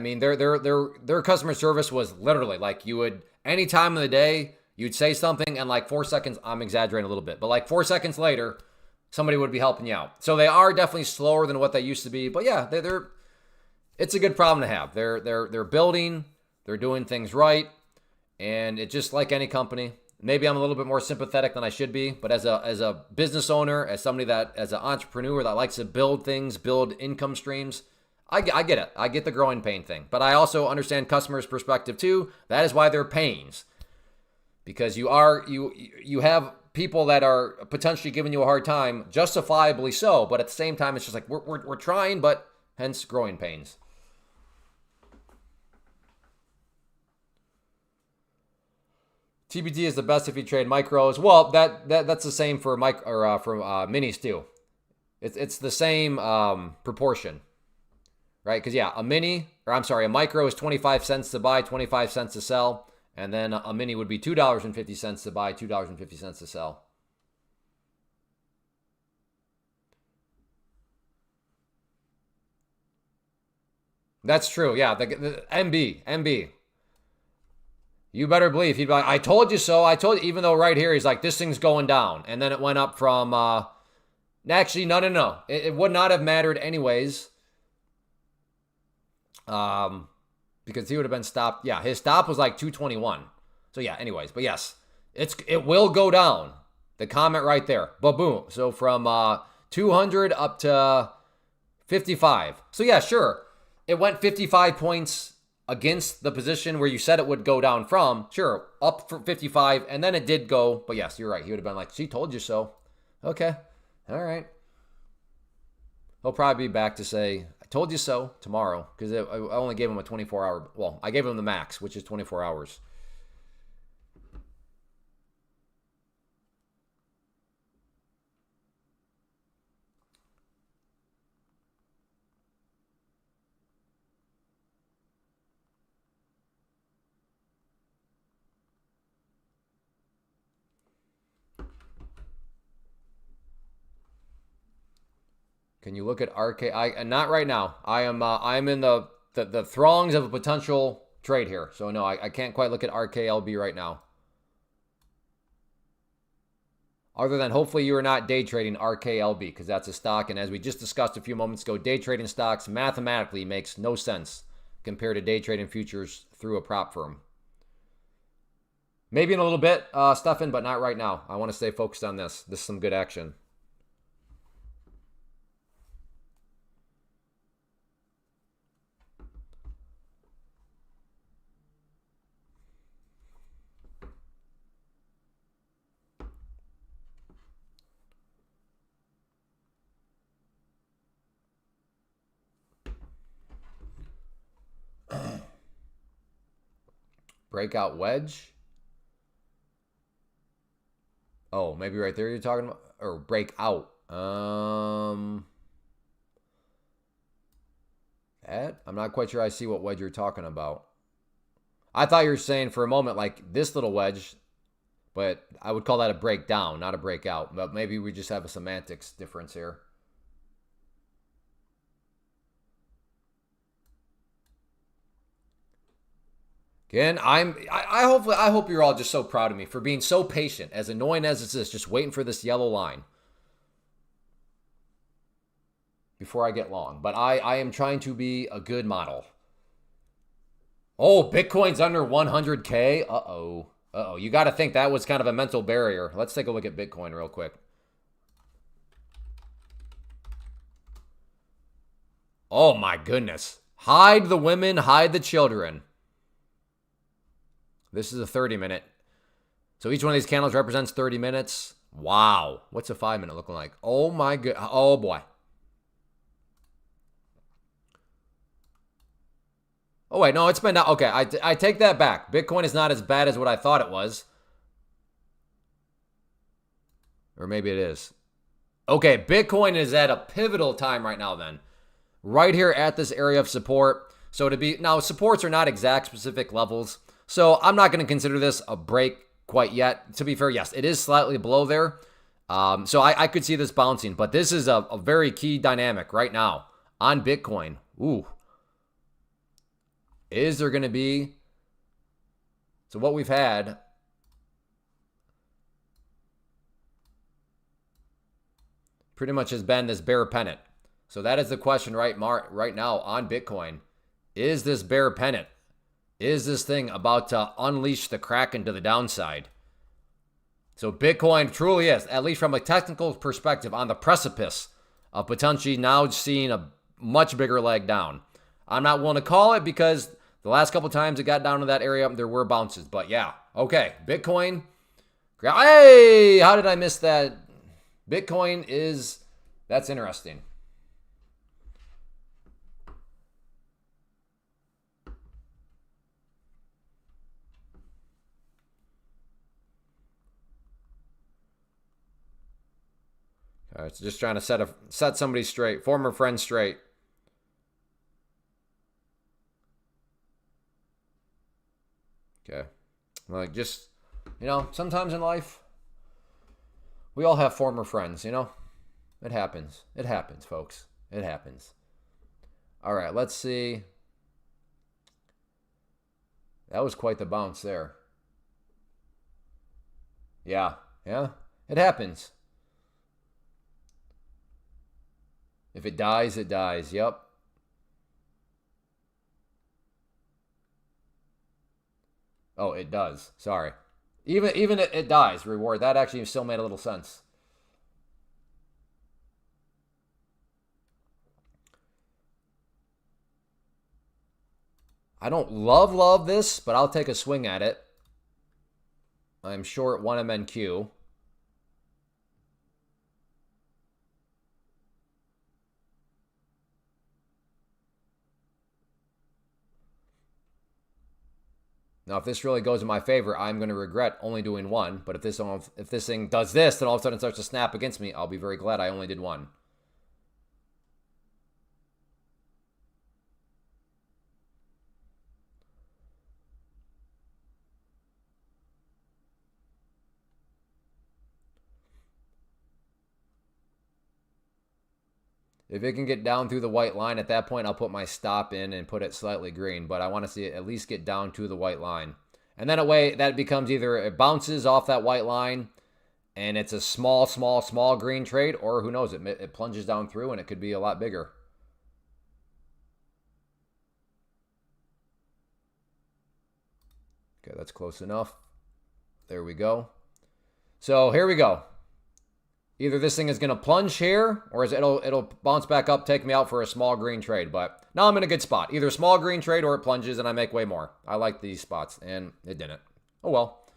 mean, their customer service was literally like you would any time of the day you'd say something and like 4 seconds. I'm exaggerating a little bit, but like 4 seconds later, somebody would be helping you out. So they are definitely slower than what they used to be. But yeah, they're it's a good problem to have. They're building, they're doing things right, and it's just like any company. Maybe I'm a little bit more sympathetic than I should be, but as a business owner, as somebody that as an entrepreneur that likes to build things, build income streams, I get it. I get the growing pain thing, but I also understand customers' perspective too. That is why they're pains, because you have people that are potentially giving you a hard time, justifiably so. But at the same time, it's just like we're trying, but hence growing pains. TBT is the best if you trade micros. Well, that's the same for minis too. It's the same proportion, right? Because yeah, a micro is 25 cents to buy, 25 cents to sell, and then a mini would be $2.50 to buy, $2.50 to sell. That's true. Yeah, the MB. You better believe he'd be like, I told you so. I told you, even though right here he's like, this thing's going down. And then it went up from, actually, no. It would not have mattered anyways. Because he would have been stopped. Yeah, his stop was like 221. So yeah, anyways, but yes, it will go down. The comment right there. Ba-boom. So from 200 up to 55. So yeah, sure. It went 55 points against the position where you said it would go down from. Sure, up for 55, and then it did go. But yes, you're right. He would have been like, she told you so. Okay. All right. He'll probably be back to say, I told you so tomorrow, because I only gave him a 24-hour. Well, I gave him the max, which is 24 hours. Can you look at RK? Not right now. I'm in the throngs of a potential trade here. So no, I can't quite look at RKLB right now. Other than hopefully you are not day trading RKLB, because that's a stock. And as we just discussed a few moments ago, day trading stocks mathematically makes no sense compared to day trading futures through a prop firm. Maybe in a little bit, Stefan, but not right now. I want to stay focused on this. This is some good action. Breakout wedge. Oh, maybe right there you're talking about, or breakout. That I'm not quite sure I see what wedge you're talking about. I thought you were saying for a moment like this little wedge, but I would call that a breakdown, not a breakout. But maybe we just have a semantics difference here. Again, I hope you're all just so proud of me for being so patient, as annoying as this is, just waiting for this yellow line before I get long. But I am trying to be a good model. Oh, Bitcoin's under 100K. Uh-oh. You got to think that was kind of a mental barrier. Let's take a look at Bitcoin real quick. Oh my goodness. Hide the women, hide the children. This is a 30-minute. So each one of these candles represents 30 minutes. Wow. What's a 5-minute looking like? Oh my god. Oh boy. Oh, wait, no, it's been down. Okay, I take that back. Bitcoin is not as bad as what I thought it was. Or maybe it is. Okay, Bitcoin is at a pivotal time right now then. Right here at this area of support. So to be, now supports are not exact specific levels. So I'm not going to consider this a break quite yet. To be fair, yes, it is slightly below there. So I could see this bouncing, but this is a very key dynamic right now on Bitcoin. Ooh. Is there going to be, so what we've had, pretty much has been this bear pennant. So that is the question right now on Bitcoin. Is this bear pennant? Is this thing about to unleash the Kraken to the downside? So Bitcoin truly is, at least from a technical perspective, on the precipice of potentially now seeing a much bigger leg down. I'm not willing to call it because the last couple times it got down to that area, there were bounces. But yeah, okay, Bitcoin. Hey, how did I miss that? Bitcoin is, that's interesting. All right, so just trying to set somebody straight, former friend straight. Okay, like just, sometimes in life, we all have former friends, It happens. It happens, folks. It happens. All right, let's see. That was quite the bounce there. Yeah, it happens. If it dies, it dies. Yep. Oh, it does. Sorry. Even it dies. Reward. That actually still made a little sense. I don't love this, but I'll take a swing at it. I'm short 1MNQ. Now, if this really goes in my favor, I'm going to regret only doing one. But if this thing does this, then all of a sudden it starts to snap against me, I'll be very glad I only did one. If it can get down through the white line, at that point, I'll put my stop in and put it slightly green. But I want to see it at least get down to the white line. And then away, that becomes either it bounces off that white line and it's a small green trade, or who knows, it plunges down through and it could be a lot bigger. Okay, that's close enough. There we go. So here we go. Either this thing is going to plunge here, or it'll bounce back up, take me out for a small green trade. But now I'm in a good spot. Either small green trade or it plunges and I make way more. I like these spots, and it didn't. Oh well.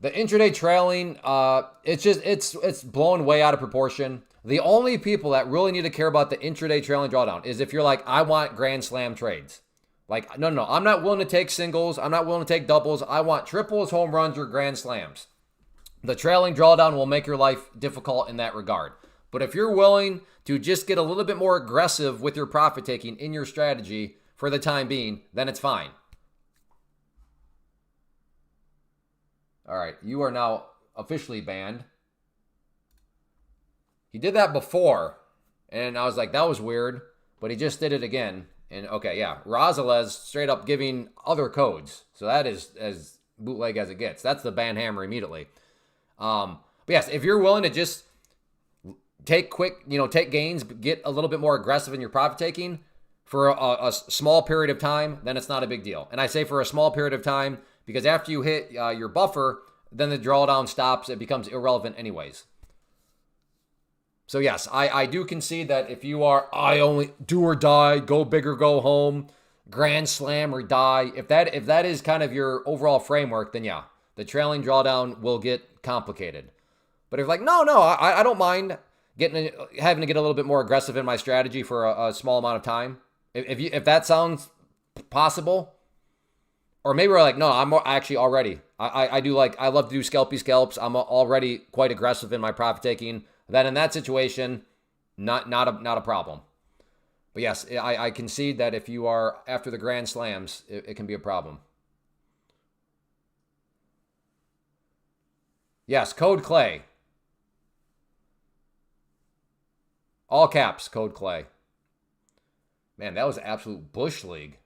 The intraday trailing, it's blown way out of proportion. The only people that really need to care about the intraday trailing drawdown is if you're like, I want grand slam trades. Like, no, I'm not willing to take singles. I'm not willing to take doubles. I want triples, home runs, or grand slams. The trailing drawdown will make your life difficult in that regard. But if you're willing to just get a little bit more aggressive with your profit taking in your strategy for the time being, then it's fine. All right, you are now officially banned. He did that before, and I was like, that was weird, but he just did it again. And okay, yeah, Razalez straight up giving other codes. So that is as bootleg as it gets. That's the ban hammer immediately. But yes, if you're willing to just take take gains, get a little bit more aggressive in your profit taking for a small period of time, then it's not a big deal. And I say for a small period of time because after you hit your buffer, then the drawdown stops. It becomes irrelevant anyways. So yes, I do concede that if you are, I only do or die, go big or go home, grand slam or die, if that is kind of your overall framework, then yeah, the trailing drawdown will get complicated. But if like, no, I don't mind having to get a little bit more aggressive in my strategy for a small amount of time, If that sounds possible, or maybe we're like, no, I'm actually already. I do like, I love to do scalpy scalps. I'm already quite aggressive in my profit taking. Then in that situation, not a problem. But yes, I concede that if you are after the Grand Slams, it can be a problem. Yes, code Clay. All caps, code Clay. Man, that was absolute Bush League.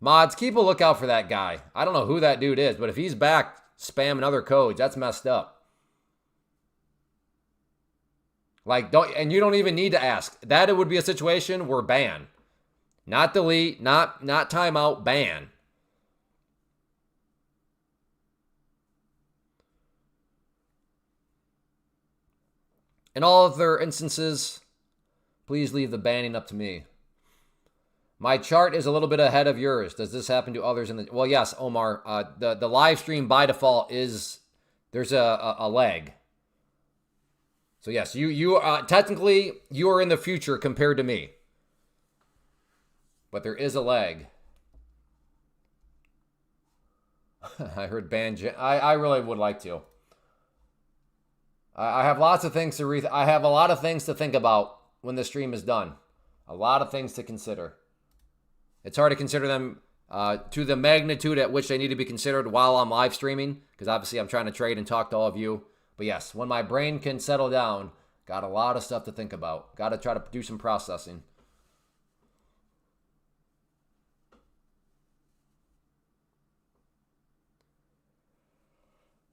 Mods, keep a lookout for that guy. I don't know who that dude is, but if he's back spamming other codes, that's messed up. Like, and you don't even need to ask. That it would be a situation where ban. Not delete, not timeout, ban. In all other instances, please leave the banning up to me. My chart is a little bit ahead of yours. Does this happen to others in the... Well, yes, Omar. The live stream by default is... There's a lag. So yes, you technically, you are in the future compared to me. But there is a lag. I heard ban... I really would like to. I have lots of things to I have a lot of things to think about when the stream is done. A lot of things to consider. It's hard to consider them to the magnitude at which they need to be considered while I'm live streaming, because obviously I'm trying to trade and talk to all of you. But yes, when my brain can settle down, got a lot of stuff to think about. Got to try to do some processing.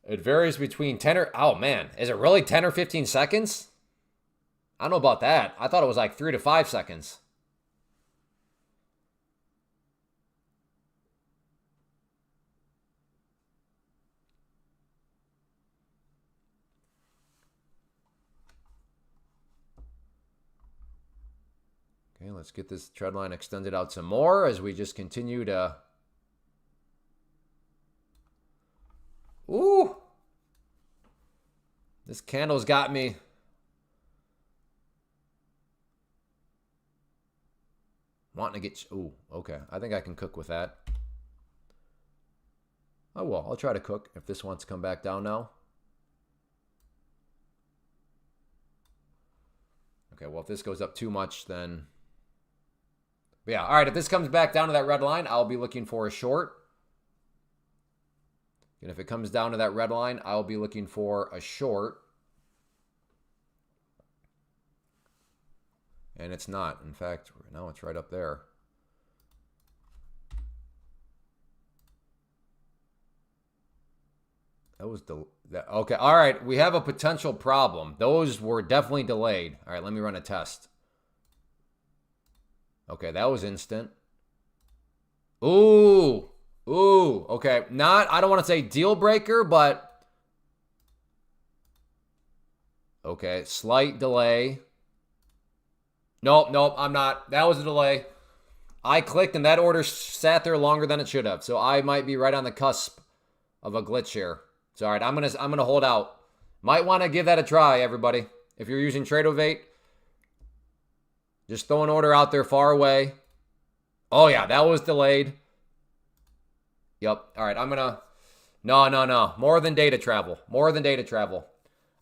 It varies between 10 or... Oh, man. Is it really 10 or 15 seconds? I don't know about that. I thought it was like 3 to 5 seconds. Okay, let's get this trend line extended out some more as we just continue to... Ooh! This candle's got me. Wanting to get... Ooh, okay. I think I can cook with that. Oh, well, I'll try to cook if this wants to come back down now. Okay, well, if this goes up too much, then... But yeah, all right, if this comes back down to that red line, I'll be looking for a short. And if it comes down to that red line, I'll be looking for a short. And it's not. In fact, now it's right up there. That was okay. All right, we have a potential problem. Those were definitely delayed. All right, let me run a test. Okay, that was instant. Ooh. Ooh, okay. I don't want to say deal breaker, but okay, slight delay. Nope, I'm not. That was a delay. I clicked and that order sat there longer than it should have. So I might be right on the cusp of a glitch here. So all right, I'm gonna hold out. Might want to give that a try, everybody. If you're using Tradeovate, just throw an order out there far away. Oh yeah, that was delayed. Yep. All right, I'm gonna... No. More than data travel. More than data travel.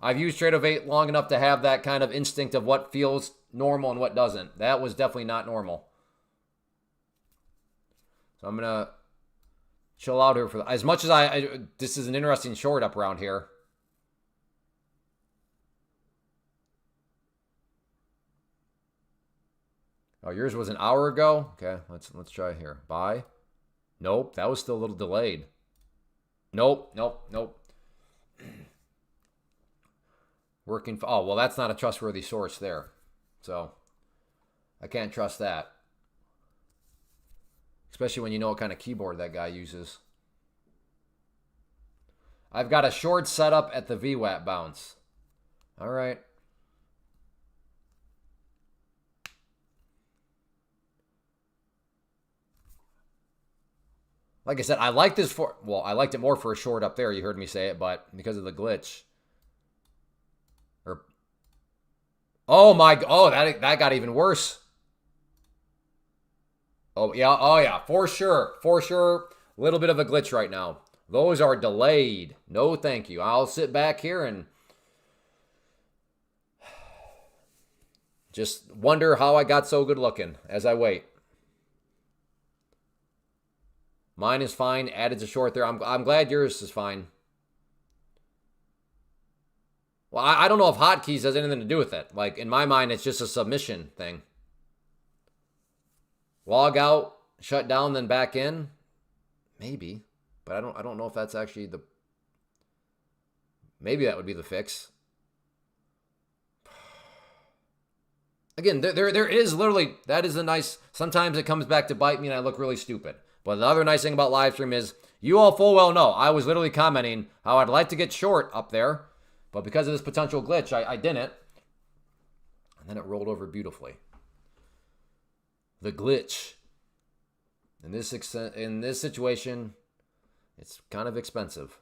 I've used Tradeovate long enough to have that kind of instinct of what feels normal and what doesn't. That was definitely not normal. So I'm gonna chill out here for... As much as this is an interesting short up around here. Oh, yours was an hour ago? Okay, let's try here. Buy. Nope, that was still a little delayed. Nope. Working for... Oh, well, that's not a trustworthy source there. So, I can't trust that. Especially when you know what kind of keyboard that guy uses. I've got a short setup at the VWAP bounce. All right. Like I said, I like this for... Well, I liked it more for a short up there. You heard me say it, but because of the glitch. Oh, my... Oh, that got even worse. Oh yeah, for sure. For sure. A little bit of a glitch right now. Those are delayed. No, thank you. I'll sit back here and just wonder how I got so good looking as I wait. Mine is fine. Added to short there. I'm glad yours is fine. Well, I don't know if hotkeys has anything to do with it. Like, in my mind, it's just a submission thing. Log out, shut down, then back in. Maybe. But I don't know if that's actually the... Maybe that would be the fix. Again, there is literally... That is a nice... Sometimes it comes back to bite me and I look really stupid. But the other nice thing about live stream is you all full well know I was literally commenting how I'd like to get short up there. But because of this potential glitch, I didn't. And then it rolled over beautifully. The glitch. In this situation, it's kind of expensive.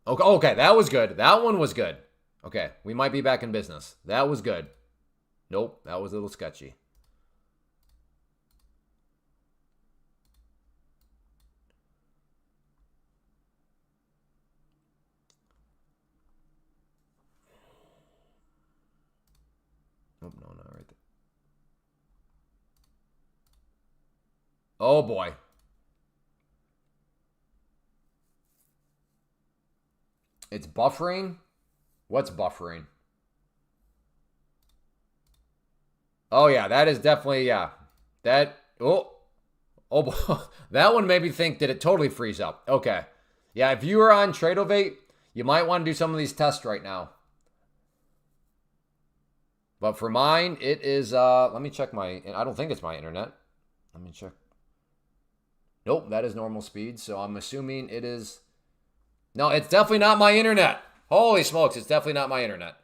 Okay, that was good. That one was good. Okay, we might be back in business. That was good. Nope, that was a little sketchy. Oh, no, not right there. Oh, boy. It's buffering? What's buffering? Oh, yeah, that is definitely, yeah. That, oh boy. That one made me think, did it totally freeze up? Okay. Yeah, if you are on Tradovate, you might want to do some of these tests right now. But for mine, it is, let me check my, I don't think it's my internet. Let me check. Nope, that is normal speed. So I'm assuming it is, no, it's definitely not my internet. Holy smokes, it's definitely not my internet.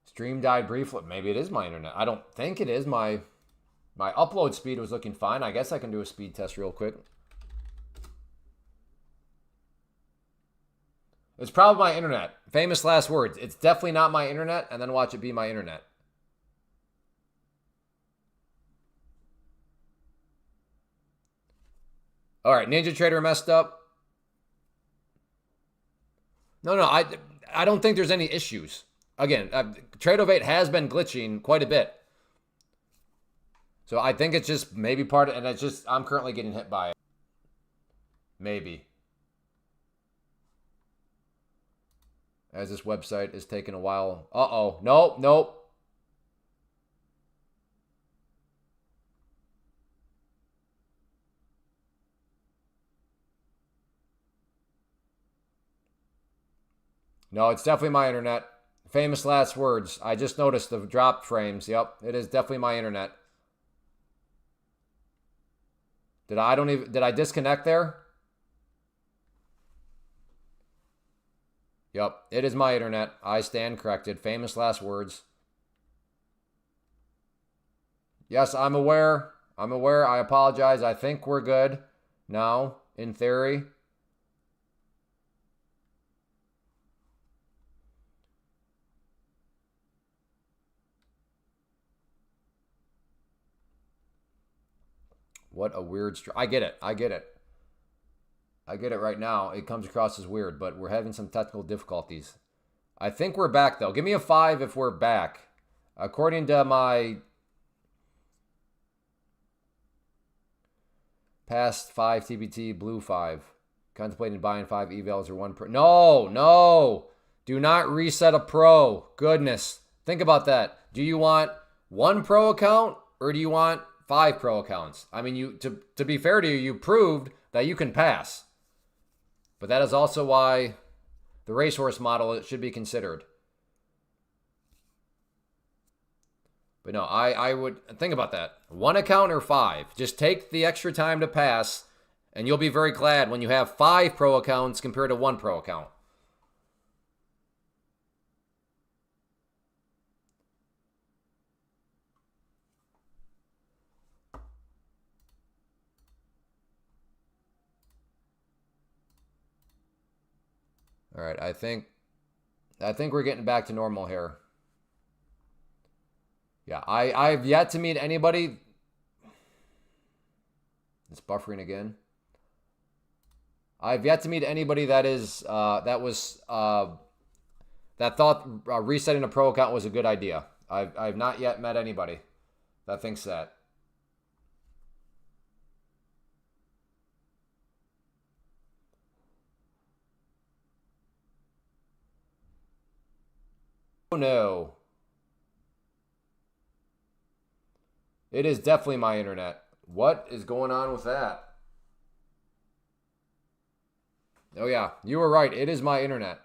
Stream died briefly. Maybe it is my internet. I don't think it is. My upload speed was looking fine. I guess I can do a speed test real quick. It's probably my internet. Famous last words. It's definitely not my internet, and then watch it be my internet. All right, Ninja Trader messed up. No, I don't think there's any issues. Again, Tradovate has been glitching quite a bit. So I think it's just maybe part of, and it's just, I'm currently getting hit by it. Maybe. As this website is taking a while. Uh-oh. Nope. No, it's definitely my internet. Famous last words. I just noticed the drop frames. Yep, it is definitely my internet. Did I disconnect there? Yep, it is my internet. I stand corrected. Famous last words. Yes, I'm aware. I apologize. I think we're good now, in theory. What a weird... I get it. I get it right now. It comes across as weird, but we're having some technical difficulties. I think we're back, though. Give me a 5 if we're back. According to my past 5 TBT, blue 5. Contemplating buying 5 evals or 1 pro. No. Do not reset a pro. Goodness. Think about that. Do you want 1 pro account or do you want 5 pro accounts? I mean, to be fair to you, you proved that you can pass. But that is also why the racehorse model should be considered. But no, I would think about that. 1 account or 5. Just take the extra time to pass, and you'll be very glad when you have 5 pro accounts compared to 1 pro account. All right, I think we're getting back to normal here. Yeah, I've yet to meet anybody. It's buffering again. I've yet to meet anybody that thought resetting a pro account was a good idea. I've not yet met anybody that thinks that. Oh no. It is definitely my internet. What is going on with that? Oh yeah, you were right. It is my internet.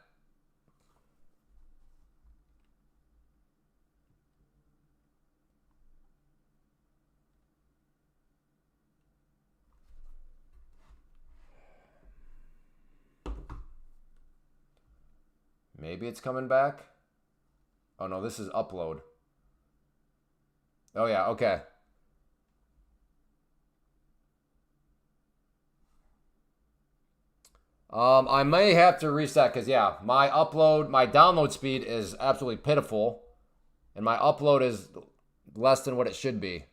Maybe it's coming back. Oh no, this is upload. Oh yeah, okay. I may have to reset because yeah, my download speed is absolutely pitiful, and my upload is less than what it should be.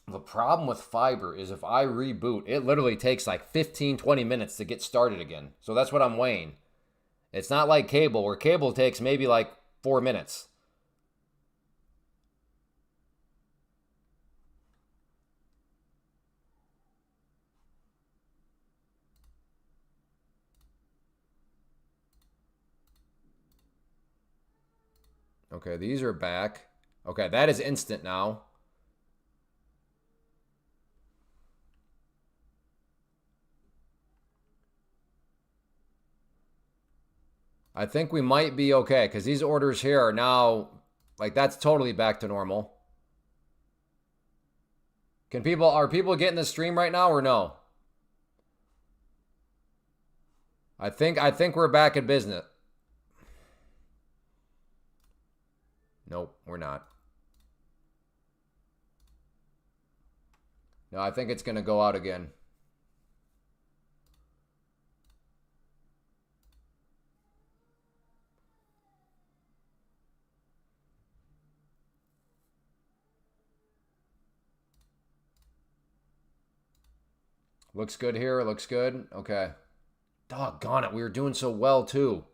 The problem with fiber is if I reboot, it literally takes like 15, 20 minutes to get started again. So that's what I'm weighing. It's not like cable, where cable takes maybe like 4 minutes. Okay, these are back. Okay, that is instant now. I think we might be okay because these orders here are now, like, that's totally back to normal. Are people getting the stream right now or no? I think we're back in business. Nope, we're not. No, I think it's going to go out again. Looks good here. Looks good. Okay. Doggone it. We were doing so well, too.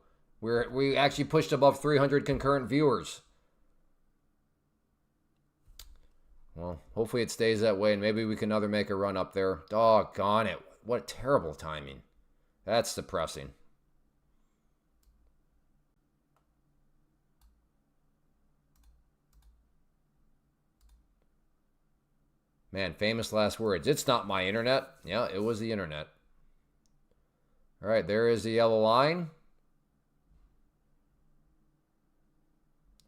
We actually pushed above 300 concurrent viewers. Well, hopefully it stays that way, and maybe we can make a run up there. Doggone it. What terrible timing. That's depressing. Man, famous last words. It's not my internet. Yeah, it was the internet. All right, there is the yellow line,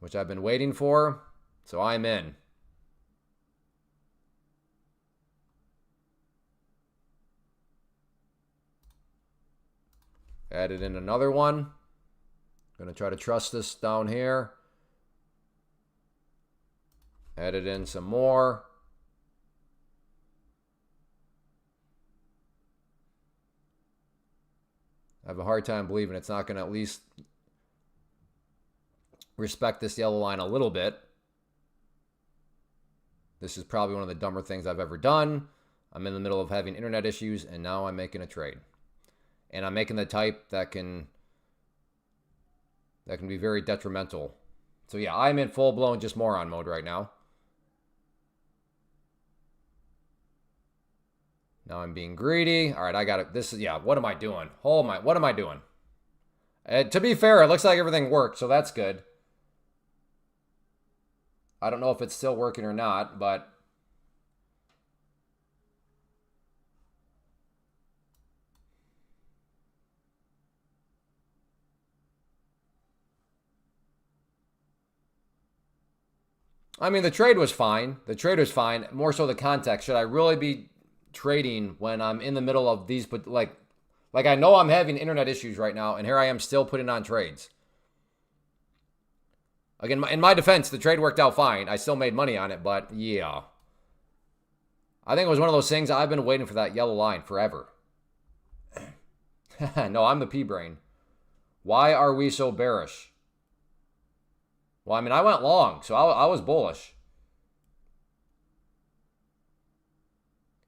which I've been waiting for, so I'm in. Added in another one. Going to try to trust this down here. Added in some more. I have a hard time believing it's not going to at least respect this yellow line a little bit. This is probably one of the dumber things I've ever done. I'm in the middle of having internet issues, and now I'm making a trade. And I'm making the type that can be very detrimental. So yeah, I'm in full-blown just moron mode right now. Now I'm being greedy. All right, I got it. This is, yeah, what am I doing? What am I doing? To be fair, it looks like everything worked, so that's good. I don't know if it's still working or not, but I mean, the trade was fine. The trade was fine. More so the context. Should I really be trading when I'm in the middle of these, but like Like, I know I'm having internet issues right now, and here I am still putting on trades. Again, in my defense, the trade worked out fine. I still made money on it, but yeah. I think it was one of those things, I've been waiting for that yellow line forever. No, I'm the P-brain. Why are we so bearish? Well, I mean, I went long, so I was bullish.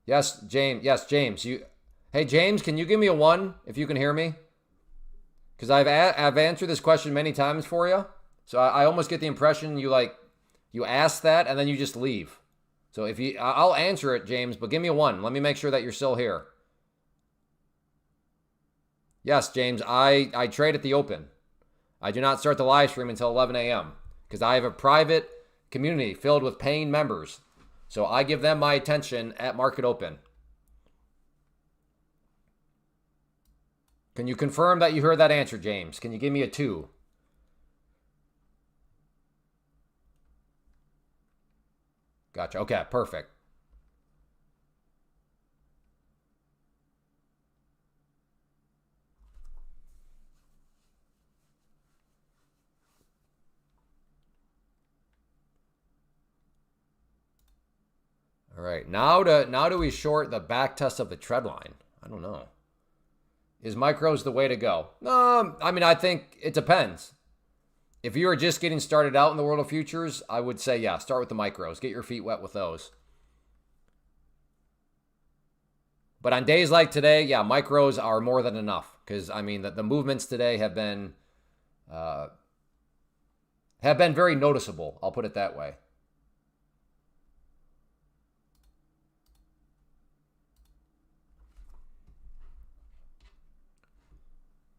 Yes, James. Yes, James. Hey, James, can you give me a 1 if you can hear me? Because I've answered this question many times for you. So I almost get the impression you ask that and then you just leave. So I'll answer it, James, but give me a 1. Let me make sure that you're still here. Yes, James, I trade at the open. I do not start the live stream until 11 a.m. because I have a private community filled with paying members. So I give them my attention at market open. Can you confirm that you heard that answer, James? Can you give me a 2? Gotcha. Okay, perfect. All right, now do we short the back test of the trend line? I don't know. Is micros the way to go? I mean, I think it depends. If you are just getting started out in the world of futures, I would say, yeah, start with the micros. Get your feet wet with those. But on days like today, yeah, micros are more than enough. Because, I mean, the movements today have been very noticeable. I'll put it that way.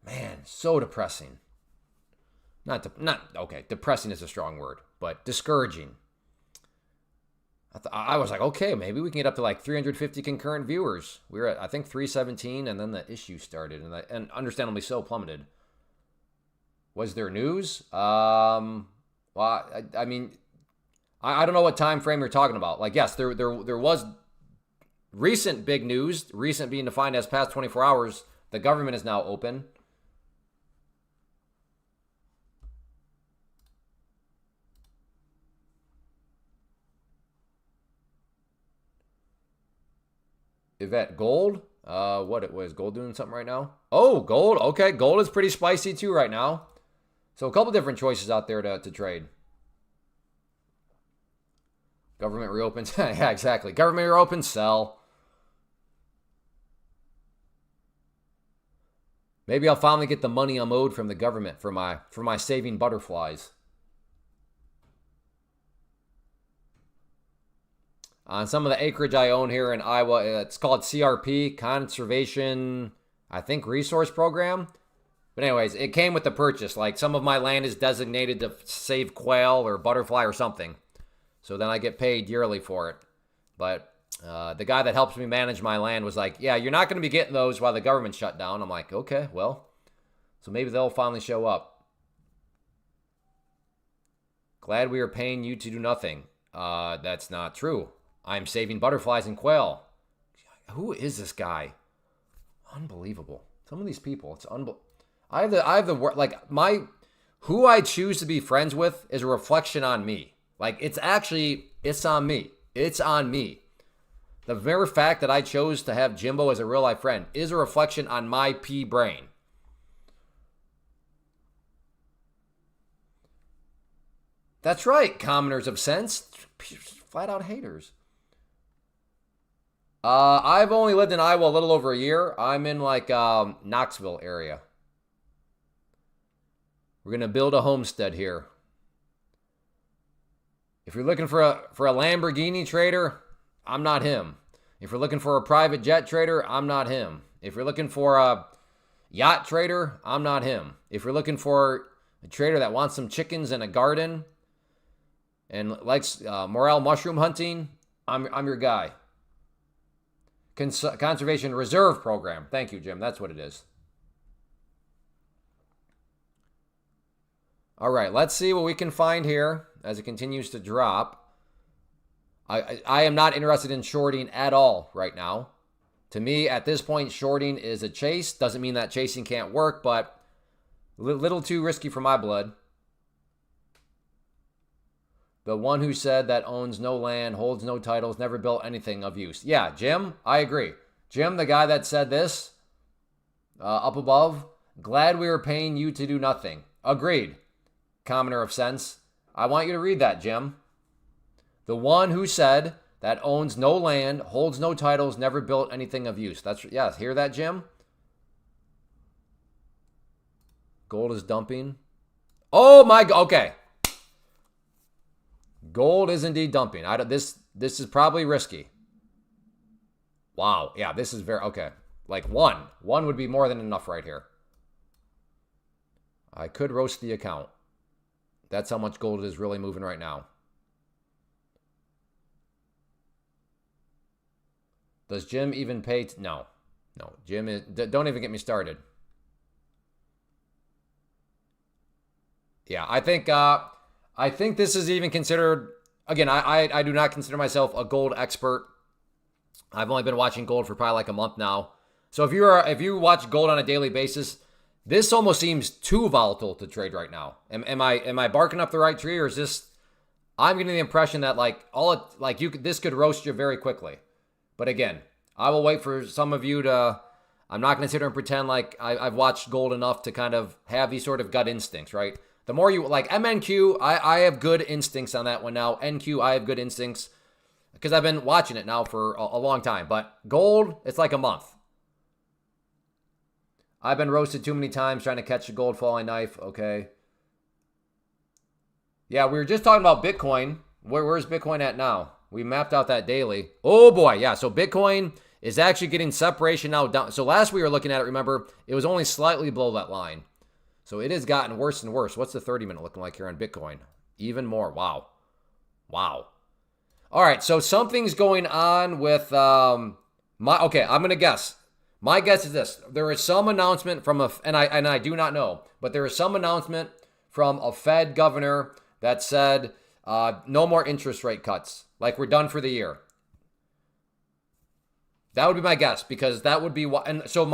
Man, so depressing. Okay, depressing is a strong word, but discouraging. I was like, okay, maybe we can get up to like 350 concurrent viewers. We were at, I think, 317, and then the issue started, and understandably so, plummeted. Was there news? Well, I mean, I don't know what time frame you're talking about. Like, yes, there was recent big news, recent being defined as past 24 hours. The government is now open. Yvette, gold? What it was? Gold doing something right now? Oh, gold. Okay, gold is pretty spicy too right now. So a couple different choices out there to trade. Government reopens. Yeah, exactly. Government reopens, sell. Maybe I'll finally get the money I'm owed from the government for my saving butterflies. On some of the acreage I own here in Iowa, it's called CRP, Conservation, I think, Resource Program. But anyways, it came with the purchase. Like, some of my land is designated to save quail or butterfly or something. So then I get paid yearly for it. But the guy that helps me manage my land was like, yeah, you're not going to be getting those while the government's shut down. I'm like, okay, well, so maybe they'll finally show up. Glad we are paying you to do nothing. That's not true. I'm saving butterflies and quail. Who is this guy? Unbelievable. Some of these people, it's unbelievable. Who I choose to be friends with is a reflection on me. Like, it's on me. It's on me. The very fact that I chose to have Jimbo as a real life friend is a reflection on my P brain. That's right, commoners of sense. Flat out haters. I've only lived in Iowa a little over a year. I'm in like Knoxville area. We're gonna build a homestead here. If you're looking for a Lamborghini trader, I'm not him. If you're looking for a private jet trader, I'm not him. If you're looking for a yacht trader, I'm not him. If you're looking for a trader that wants some chickens and a garden and likes morel mushroom hunting, I'm your guy. Conservation Reserve Program. Thank you, Jim. That's what it is. All right, let's see what we can find here as it continues to drop. I am not interested in shorting at all right now. To me, at this point, shorting is a chase. Doesn't mean that chasing can't work, but a little too risky for my blood. The one who said that owns no land, holds no titles, never built anything of use. Yeah, Jim, I agree. Jim, the guy that said this up above, glad we were paying you to do nothing. Agreed. Commoner of sense. I want you to read that, Jim. The one who said that owns no land, holds no titles, never built anything of use. That's, yes, hear that, Jim? Gold is dumping. Oh my God, okay. Gold is indeed dumping. This is probably risky. Wow, yeah, this is very, okay. Like one would be more than enough right here. I could roast the account. That's how much gold is really moving right now. Does Jim even pay? No. Jim is. Don't even get me started. Yeah, I think this is even considered. Again, I do not consider myself a gold expert. I've only been watching gold for probably like a month now. So if you watch gold on a daily basis, this almost seems too volatile to trade right now. Am I barking up the right tree, or is this? I'm getting the impression that this could roast you very quickly. But again, I will wait for some of you to. I'm not going to sit here and pretend like I've watched gold enough to kind of have these sort of gut instincts, right? The more you like MNQ, I have good instincts on that one now. NQ, I have good instincts because I've been watching it now for a long time. But gold, it's like a month. I've been roasted too many times trying to catch a gold falling knife. Okay. Yeah, we were just talking about Bitcoin. Where's Bitcoin at now? We mapped out that daily. Oh boy, yeah. So Bitcoin is actually getting separation now down. So last we were looking at it, remember, it was only slightly below that line. So it has gotten worse and worse. What's the 30-minute looking like here on Bitcoin? Even more. Wow. All right, so something's going on with okay, I'm going to guess. My guess is this. There is some announcement from and I do not know, but there is some announcement from a Fed governor that said no more interest rate cuts. Like we're done for the year. That would be my guess, because that would be what. And so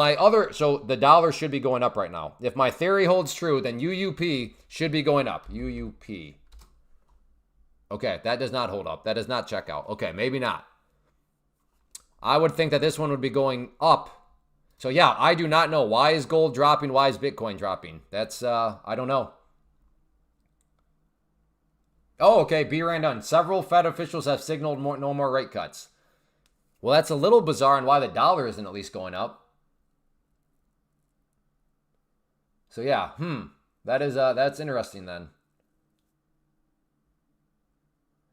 so the dollar should be going up right now. If my theory holds true, then UUP should be going up. UUP. Okay, that does not hold up. That does not check out. Okay, maybe not. I would think that this one would be going up. So yeah, I do not know. Why is gold dropping? Why is Bitcoin dropping? That's, I don't know. Oh, okay, B. Randon. Several Fed officials have signaled no more rate cuts. Well, that's a little bizarre on why the dollar isn't at least going up. So yeah, that's interesting then.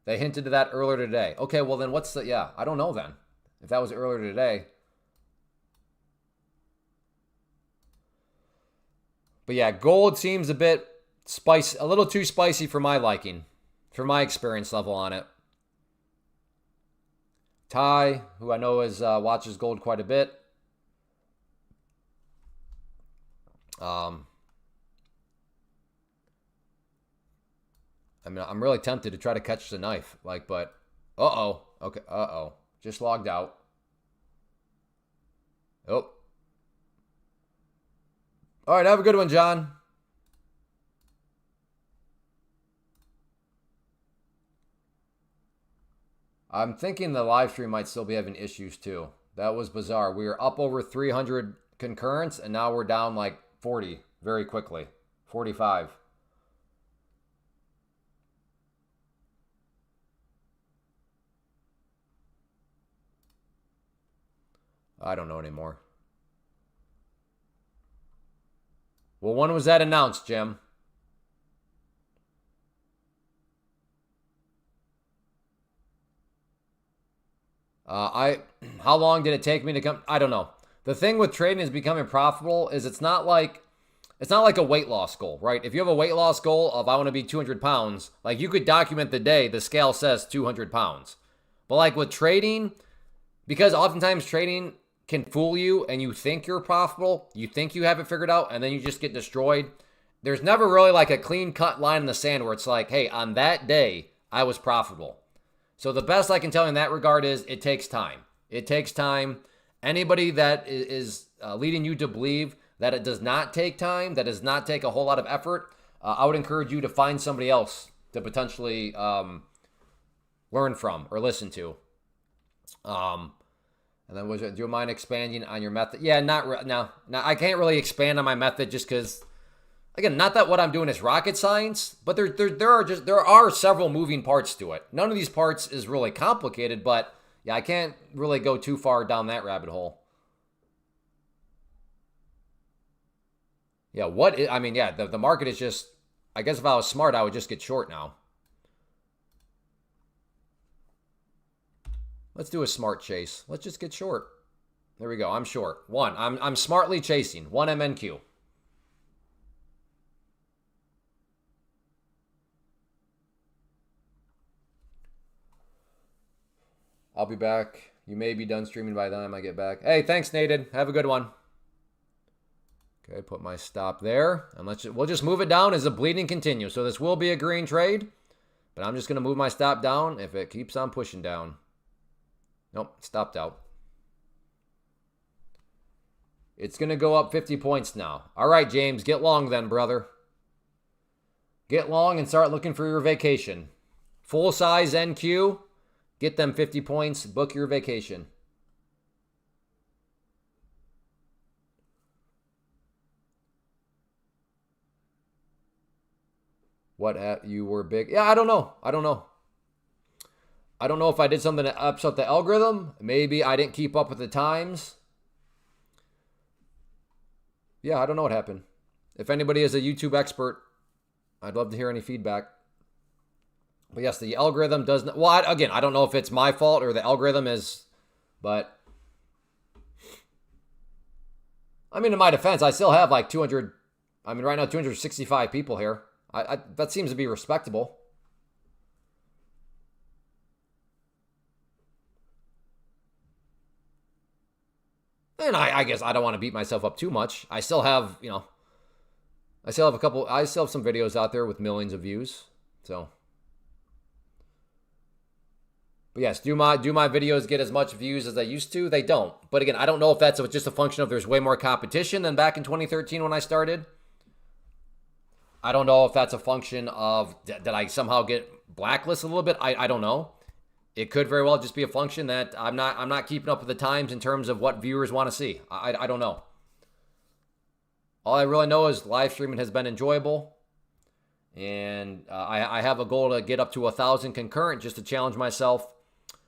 They hinted to that earlier today. Okay, well then what's the, I don't know then. If that was earlier today. But yeah, gold seems a bit spicy, a little too spicy for my liking, for my experience level on it. Ty, who I know watches gold quite a bit. I mean, I'm really tempted to try to catch the knife, but okay, just logged out. Oh. All right, have a good one, John. I'm thinking the live stream might still be having issues too. That was bizarre. We were up over 300 concurrents, and now we're down like 40 very quickly. 45. I don't know anymore. Well, when was that announced, Jim? How long did it take me to come? I don't know. The thing with trading is becoming profitable is it's not like a weight loss goal, right? If you have a weight loss goal of I want to be 200 pounds, like you could document the day the scale says 200 pounds. But like with trading, because oftentimes trading can fool you and you think you're profitable, you think you have it figured out, and then you just get destroyed. There's never really like a clean cut line in the sand where it's like, hey, on that day, I was profitable. So the best I can tell you in that regard is it takes time. It takes time. Anybody that is leading you to believe that it does not take time, that does not take a whole lot of effort, I would encourage you to find somebody else to potentially learn from or listen to. And then do you mind expanding on your method? Yeah, no, I can't really expand on my method just because, again, not that what I'm doing is rocket science, but there are several moving parts to it. None of these parts is really complicated, but yeah, I can't really go too far down that rabbit hole. Yeah, the market is just, I guess if I was smart, I would just get short now. Let's do a smart chase. Let's just get short. There we go. I'm short. One. I'm smartly chasing. 1 MNQ. I'll be back. You may be done streaming by the time I get back. Hey, thanks, Nathan. Have a good one. Okay, put my stop there. And we'll just move it down as the bleeding continues. So this will be a green trade, but I'm just going to move my stop down if it keeps on pushing down. Nope, stopped out. It's going to go up 50 points now. All right, James, get long then, brother. Get long and start looking for your vacation. Full size NQ. Get them 50 points. Book your vacation. What you were big? Yeah, I don't know. I don't know if I did something to upset the algorithm. Maybe I didn't keep up with the times. Yeah, I don't know what happened. If anybody is a YouTube expert, I'd love to hear any feedback. But yes, the algorithm does not. Well, again, I don't know if it's my fault or the algorithm is, but I mean, in my defense, I still have like 200. I mean, right now, 265 people here. That seems to be respectable. And I guess I don't want to beat myself up too much. I still have, I still have some videos out there with millions of views. So, but yes, do my videos get as much views as they used to? They don't. But again, I don't know if that's just a function of there's way more competition than back in 2013 when I started. I don't know if that's a function of that I somehow get blacklisted a little bit. I don't know. It could very well just be a function that I'm not keeping up with the times in terms of what viewers want to see. I don't know. All I really know is live streaming has been enjoyable. And I have a goal to get up to 1,000 concurrent just to challenge myself.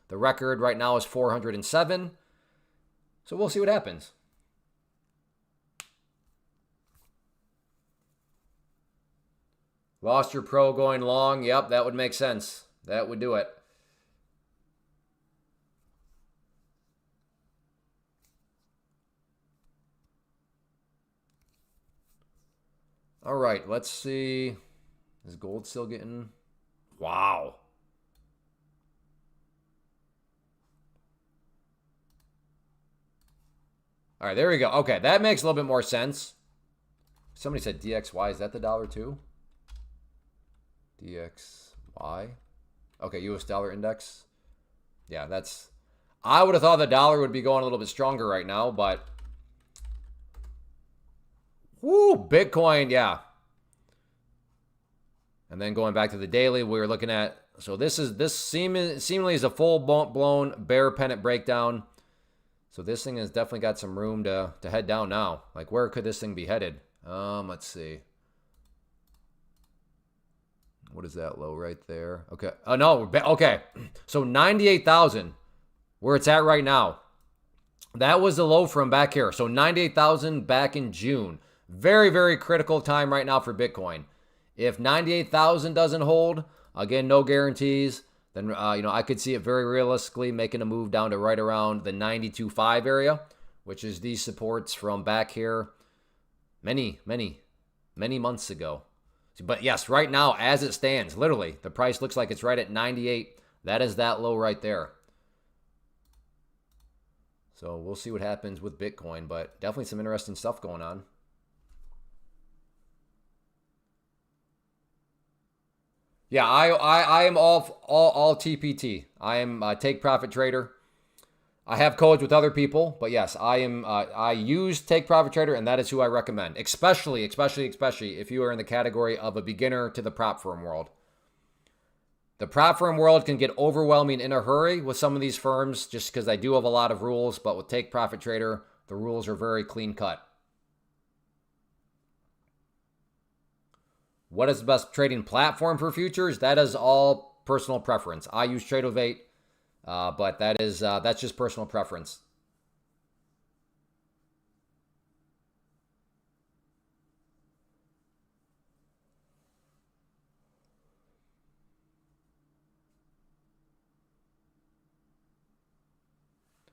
The record right now is 407. So we'll see what happens. Lost your pro going long. Yep, that would make sense. That would do it. All right, let's see. Is gold still getting... Wow. All right, there we go. Okay, that makes a little bit more sense. Somebody said DXY. Is that the dollar too? DXY. Okay, US dollar index. Yeah, that's... I would have thought the dollar would be going a little bit stronger right now, but... Woo, Bitcoin, yeah. And then going back to the daily, we were looking at... So this seemingly is a full-blown bear pennant breakdown. So this thing has definitely got some room to head down now. Like, where could this thing be headed? Let's see. What is that low right there? Okay. Oh, no. Okay. So 98,000, where it's at right now. That was the low from back here. So 98,000 back in June. Very, very critical time right now for Bitcoin. If 98,000 doesn't hold, again, no guarantees, then I could see it very realistically making a move down to right around the 92.5 area, which is these supports from back here many months ago. But yes, right now, as it stands, literally, the price looks like it's right at 98. That is that low right there. So we'll see what happens with Bitcoin, but definitely some interesting stuff going on. Yeah, I am all TPT. I am a take profit trader. I have codes with other people, but yes, I use Take Profit Trader, and that is who I recommend, especially if you are in the category of a beginner to the prop firm world. The prop firm world can get overwhelming in a hurry with some of these firms just because they do have a lot of rules, but with Take Profit Trader, the rules are very clean cut. What is the best trading platform for futures? That is all personal preference. I use Tradeovate, but that's just personal preference.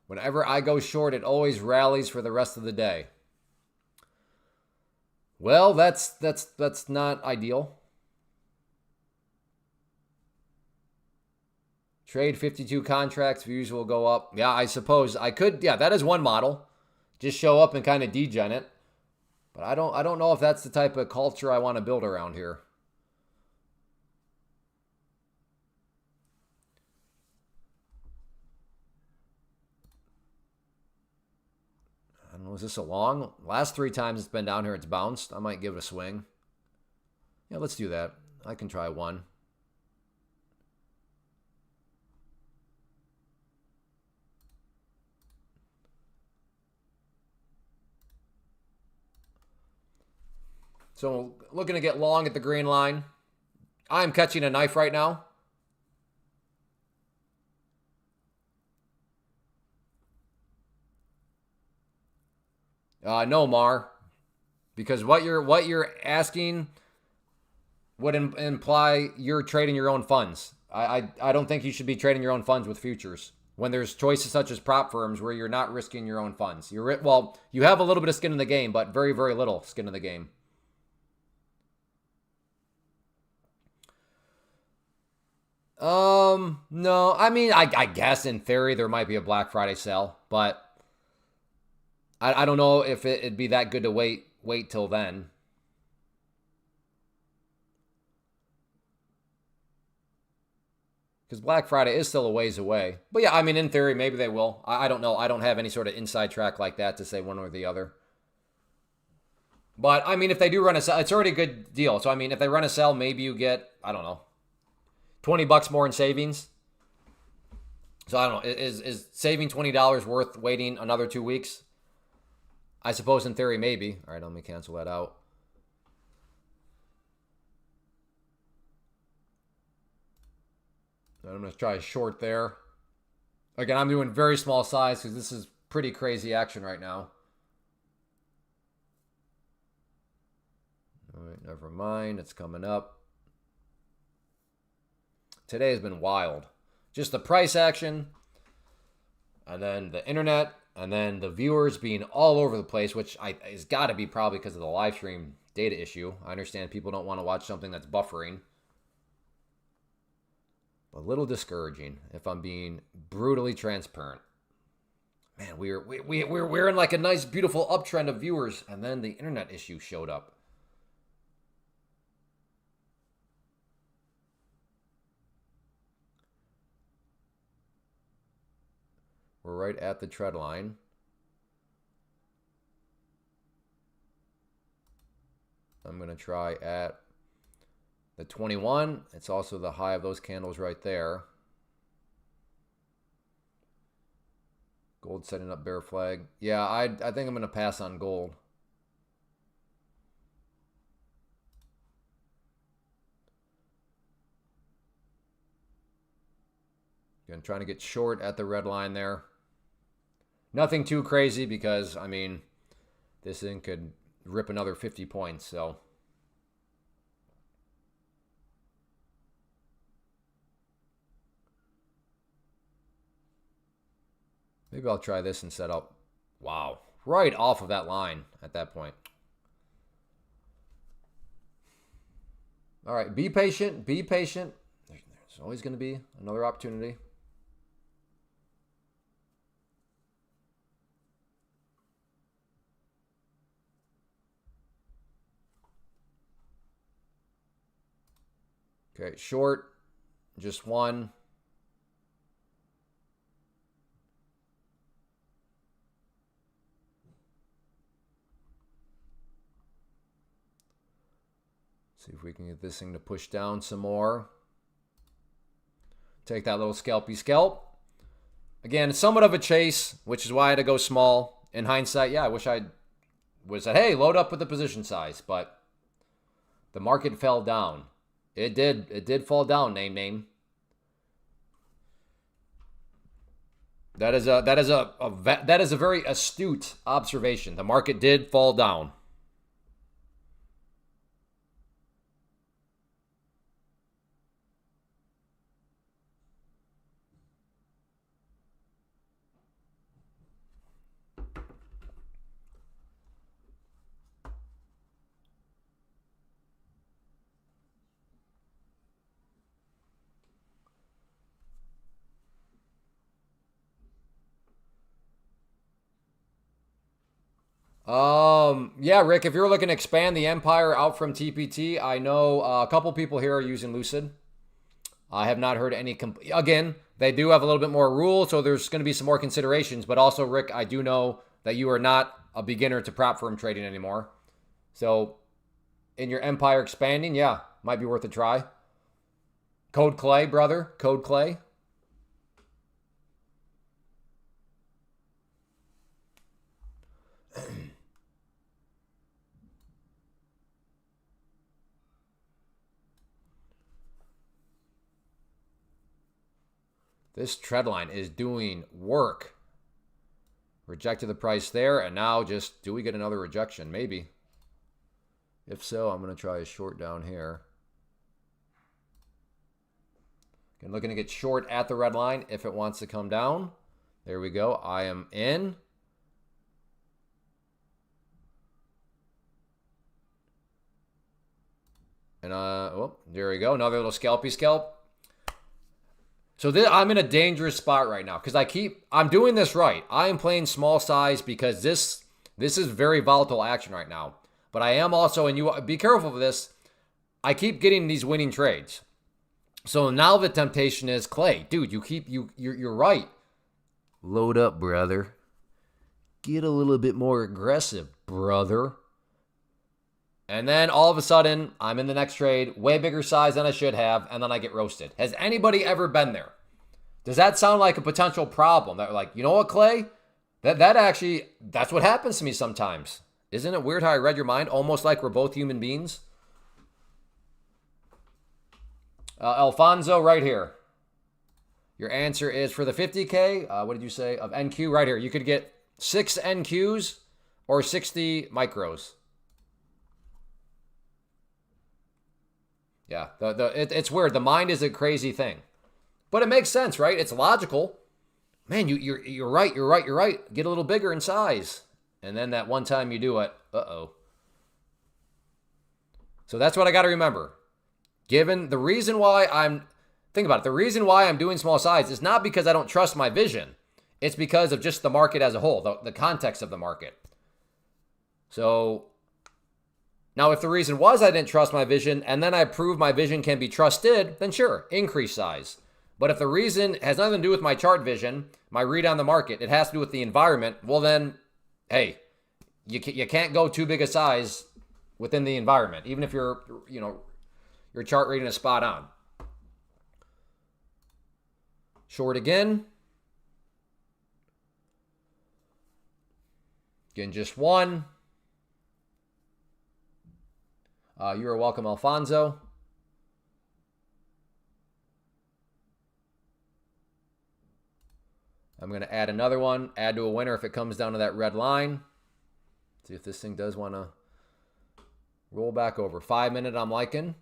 Whenever I go short, it always rallies for the rest of the day. Well, that's not ideal. Trade 52 contracts, views will go up. Yeah, I suppose I could. Yeah, that is one model. Just show up and kind of degen it. But I don't know if that's the type of culture I want to build around here. I don't know, is this a long? Last 3 times it's been down here, it's bounced. I might give it a swing. Yeah, let's do that. I can try one. So looking to get long at the green line. I'm catching a knife right now. No, Mar, because what you're asking would imply you're trading your own funds. I don't think you should be trading your own funds with futures when there's choices such as prop firms where you're not risking your own funds. You have a little bit of skin in the game, but very little skin in the game. No, I mean, I guess in theory there might be a Black Friday sale, but I don't know if it'd be that good to wait till then. Because Black Friday is still a ways away. But yeah, I mean, in theory, maybe they will. I don't know. I don't have any sort of inside track like that to say one or the other. But I mean, if they do run a sale, it's already a good deal. So I mean, if they run a sale, maybe you get, I don't know, $20 more in savings. So I don't know. Is saving $20 worth waiting another 2 weeks? I suppose in theory, maybe. All right, let me cancel that out. I'm going to try a short there. Again, I'm doing very small size because this is pretty crazy action right now. All right, never mind. It's coming up. Today has been wild. Just the price action, and then the internet, and then the viewers being all over the place, which has got to be probably because of the live stream data issue. I understand people don't want to watch something that's buffering. A little discouraging, if I'm being brutally transparent. Man, we're in like a nice, beautiful uptrend of viewers, and then the internet issue showed up. We're right at the tread line. I'm going to try at the 21. It's also the high of those candles right there. Gold setting up bear flag. Yeah, I think I'm going to pass on gold. Again, trying to get short at the red line there. Nothing too crazy because, I mean, this thing could rip another 50 points, so. Maybe I'll try this and set up. Wow. Right off of that line at that point. All right. Be patient. Be patient. There's always going to be another opportunity. Okay. Short. Just one. See if we can get this thing to push down some more. Take that little scalpy scalp. Again, it's somewhat of a chase, which is why I had to go small. In hindsight, yeah, I wish I would have said, hey, load up with the position size. But the market fell down. It did. It did fall down, name. That is a very astute observation. The market did fall down. Yeah, Rick, if you're looking to expand the empire out from TPT, I know a couple people here are using Lucid. I have not heard any. Again, they do have a little bit more rules, so there's going to be some more considerations. But also, Rick, I do know that you are not a beginner to prop firm trading anymore. So, in your empire expanding, yeah, might be worth a try. Code Clay, brother. Code Clay. This trend line is doing work. Rejected the price there, and now just, do we get another rejection? Maybe. If so, I'm going to try a short down here. Again, looking to get short at the red line if it wants to come down. There we go. I am in. And, oh, there we go. Another little scalpy scalp. So I'm in a dangerous spot right now because I'm doing this right. I am playing small size because this is very volatile action right now. But I am also, and you be careful of this, I keep getting these winning trades. So now the temptation is, Clay, dude, you're right. Load up, brother. Get a little bit more aggressive, brother. And then all of a sudden, I'm in the next trade, way bigger size than I should have, and then I get roasted. Has anybody ever been there? Does that sound like a potential problem? That like, you know what, Clay? That's what happens to me sometimes. Isn't it weird how I read your mind? Almost like we're both human beings. Alfonso, right here. Your answer is for the 50K, what did you say, of NQ right here. You could get 6 NQs or 60 micros. Yeah, it's weird. The mind is a crazy thing. But it makes sense, right? It's logical. Man, you're right. Get a little bigger in size. And then that one time you do it, uh-oh. So that's what I got to remember. Given the reason why think about it, the reason why I'm doing small size is not because I don't trust my vision. It's because of just the market as a whole, the context of the market. So now, if the reason was I didn't trust my vision and then I prove my vision can be trusted, then sure, increase size. But if the reason has nothing to do with my chart vision, my read on the market, it has to do with the environment, well then, hey, you can't go too big a size within the environment, even if your chart reading is spot on. Short again. Again, just one. You are welcome, Alfonso. I'm going to add another one, add to a winner if it comes down to that red line. See if this thing does want to roll back over. 5 minute I'm liking.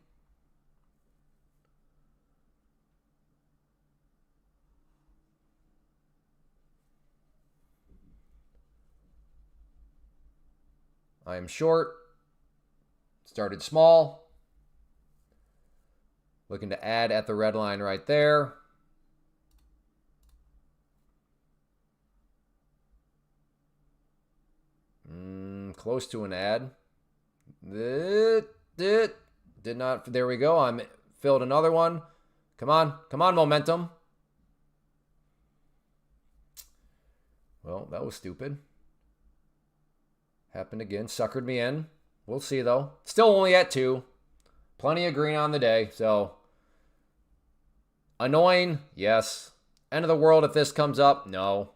I am short. Started small. Looking to add at the red line right there. Close to an add. Did not. There we go. I'm filled another one. Come on, momentum. Well, that was stupid. Happened again. Suckered me in. We'll see, though. Still only at 2. Plenty of green on the day, so annoying, yes. End of the world if this comes up, no.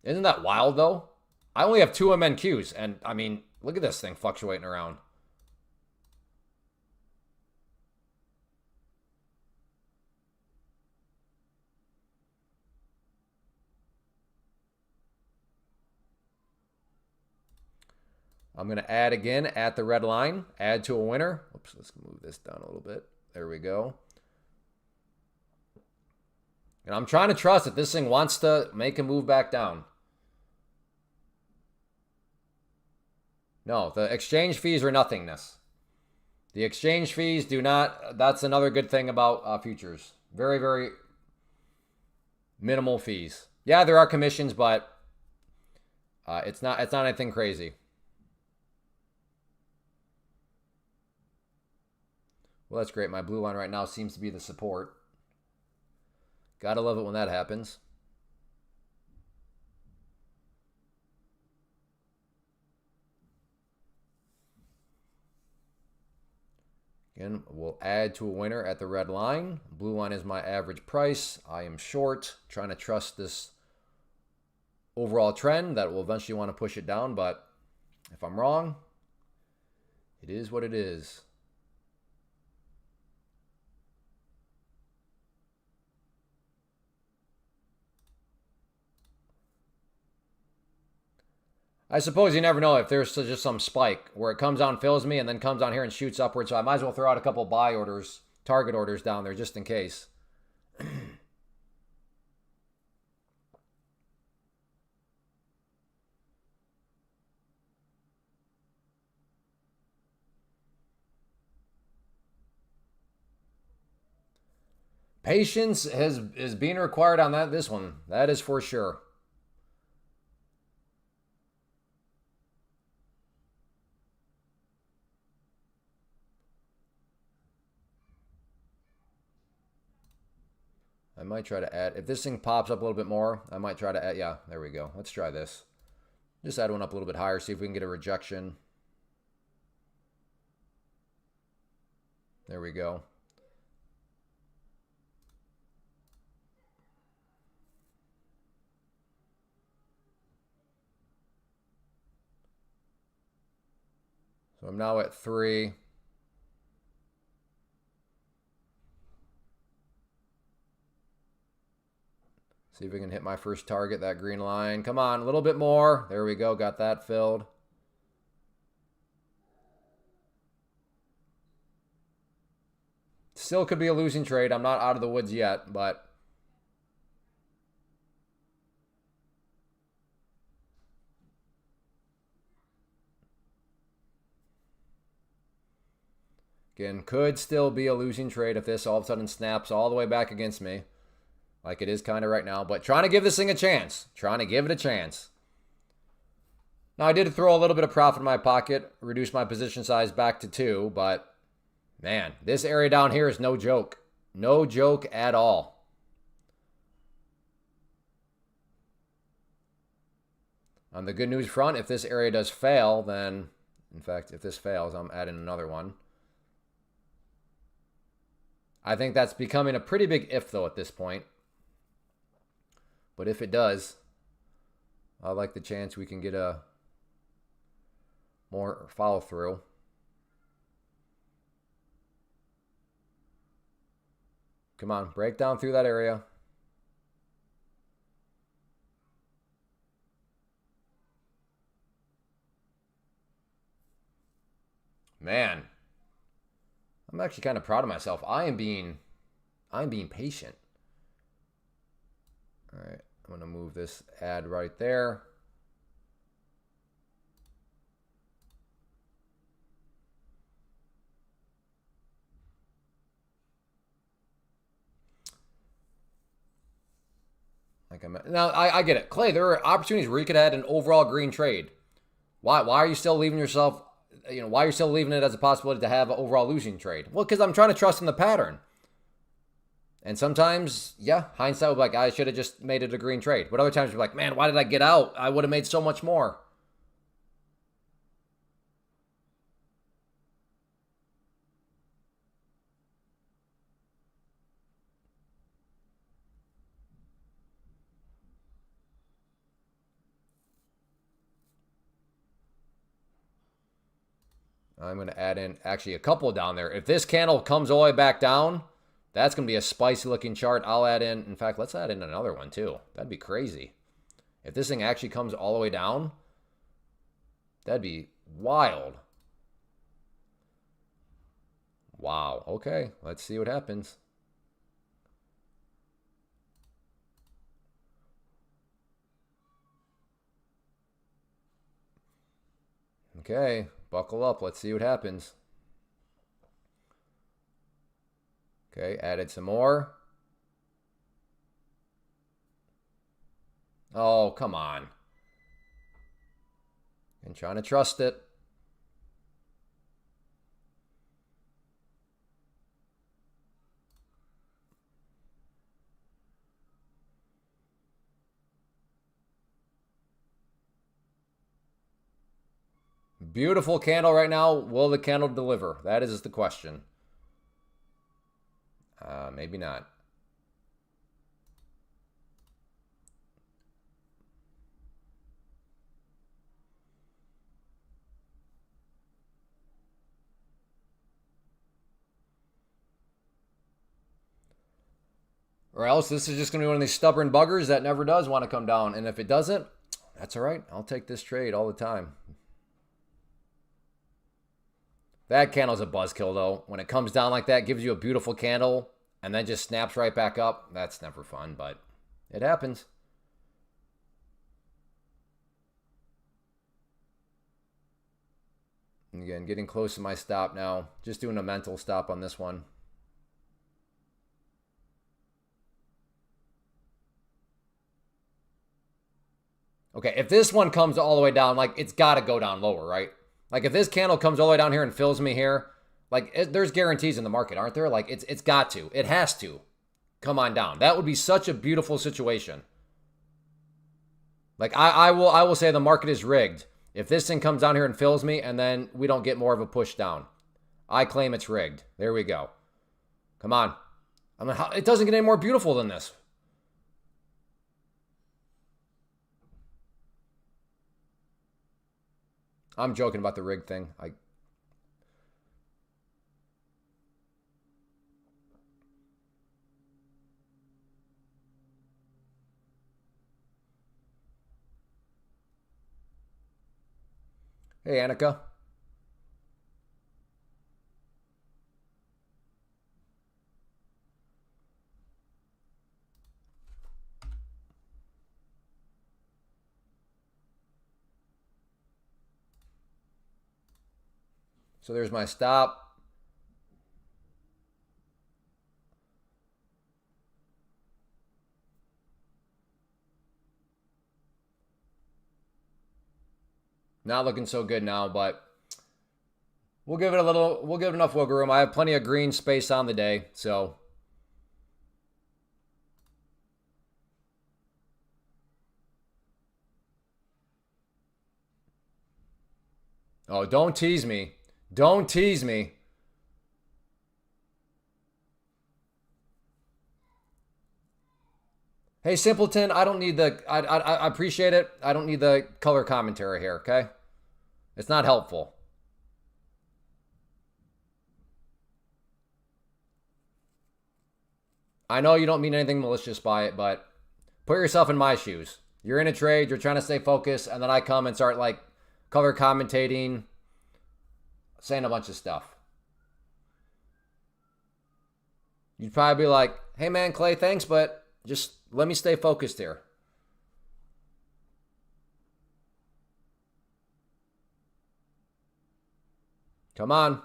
Isn't that wild, though? I only have 2 MNQs, and, I mean, look at this thing fluctuating around. I'm going to add again at the red line. Add to a winner. Oops, let's move this down a little bit. There we go. And I'm trying to trust that this thing wants to make a move back down. No, the exchange fees are nothingness. The exchange fees do not... That's another good thing about futures. Very, very minimal fees. Yeah, there are commissions, but it's not anything crazy. Well, that's great. My blue line right now seems to be the support. Gotta love it when that happens. Again, we'll add to a winner at the red line. Blue line is my average price. I am short, trying to trust this overall trend that will eventually want to push it down, but if I'm wrong, it is what it is. I suppose you never know if there's just some spike where it comes down, fills me, and then comes down here and shoots upwards. So I might as well throw out a couple buy orders, target orders down there just in case. Patience is being required on this one. That is for sure. I might try to add, if this thing pops up a little bit more, I might try to add, yeah, there we go. Let's try this. Just add one up a little bit higher, see if we can get a rejection. There we go. So I'm now at 3. See if we can hit my first target, that green line. Come on, a little bit more. There we go, got that filled. Still could be a losing trade. I'm not out of the woods yet, but... Again, could still be a losing trade if this all of a sudden snaps all the way back against me. Like it is kind of right now. But trying to give this thing a chance. Trying to give it a chance. Now, I did throw a little bit of profit in my pocket. Reduce my position size back to 2. But, man, this area down here is no joke. No joke at all. On the good news front, if this area does fail, then... In fact, if this fails, I'm adding another one. I think that's becoming a pretty big if, though, at this point. But if it does, I like the chance we can get a more follow through. Come on, break down through that area. Man, I'm actually kind of proud of myself. I'm being patient. All right, I'm going to move this ad right there. Now, I get it. Clay, there are opportunities where you could add an overall green trade. Why are you still leaving yourself, why are you still leaving it as a possibility to have an overall losing trade? Well, because I'm trying to trust in the pattern. And sometimes, yeah, hindsight will be like, I should have just made it a green trade. But other times you're like, man, why did I get out? I would have made so much more. I'm going to add in actually a couple down there. If this candle comes all the way back down, that's going to be a spicy looking chart. I'll add in fact, let's add in another one too. That'd be crazy. If this thing actually comes all the way down, that'd be wild. Wow. Okay, let's see what happens. Okay, buckle up. Let's see what happens. Okay, added some more. Oh, come on. And trying to trust it. Beautiful candle right now. Will the candle deliver? That is the question. Maybe not. Or else this is just going to be one of these stubborn buggers that never does want to come down. And if it doesn't, that's all right. I'll take this trade all the time. That candle's a buzzkill, though. When it comes down like that, gives you a beautiful candle, and then just snaps right back up. That's never fun, but it happens. And again, getting close to my stop now. Just doing a mental stop on this one. Okay, if this one comes all the way down, like, it's got to go down lower, right? Like, if this candle comes all the way down here and fills me here, like, there's guarantees in the market, aren't there? Like, it's got to. It has to come on down. That would be such a beautiful situation. Like, I will say the market is rigged. If this thing comes down here and fills me and then we don't get more of a push down, I claim it's rigged. There we go. Come on. I mean, it doesn't get any more beautiful than this. I'm joking about the rig thing. Hey, Annika. So there's my stop. Not looking so good now, but we'll give it enough wiggle room. I have plenty of green space on the day, so. Oh, don't tease me. Don't tease me. Hey, Simpleton, I don't need the, I appreciate it. I don't need the color commentary here, okay? It's not helpful. I know you don't mean anything malicious by it, but put yourself in my shoes. You're in a trade, you're trying to stay focused, and then I come and start like color commentating, saying a bunch of stuff. You'd probably be like, hey man, Clay, thanks, but just let me stay focused here. Come on.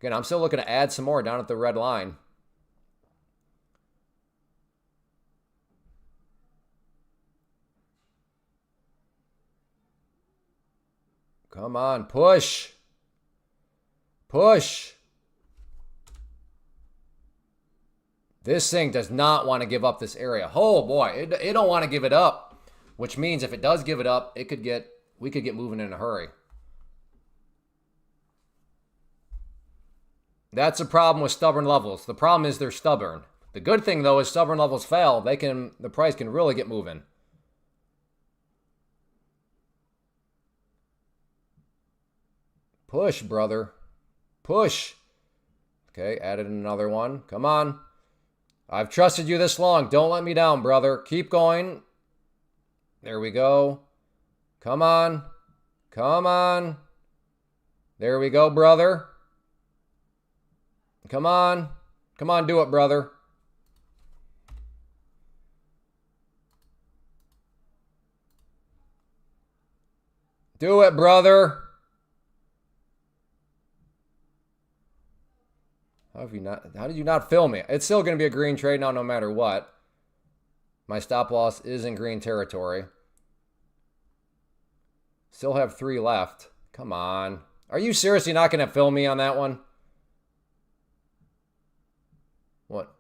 Again, I'm still looking to add some more down at the red line. Come on, push. Push. This thing does not want to give up this area. Oh boy, it don't want to give it up, which means if it does give it up, we could get moving in a hurry. That's a problem with stubborn levels. The problem is they're stubborn. The good thing though is stubborn levels fail, the price can really get moving. Push, brother. Push. Okay, added another one. Come on. I've trusted you this long. Don't let me down, brother. Keep going. There we go. Come on. Come on. There we go, brother. Come on. Come on, do it, brother. Do it, brother. How did you not fill me? It's still going to be a green trade now no matter what. My stop loss is in green territory. Still have 3 left. Come on. Are you seriously not going to fill me on that one? What?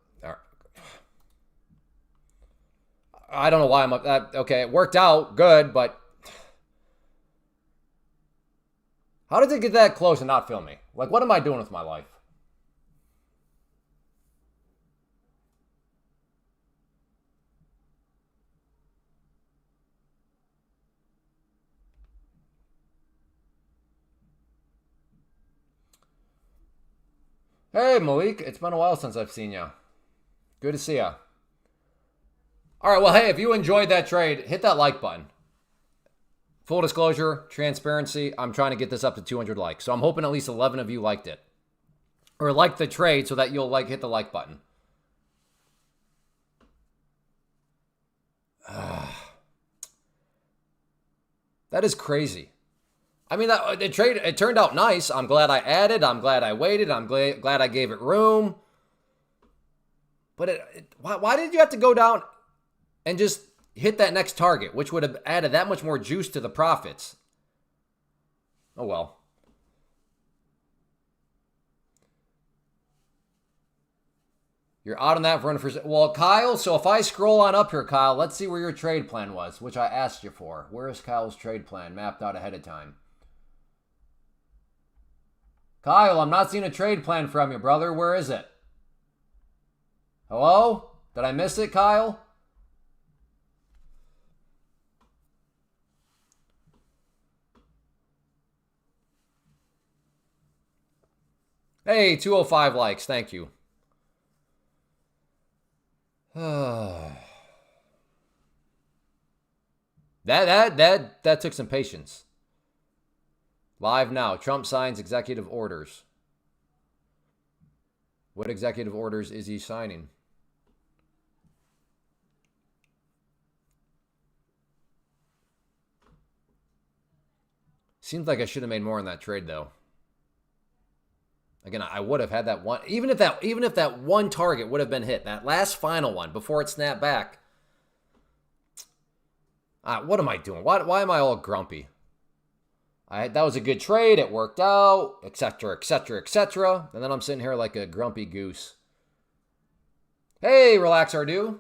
I don't know why I'm up that. Okay, it worked out. Good, but how did it get that close and not fill me? Like, what am I doing with my life? Hey, Malik. It's been a while since I've seen you. Good to see you. All right, well, hey, if you enjoyed that trade, hit that like button. Full disclosure, transparency, I'm trying to get this up to 200 likes. So I'm hoping at least 11 of you liked it. Or liked the trade so that you'll hit the like button. That is crazy. I mean, the trade, it turned out nice. I'm glad I added. I'm glad I waited. I'm glad I gave it room. But why did you have to go down and just hit that next target, which would have added that much more juice to the profits? Oh, well. You're out on that run for... Well, Kyle, so if I scroll on up here, Kyle, let's see where your trade plan was, which I asked you for. Where is Kyle's trade plan mapped out ahead of time? Kyle, I'm not seeing a trade plan from you, brother. Where is it? Hello? Did I miss it, Kyle? Hey, 205 likes. Thank you. That took some patience. Live now. Trump signs executive orders. What executive orders is he signing? Seems like I should have made more in that trade, though. Again, I would have had that one. Even if that one target would have been hit, that last final one before it snapped back. What am I doing? Why am I all grumpy? That was a good trade. It worked out, etc., etc., etc. And then I'm sitting here like a grumpy goose. Hey, relax, Ardu.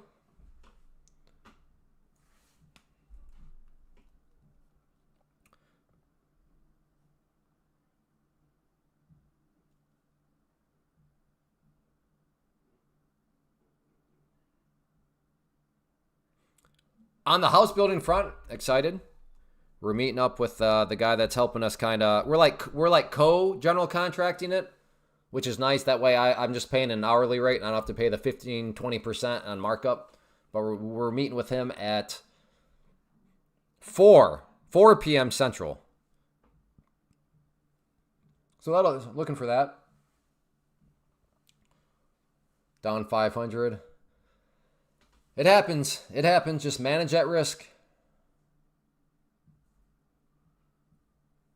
On the house building front, excited. We're meeting up with the guy that's helping us kind of... We're like co-general contracting it, which is nice. That way I'm just paying an hourly rate and I don't have to pay the 15, 20% on markup. But we're meeting with him at 4 p.m. Central. So looking for that. Down 500. It happens. It happens. Just manage that risk.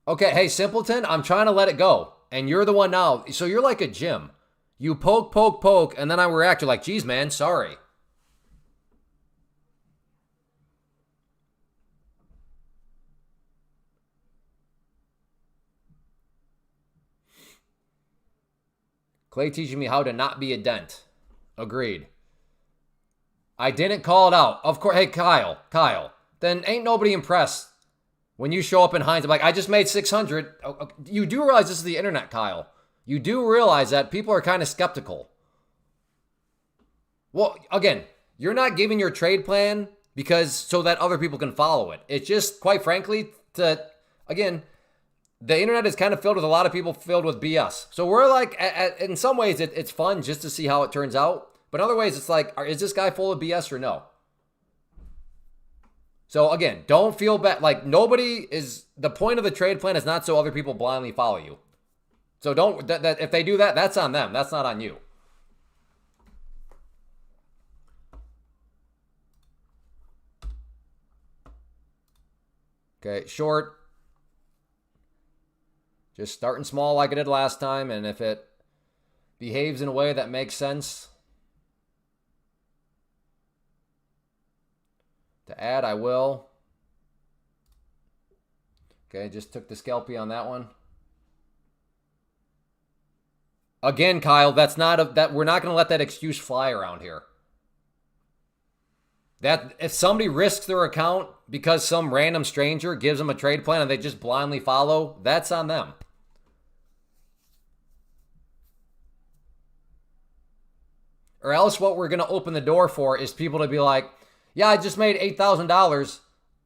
Okay, hey, Simpleton, I'm trying to let it go. And you're the one now. So you're like a gym. You poke, poke, poke, and then I react. You're like, geez, man, sorry. Clay teaching me how to not be a dent. Agreed. I didn't call it out. Of course. Hey, Kyle. Then ain't nobody impressed. When you show up in hindsight, like, I just made 600. You do realize this is the internet, Kyle. You do realize that people are kind of skeptical. Well, again, you're not giving your trade plan so that other people can follow it. It's just, quite frankly, again, the internet is kind of filled with a lot of people filled with BS. So we're like, in some ways, it's fun just to see how it turns out. But in other ways, it's like, is this guy full of BS or no? So again, don't feel bad. Like nobody is, the point of the trade plan is not so other people blindly follow you. So don't, if they do that, that's on them. That's not on you. Okay, short. Just starting small like I did last time. And if it behaves in a way that makes sense to add, I will. Okay, just took the scalpy on that one. Again, Kyle, that's not we're not going to let that excuse fly around here. That if somebody risks their account because some random stranger gives them a trade plan and they just blindly follow, that's on them. Or else what we're going to open the door for is people to be like, yeah, I just made $8,000.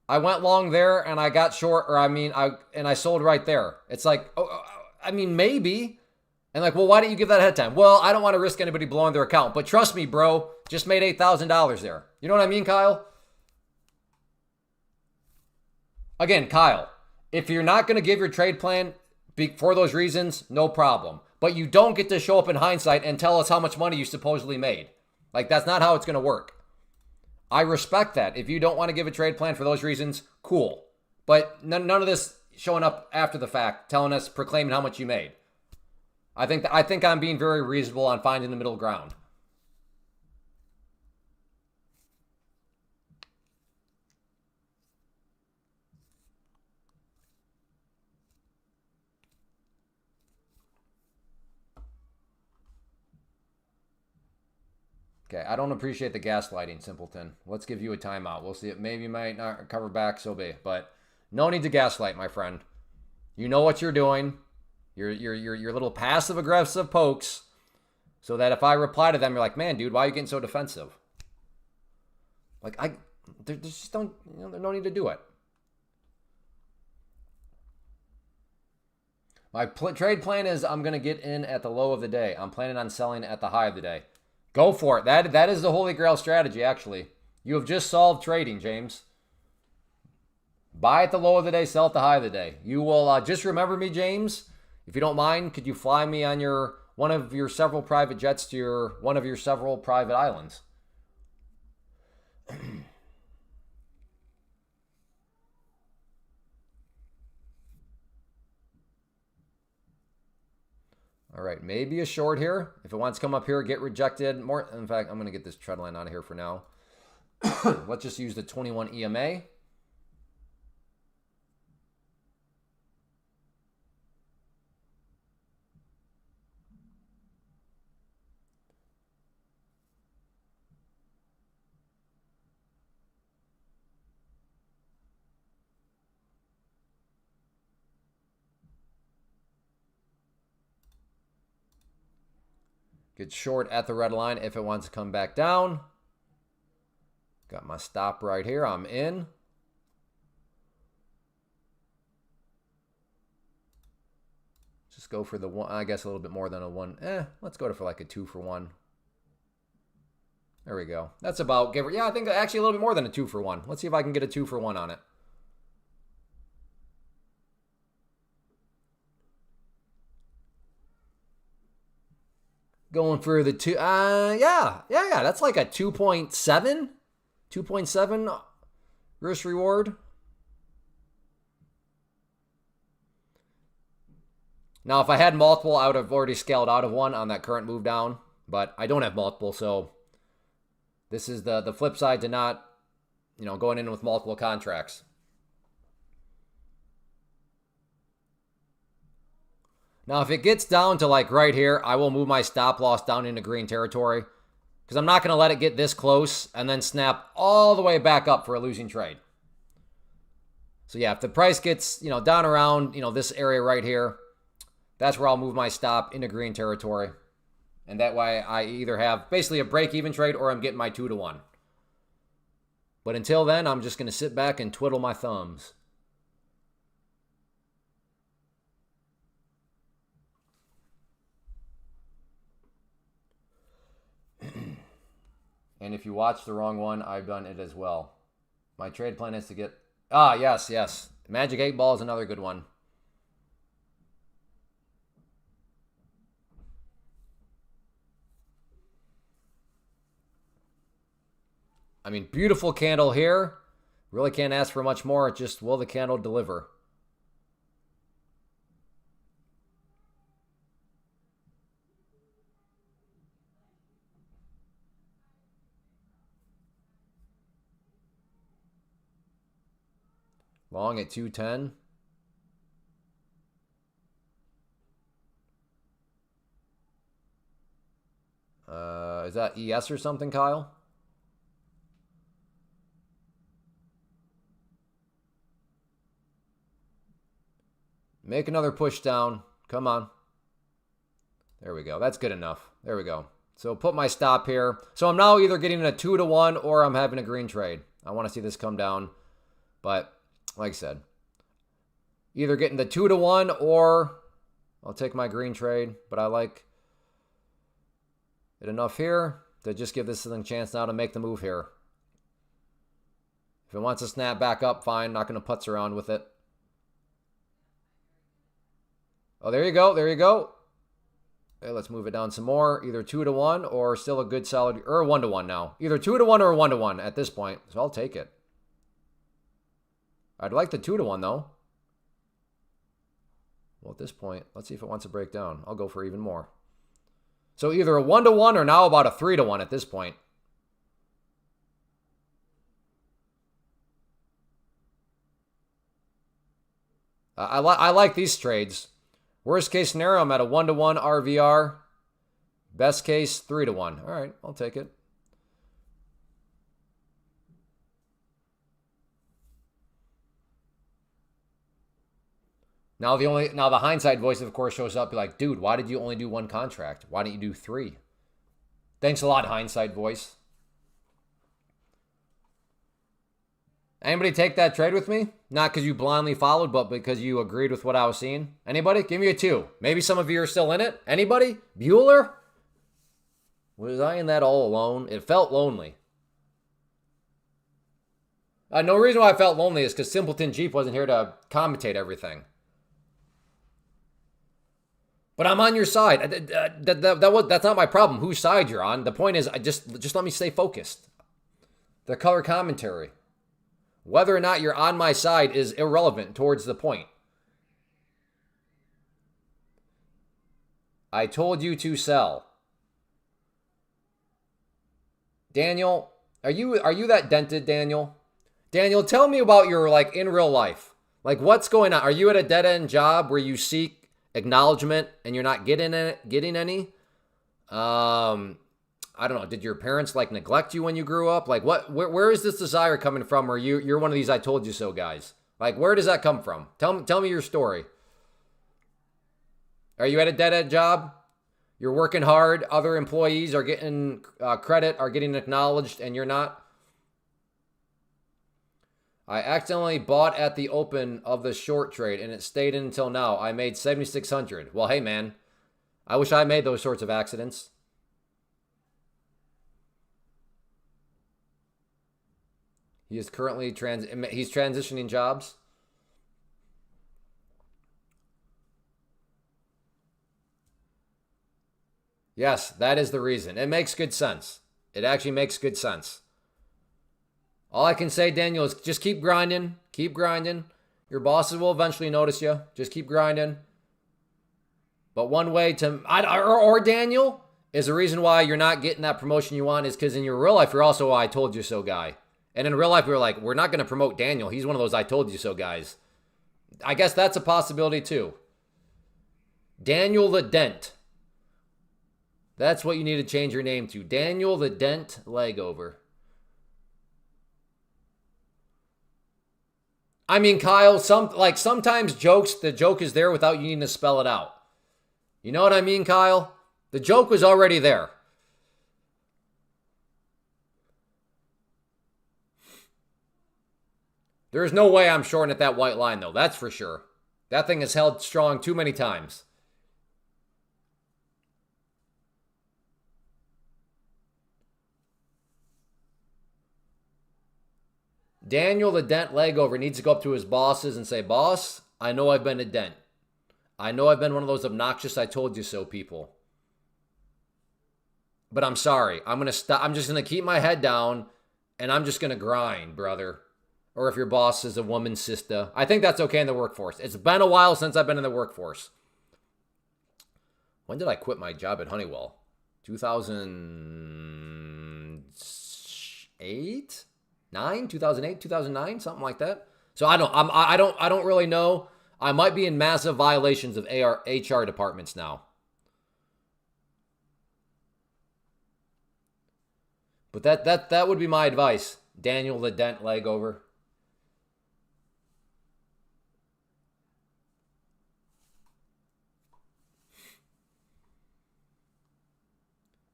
I went long there and I got short, or I sold right there. It's like, maybe. And like, well, why don't you give that ahead of time? Well, I don't want to risk anybody blowing their account. But trust me, bro, just made $8,000 there. You know what I mean, Kyle? Again, Kyle, if you're not going to give your trade plan for those reasons, no problem. But you don't get to show up in hindsight and tell us how much money you supposedly made. Like, that's not how it's going to work. I respect that. If you don't want to give a trade plan for those reasons, cool. But none of this showing up after the fact, telling us, proclaiming how much you made. I think I'm being very reasonable on finding the middle ground. Okay, I don't appreciate the gaslighting, simpleton. Let's give you a timeout. We'll see. It maybe might not recover back, so be. But no need to gaslight, my friend. You know what you're doing. Your little passive-aggressive pokes, so that if I reply to them, you're like, man, dude, why are you getting so defensive? Like, there's just there's no need to do it. My trade plan is I'm going to get in at the low of the day. I'm planning on selling at the high of the day. Go for it. That is the holy grail strategy, actually. You have just solved trading, James. Buy at the low of the day, sell at the high of the day. You will just remember me, James. If you don't mind, could you fly me on one of your several private jets to one of your several private islands? All right, maybe a short here. If it wants to come up here, get rejected. More. In fact, I'm going to get this trend line out of here for now. Let's just use the 21 EMA. Get short at the red line if it wants to come back down. Got my stop right here. I'm in. Just go for the one, I guess a little bit more than a one. Let's go for like a 2 for 1. There we go. That's about, yeah, I think actually a little bit more than a 2 for 1. Let's see if I can get a 2 for 1 on it. Going for the 2. Yeah. That's like a 2.7. 2.7 risk reward. Now, if I had multiple, I would have already scaled out of one on that current move down. But I don't have multiple, so this is the flip side to not, going in with multiple contracts. Now, if it gets down to like right here, I will move my stop loss down into green territory because I'm not going to let it get this close and then snap all the way back up for a losing trade. So yeah, if the price gets, down around, this area right here, that's where I'll move my stop into green territory. And that way I either have basically a break-even trade or I'm getting my 2 to 1. But until then, I'm just going to sit back and twiddle my thumbs. And if you watch the wrong one, I've done it as well. My trade plan is to get... Ah, yes, yes. Magic 8 Ball is another good one. I mean, beautiful candle here. Really can't ask for much more. Just will the candle deliver? Long at 210. Is that ES or something, Kyle? Make another push down. Come on. There we go. That's good enough. There we go. So put my stop here. So I'm now either getting a 2-to-1 or I'm having a green trade. I want to see this come down. But like I said, either getting the 2-to-1 or I'll take my green trade. But I like it enough here to just give this thing a chance now to make the move here. If it wants to snap back up, fine. Not going to putz around with it. Oh, there you go. There you go. Okay, let's move it down some more. Either 2-to-1 or still a good solid, or 1-to-1 now. Either 2-to-1 or 1-to-1 at this point. So I'll take it. I'd like the 2-to-1 though. Well, at this point, let's see if it wants to break down. I'll go for even more. So either a 1-to-1 or now about a 3-to-1 at this point. I like these trades. Worst case scenario, I'm at a 1-to-1 RVR. Best case, 3-to-1. All right, I'll take it. Now the hindsight voice, of course, shows up. Be like, dude, why did you only do one contract? Why didn't you do 3? Thanks a lot, hindsight voice. Anybody take that trade with me? Not because you blindly followed, but because you agreed with what I was seeing. Anybody? Give me a 2. Maybe some of you are still in it. Anybody? Bueller? Was I in that all alone? It felt lonely. No reason why I felt lonely is because Simpleton Jeep wasn't here to commentate everything. But I'm on your side. That's not my problem. Whose side you're on? The point is, just let me stay focused. The color commentary. Whether or not you're on my side is irrelevant towards the point. I told you to sell. Daniel, are you that dented, Daniel? Daniel, tell me about your, like, in real life. Like, what's going on? Are you at a dead-end job where you seek acknowledgement and you're not getting any? I don't know. Did your parents like neglect you when you grew up? Like where is this desire coming from? Or you're one of these I told you so guys? Like where does that come from? Tell me your story. Are you at a dead-end job? You're working hard. Other employees are getting credit, are getting acknowledged, and you're not. I accidentally bought at the open of the short trade, and it stayed in until now. I made 7,600. Well, hey man, I wish I made those sorts of accidents. He is currently he's transitioning jobs. Yes, that is the reason. It makes good sense. It actually makes good sense. All I can say, Daniel, is just keep grinding. Keep grinding. Your bosses will eventually notice you. Just keep grinding. But one way to... Or Daniel, is the reason why you're not getting that promotion you want is because in your real life, you're also a I told you so guy. And in real life, we were like, we're not going to promote Daniel. He's one of those I told you so guys. I guess that's a possibility too. Daniel the Dent. That's what you need to change your name to. Daniel the Dent Legover. I mean, Kyle, sometimes the joke is there without you needing to spell it out. You know what I mean, Kyle? The joke was already there. There's no way I'm shorting at that white line, though. That's for sure. That thing has held strong too many times. Daniel the dent leg over needs to go up to his bosses and say, boss, I know I've been a dent. I know I've been one of those obnoxious I told you so people. But I'm sorry. I'm going to stop. I'm just going to keep my head down and I'm just going to grind, brother. Or if your boss is a woman, sister. I think that's okay in the workforce. It's been a while since I've been in the workforce. When did I quit my job at Honeywell? 2008? 2008, 2009, something like that. So I don't really know. I might be in massive violations of HR departments now. But that would be my advice. Daniel the dent leg over.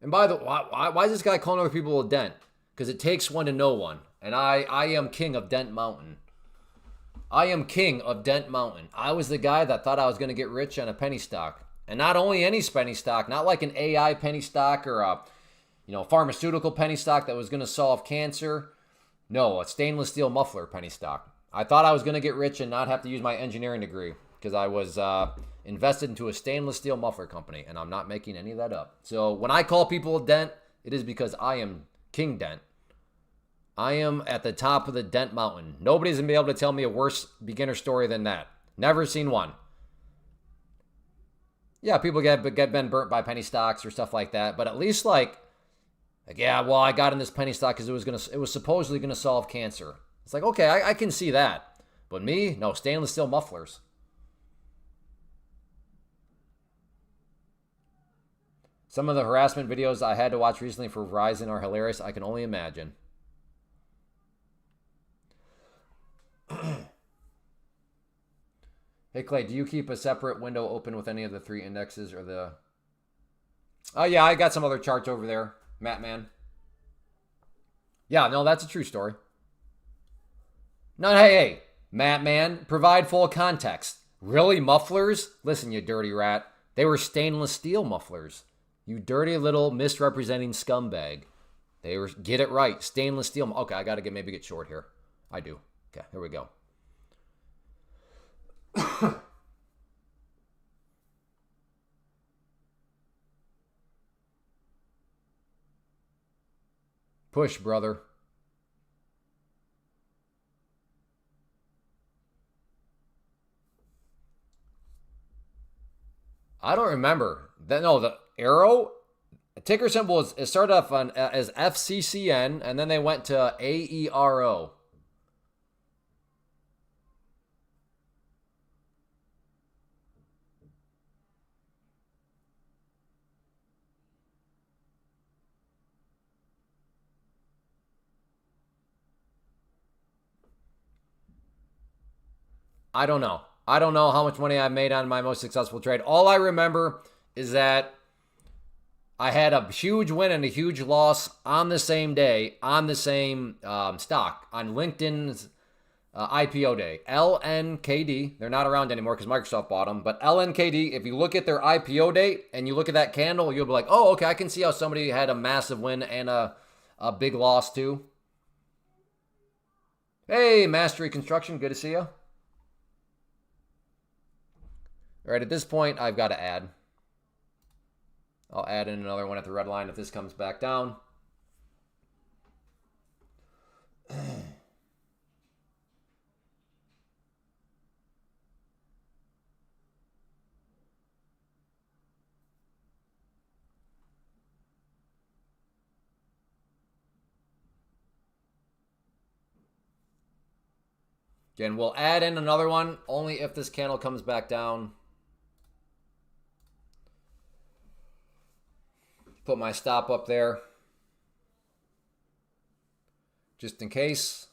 And by the way, why is this guy calling other people a dent? Because it takes one to know one. And I am king of Dent Mountain. I am king of Dent Mountain. I was the guy that thought I was going to get rich on a penny stock. And not only any penny stock, not like an AI penny stock or a pharmaceutical penny stock that was going to solve cancer. No, a stainless steel muffler penny stock. I thought I was going to get rich and not have to use my engineering degree because I was invested into a stainless steel muffler company, and I'm not making any of that up. So when I call people a dent, it is because I am King Dent. I am at the top of the Dent Mountain. Nobody's going to be able to tell me a worse beginner story than that. Never seen one. Yeah, people get been burnt by penny stocks or stuff like that, but at least yeah, well, I got in this penny stock because it was supposedly gonna solve cancer. It's like, okay, I can see that, but me, no, stainless steel mufflers. Some of the harassment videos I had to watch recently for Verizon are hilarious. I can only imagine. Hey Clay, do you keep a separate window open with any of the 3 indexes or the? Oh yeah, I got some other charts over there. Matt Man. Yeah, no, that's a true story. No, hey, Matt Man, provide full context. Really, mufflers? Listen, you dirty rat. They were stainless steel mufflers. You dirty little misrepresenting scumbag. Get it right. Stainless steel. Okay, I got to maybe get short here. I do. Okay, here we go. Push, brother. I don't remember. The arrow ticker symbol it started off as FCCN, and then they went to AERO. I don't know. I don't know how much money I made on my most successful trade. All I remember is that I had a huge win and a huge loss on the same day, on the same stock, on LinkedIn's IPO day. LNKD, they're not around anymore because Microsoft bought them, but LNKD, if you look at their IPO date and you look at that candle, you'll be like, oh, okay, I can see how somebody had a massive win and a big loss too. Hey, Mastery Construction, good to see you. All right, at this point, I've got to add. I'll add in another one at the red line if this comes back down. Again, we'll add in another one only if this candle comes back down. Put my stop up there just in case.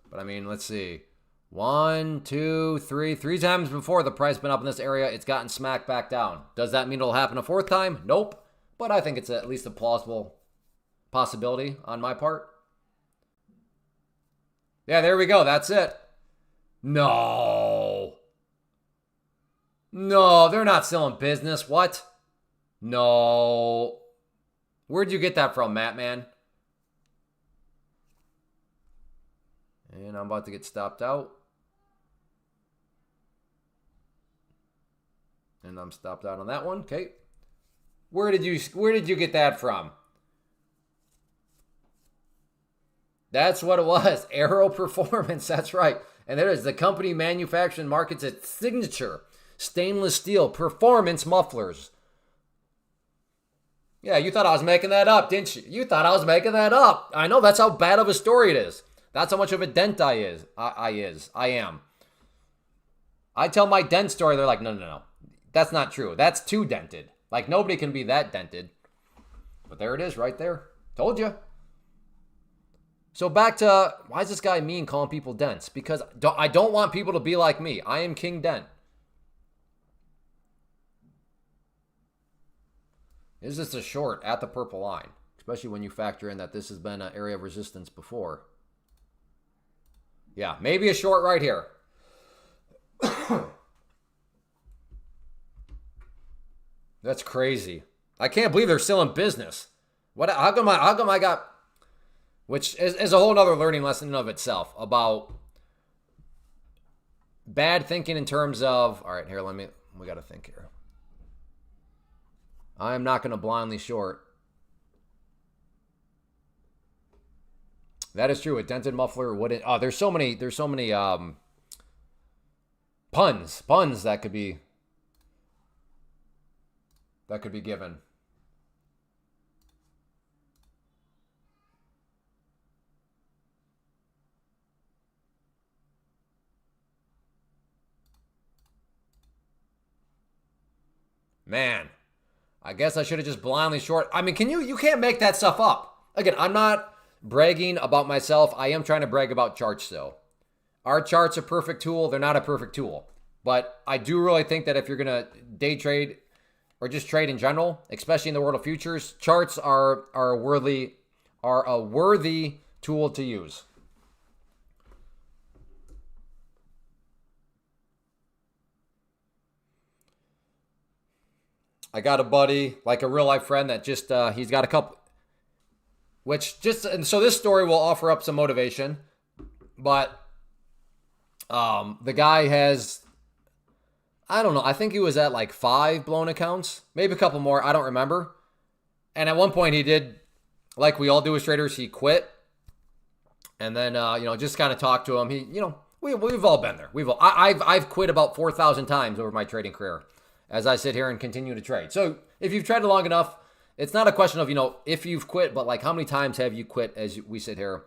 But I mean, let's see. 1, 2, 3. 3 times before the price been up in this area, it's gotten smacked back down. Does that mean it'll happen a 4th time? Nope. But I think it's at least a plausible possibility on my part. Yeah, there we go. That's it. No. No, they're not still in business. What? No. Where'd you get that from, Matt, man? And I'm about to get stopped out. And I'm stopped out on that one. Okay. Where did you get that from? That's what it was. Aero Performance. That's right. And there it is. The company manufactures and markets its signature stainless steel performance mufflers. Yeah, you thought I was making that up, didn't you? You thought I was making that up. I know, that's how bad of a story it is. That's how much of a dent I am. I tell my dent story, they're like, no. That's not true. That's too dented. Like, nobody can be that dented. But there it is right there. Told you. So back to, why is this guy mean calling people dents? Because I don't want people to be like me. I am King Dent. Is this a short at the purple line? Especially when you factor in that this has been an area of resistance before. Yeah, maybe a short right here. That's crazy. I can't believe they're still in business. What? How come I got... Which is a whole other learning lesson in of itself about bad thinking in terms of... All right, here, we got to think here. I'm not going to blindly short. That is true. A dented muffler wouldn't... Oh, there's so many puns that could be given. Man, I guess I should have just blindly short. I mean, you can't make that stuff up. Again, I'm not bragging about myself. I am trying to brag about charts though. Are charts a perfect tool? They're not a perfect tool. But I do really think that if you're going to day trade or just trade in general, especially in the world of futures, charts are a worthy tool to use. I got a buddy, like a real life friend, that just he's got a couple, and so this story will offer up some motivation, but the guy has, I don't know, I think he was at like 5 blown accounts, maybe a couple more, I don't remember. And at one point he did, like we all do as traders, he quit. And then just kind of talked to him. We've all been there. I've quit about 4,000 times over my trading career as I sit here and continue to trade. So if you've traded long enough, it's not a question of, if you've quit, but like how many times have you quit as we sit here.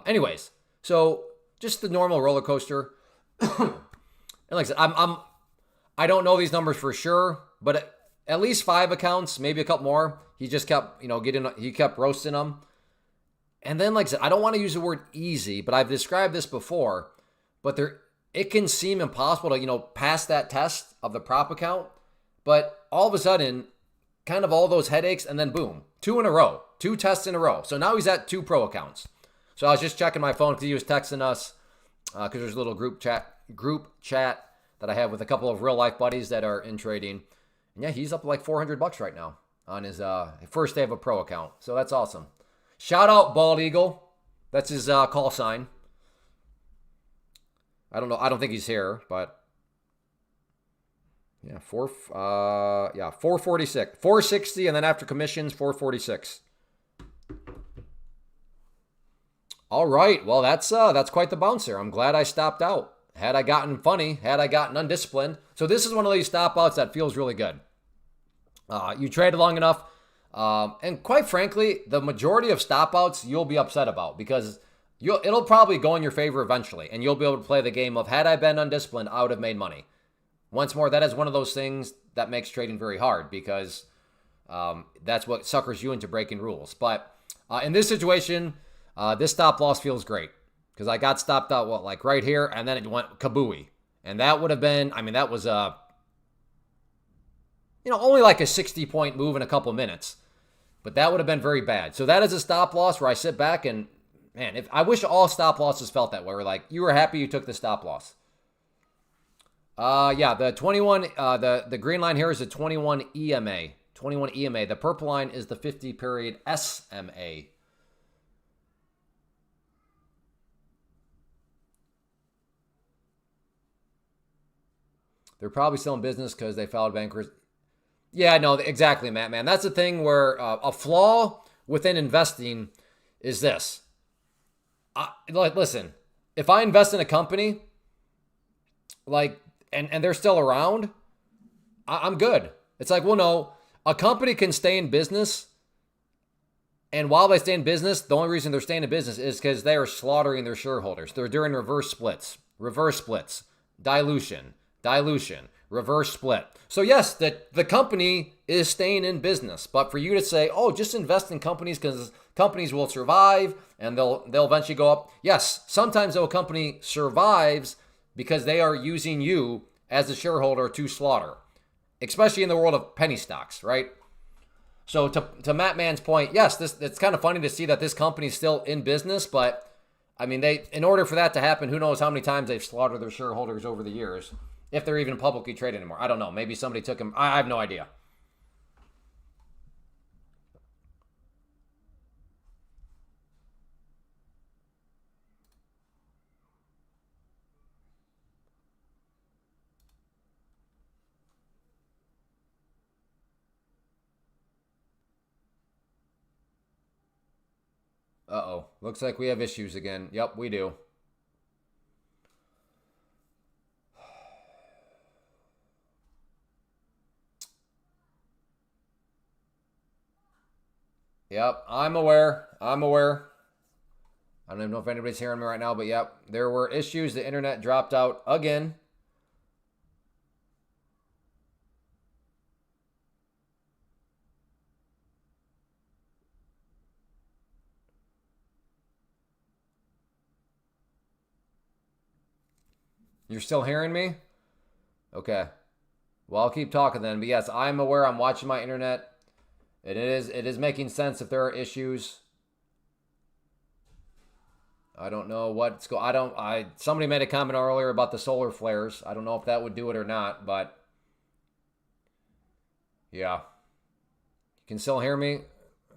Anyways, so just the normal roller coaster. And like I said, I don't know these numbers for sure, but at least 5 accounts, maybe a couple more. He just kept, he kept roasting them. And then, like I said, I don't want to use the word easy, but I've described this before, but it can seem impossible to, pass that test of the prop account. But all of a sudden, kind of all those headaches, and then boom, 2 in a row, 2 tests in a row. So now he's at 2 pro accounts. So I was just checking my phone because he was texting us because there's a little group chat that I have with a couple of real life buddies that are in trading. And yeah, he's up like $400 right now on his first day of a pro account. So that's awesome. Shout out Bald Eagle. That's his call sign. I don't know. I don't think he's here, but yeah, 446, 460, and then after commissions, 446. All right. Well, that's quite the bouncer. I'm glad I stopped out. Had I gotten funny, had I gotten undisciplined. So this is one of these stop outs that feels really good. You traded long enough. And quite frankly, the majority of stop outs you'll be upset about because it'll probably go in your favor eventually, and you'll be able to play the game of, had I been undisciplined, I would have made money. Once more, that is one of those things that makes trading very hard because that's what suckers you into breaking rules. But in this situation, this stop loss feels great because I got stopped out, like right here, and then it went kabooey. And that would have been, that was only like a 60-point move in a couple minutes. But that would have been very bad. So that is a stop loss where I sit back and, man, I wish all stop losses felt that way. Where like, you were happy you took the stop loss. Yeah, the 21, the green line here is the 21 EMA. 21 EMA. The purple line is the 50-period SMA. They're probably still in business because they filed bankruptcy. Yeah, no, exactly, Matt, man. That's the thing where a flaw within investing is this. Listen, if I invest in a company, and they're still around, I'm good. It's like, well, no, a company can stay in business. And while they stay in business, the only reason they're staying in business is because they are slaughtering their shareholders. They're doing reverse splits, dilution, reverse split. So yes, the company is staying in business. But for you to say, oh, just invest in companies because companies will survive and they'll eventually go up. Yes, sometimes a company survives because they are using you as a shareholder to slaughter, especially in the world of penny stocks, right? So to Matt Mann's point, yes, it's kind of funny to see that this company is still in business, but I mean, in order for that to happen, who knows how many times they've slaughtered their shareholders over the years, if they're even publicly traded anymore. I don't know. Maybe somebody took them. I have no idea. Uh-oh. Looks like we have issues again. Yep, we do. Yep, I'm aware. I don't even know if anybody's hearing me right now, but yep, there were issues. The internet dropped out again. You're still hearing me? Okay. Well, I'll keep talking then. But yes, I'm aware. I'm watching my internet. It is making sense if there are issues. I don't know what's going. Somebody made a comment earlier about the solar flares. I don't know if that would do it or not, but yeah. You can still hear me?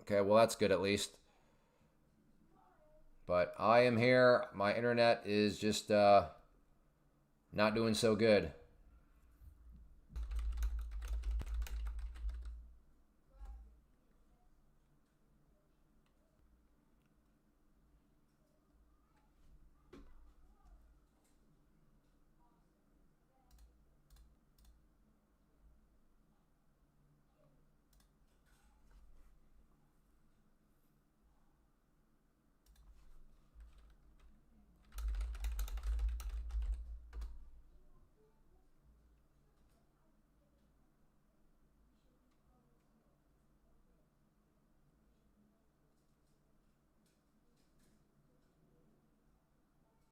Okay, well that's good at least. But I am here. My internet is just not doing so good.